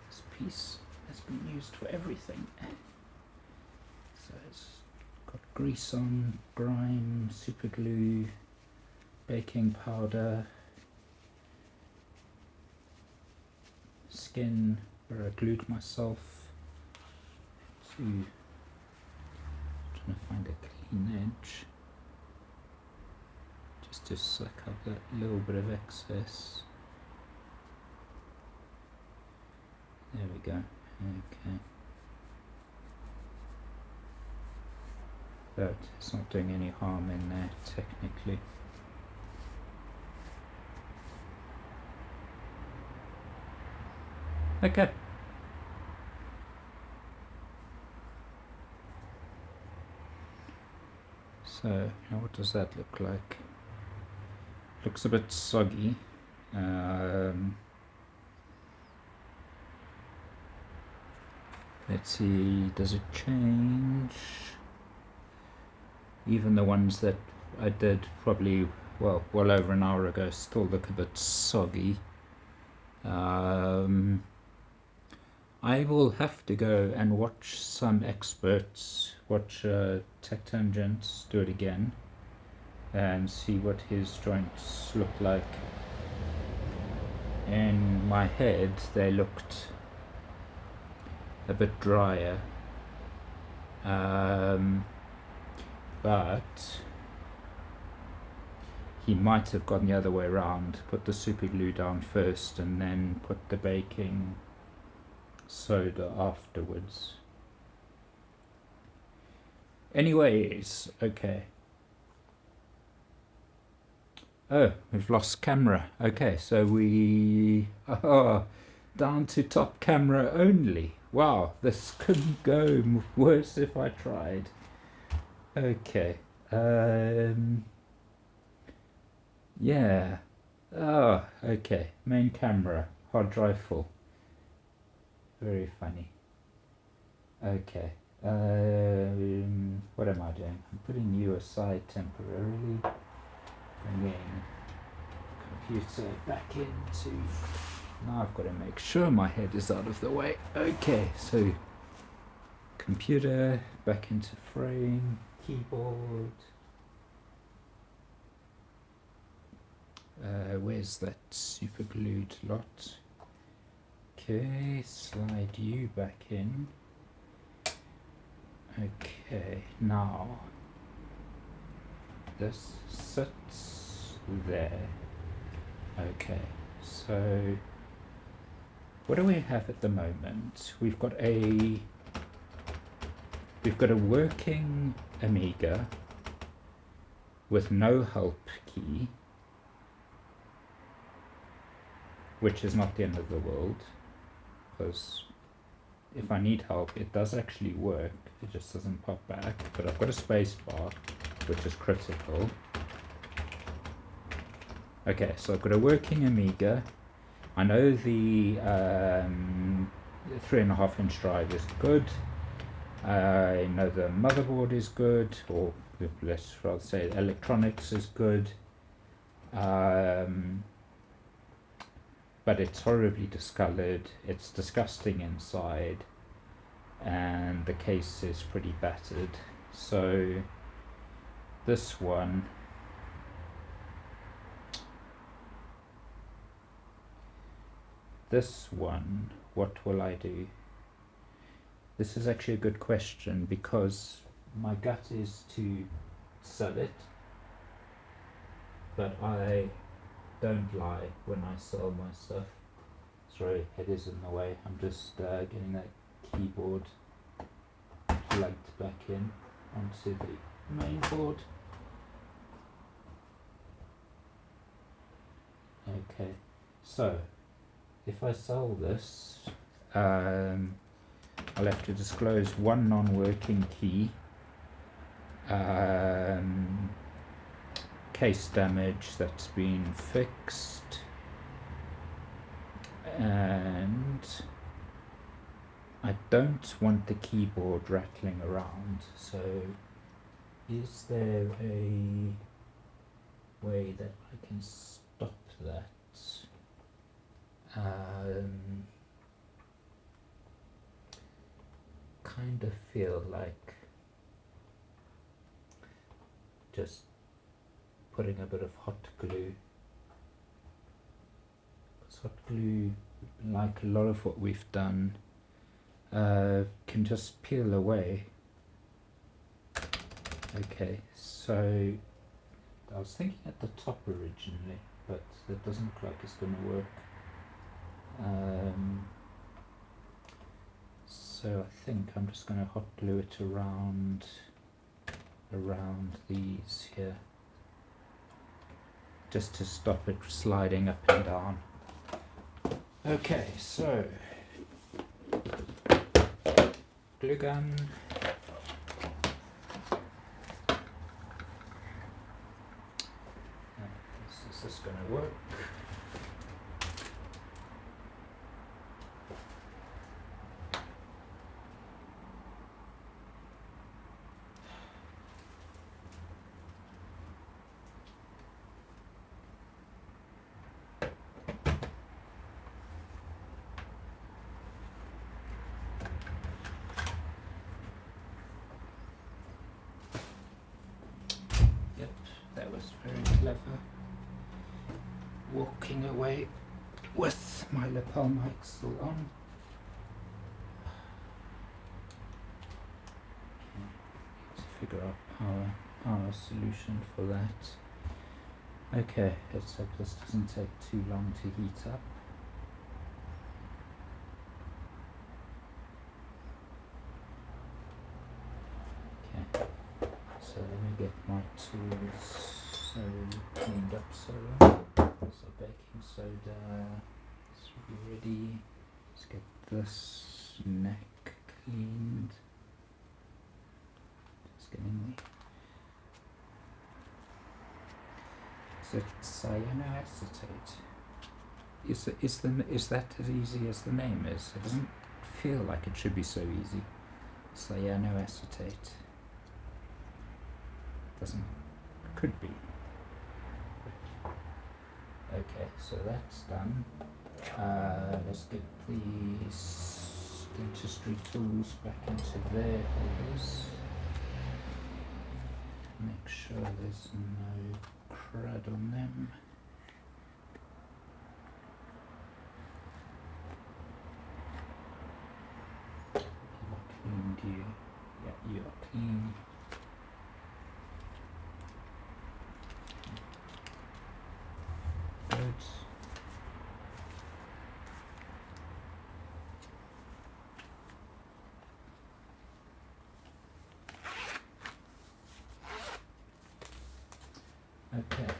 This piece has been used for everything. So it's got grease on, grime, super glue, baking powder, skin where I glued myself to, trying to find a clean edge just to suck up that little bit of excess. There we go. Okay. But it's not doing any harm in there technically. Okay. So now what does that look like? Looks a bit soggy. Let's see, does it change? Even the ones that I did probably well over an hour ago still look a bit soggy. I will have to go and watch some experts, watch Tech Tangents do it again and see what his joints look like. In my head they looked a bit drier, but he might have gone the other way around, put the super glue down first and then put the baking soda afterwards. Anyways, okay. Oh, we've lost camera. Okay, so we are down to top camera only. Wow, this couldn't go worse if I tried. Okay. Yeah. Oh, okay. Main camera. Hard drive full. Very funny. Okay. What am I doing? I'm putting you aside temporarily. Bringing computer back into. Now I've got to make sure my head is out of the way. Okay, so computer back into frame, keyboard. Where's that super glued lot? Okay, slide you back in. Okay, now this sits there. Okay, so what do we have at the moment? We've got a working Amiga with no help key, which is not the end of the world, because if I need help, it does actually work. It just doesn't pop back. But I've got a space bar, which is critical. Okay, so I've got a working Amiga. I know the 3.5-inch drive is good. I know the motherboard is good, or let's rather say electronics is good. But it's horribly discolored. It's disgusting inside. and the case is pretty battered. So this one, what will I do? This is actually a good question, because my gut is to sell it, but I don't lie when I sell my stuff. Sorry, it is in the way. I'm just getting that keyboard plugged back in onto the main board. Okay, so if I sell this, I'll have to disclose one non-working key, case damage that's been fixed, and I don't want the keyboard rattling around. So is there a way that I can stop that? Kind of feel like just putting a bit of hot glue. Because hot glue, like a lot of what we've done, can just peel away. Okay, so I was thinking at the top originally, but that doesn't look like it's going to work. So I think I'm just going to hot glue it around these here, just to stop it sliding up and down. Okay, so glue gun. Is this going to work? Yep, that was very clever. Walking away with my lapel mic still on. To figure out power solution for that. Okay, let's hope this doesn't take too long to heat up. Okay, so let me get my tools cleaned up so well. So baking soda should be ready. Let's get this neck cleaned. Just getting the. Is it cyanoacetate? Is that as easy as the name is? It doesn't feel like it should be so easy. Cyanoacetate. Could be. Okay, so that's done. Let's get these dentistry tools back into their holders. Make sure there's no crud on them. Have I cleaned you? Yeah, you are clean. Good. Okay.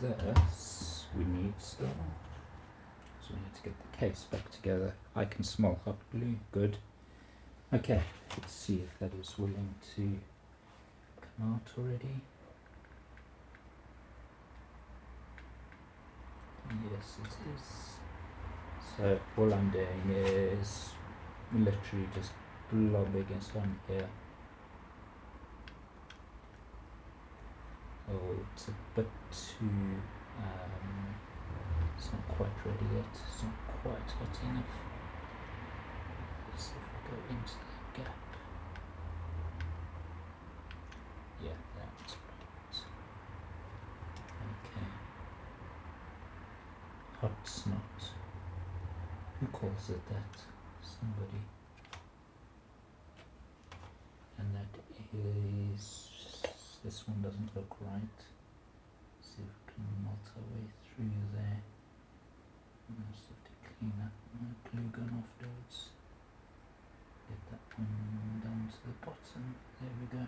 This we need still. So we need to get the case back together. I can smell hot glue. Good. Okay, let's see if that is willing to come out already. Yes, it is. So all I'm doing is literally just blobbing it on here. Oh, it's a bit too, it's not quite ready yet, it's not quite hot enough. gap. Yeah, that's right. Okay. Hot snot. Who calls it that? Somebody. And that is, this one doesn't look right. See if we can melt our way through there. I just have to clean up my glue gun afterwards. Get that one down to the bottom. There we go.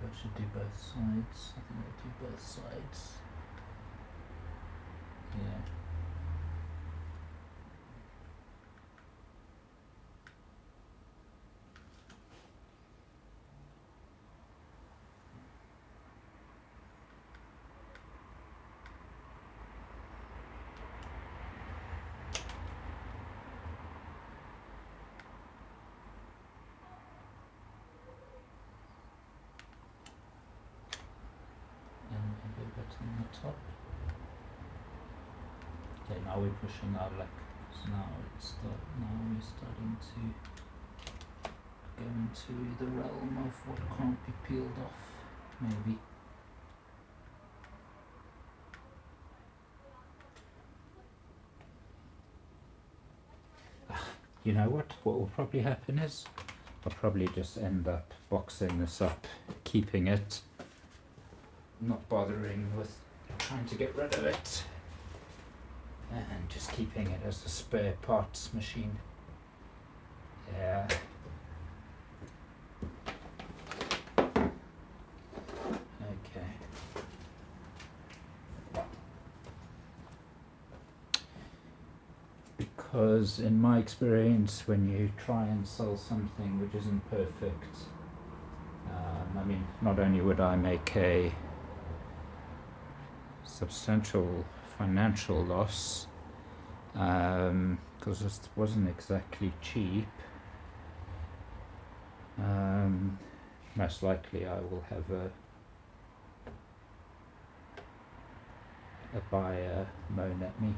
Maybe I should do both sides. I think I'll do both sides. Yeah. And maybe a bit on the top. Okay, now we're pushing our luck. So now we're starting to go into the realm of what can't be peeled off, maybe. You know what will probably happen is I'll probably just end up boxing this up, keeping it, not bothering with trying to get rid of it, and just keeping it as a spare parts machine. Yeah. Okay. Because in my experience, when you try and sell something which isn't perfect, I mean, not only would I make a substantial financial loss, because it wasn't exactly cheap, most likely I will have a buyer moan at me.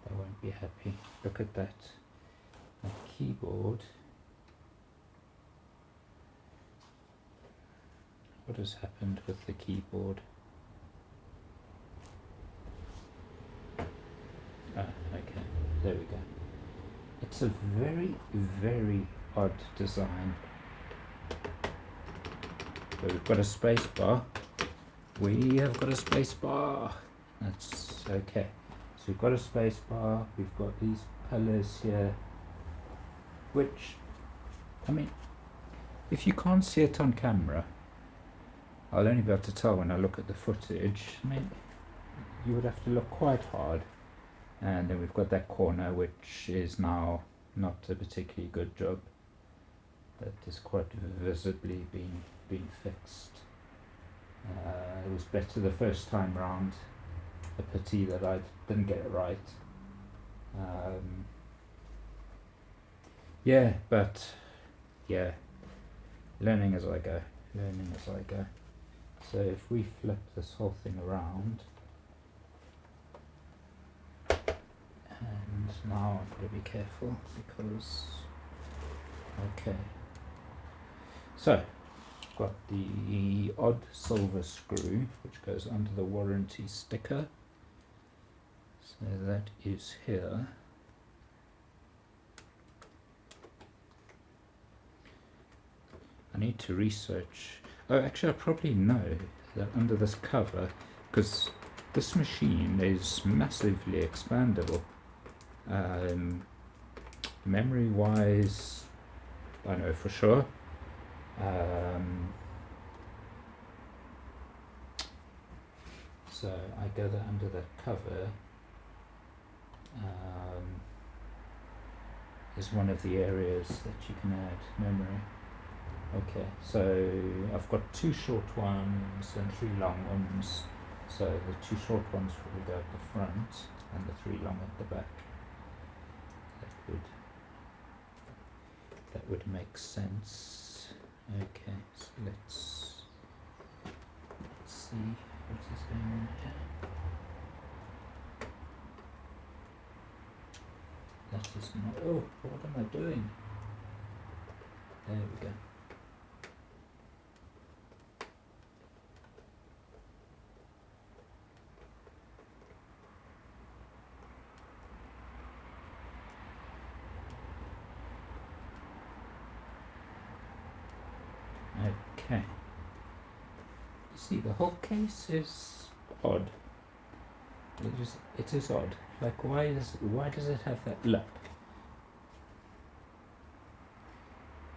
They won't be happy. Look at that. The keyboard. What has happened with the keyboard? Ah, okay. There we go. It's a very, very odd design. So we've got a space bar. We have got a space bar. That's okay. So we've got a space bar. We've got these pillars here, which, I mean, if you can't see it on camera, I'll only be able to tell when I look at the footage. I mean, you would have to look quite hard. And then we've got that corner, which is now not a particularly good job. That is quite visibly being fixed. It was better the first time round. A pity that I didn't get it right. Yeah, but yeah, learning as I go. So if we flip this whole thing around, and now I've got to be careful because, okay. So, got the odd silver screw which goes under the warranty sticker. So that is here. I need to research. Oh, actually I probably know that under this cover, because this machine is massively expandable. Memory wise, I know for sure. So I go there under that cover. Is one of the areas that you can add memory. Okay, so I've got 2 short ones and 3 long ones. So the 2 short ones will go at the front and the 3 long at the back. That would make sense. Okay, so let's see what is going on here. That is not. Oh, what am I doing? There we go. Okay. You see, the whole case is odd. It is odd. Like, why does it have that lip?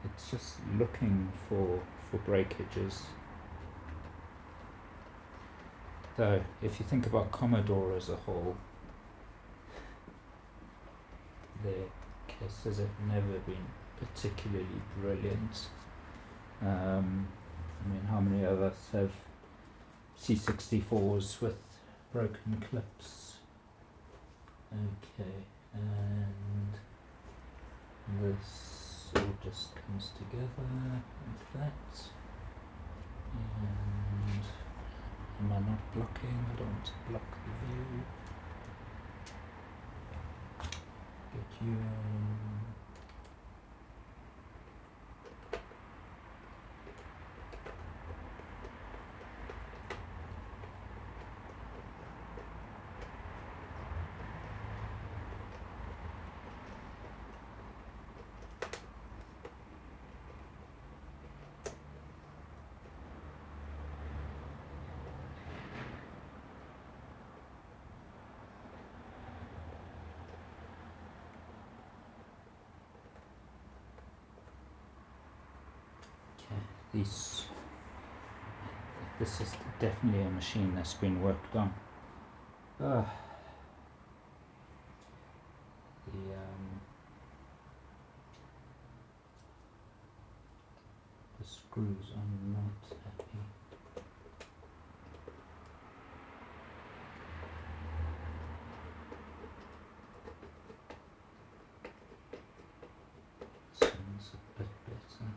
It's just looking for breakages. Though, if you think about Commodore as a whole, their cases have never been particularly brilliant. I mean, how many of us have C64s with broken clips? Okay, and this all just comes together like that. And am I not blocking? I don't want to block the view. Get you. This is definitely a machine that's been worked on. The screws are not happy. This one's a bit better.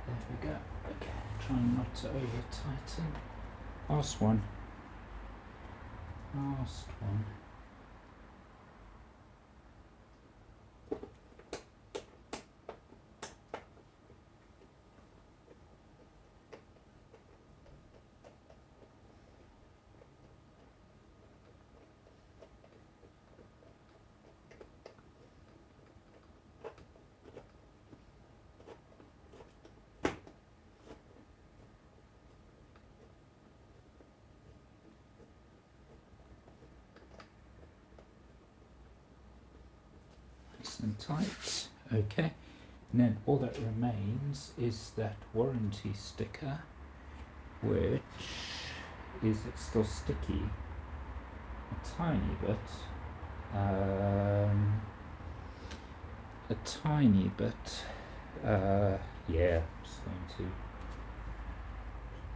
There we go. Okay, trying not to over tighten. Last one. Nice and tight. Okay. And then all that remains is that warranty sticker, which is it's still sticky a tiny bit. Yeah, I'm just going to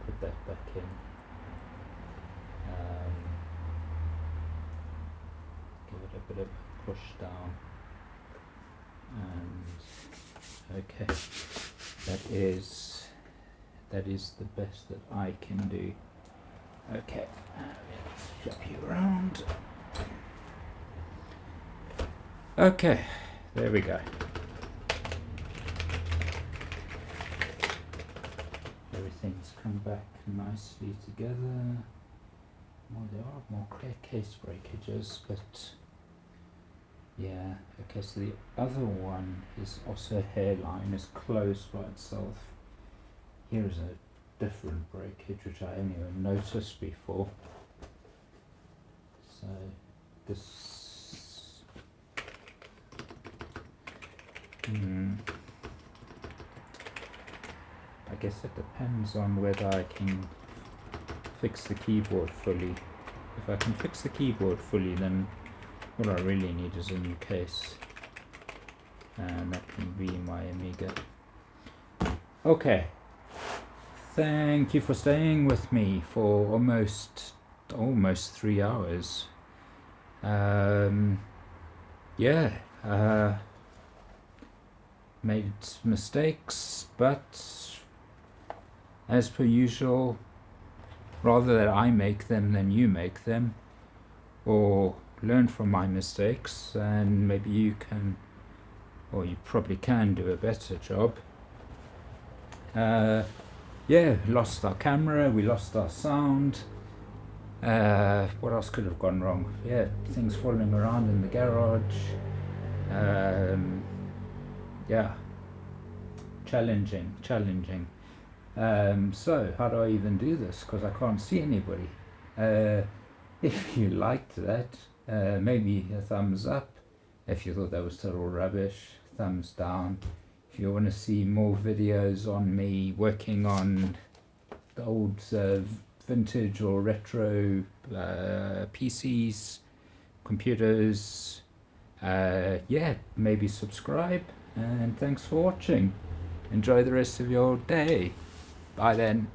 put that back in. Give it a bit of a push down. And okay, that is the best that I can do. Okay, let's flip you around. Okay, there we go. Everything's come back nicely together. Well, there are more case breakages, but yeah. Okay, so the other one is also hairline, is closed by itself. Here is a different breakage which I haven't even noticed before. So this I guess it depends on whether I can fix the keyboard fully. If I can fix the keyboard fully, then what I really need is a new case, and that can be my Amiga. Okay, thank you for staying with me for almost 3 hours. yeah, made mistakes, but as per usual, rather that I make them than you make them, or learn from my mistakes, and maybe you can, or you probably can do a better job. Yeah, lost our camera, we lost our sound. What else could have gone wrong? Yeah, things falling around in the garage. Yeah, challenging. So, how do I even do this? Because I can't see anybody. If you liked that, maybe a thumbs up. If you thought that was total rubbish, thumbs down. If you want to see more videos on me working on the old vintage or retro PCs, computers, yeah, maybe subscribe. And thanks for watching. Enjoy the rest of your day. Bye then.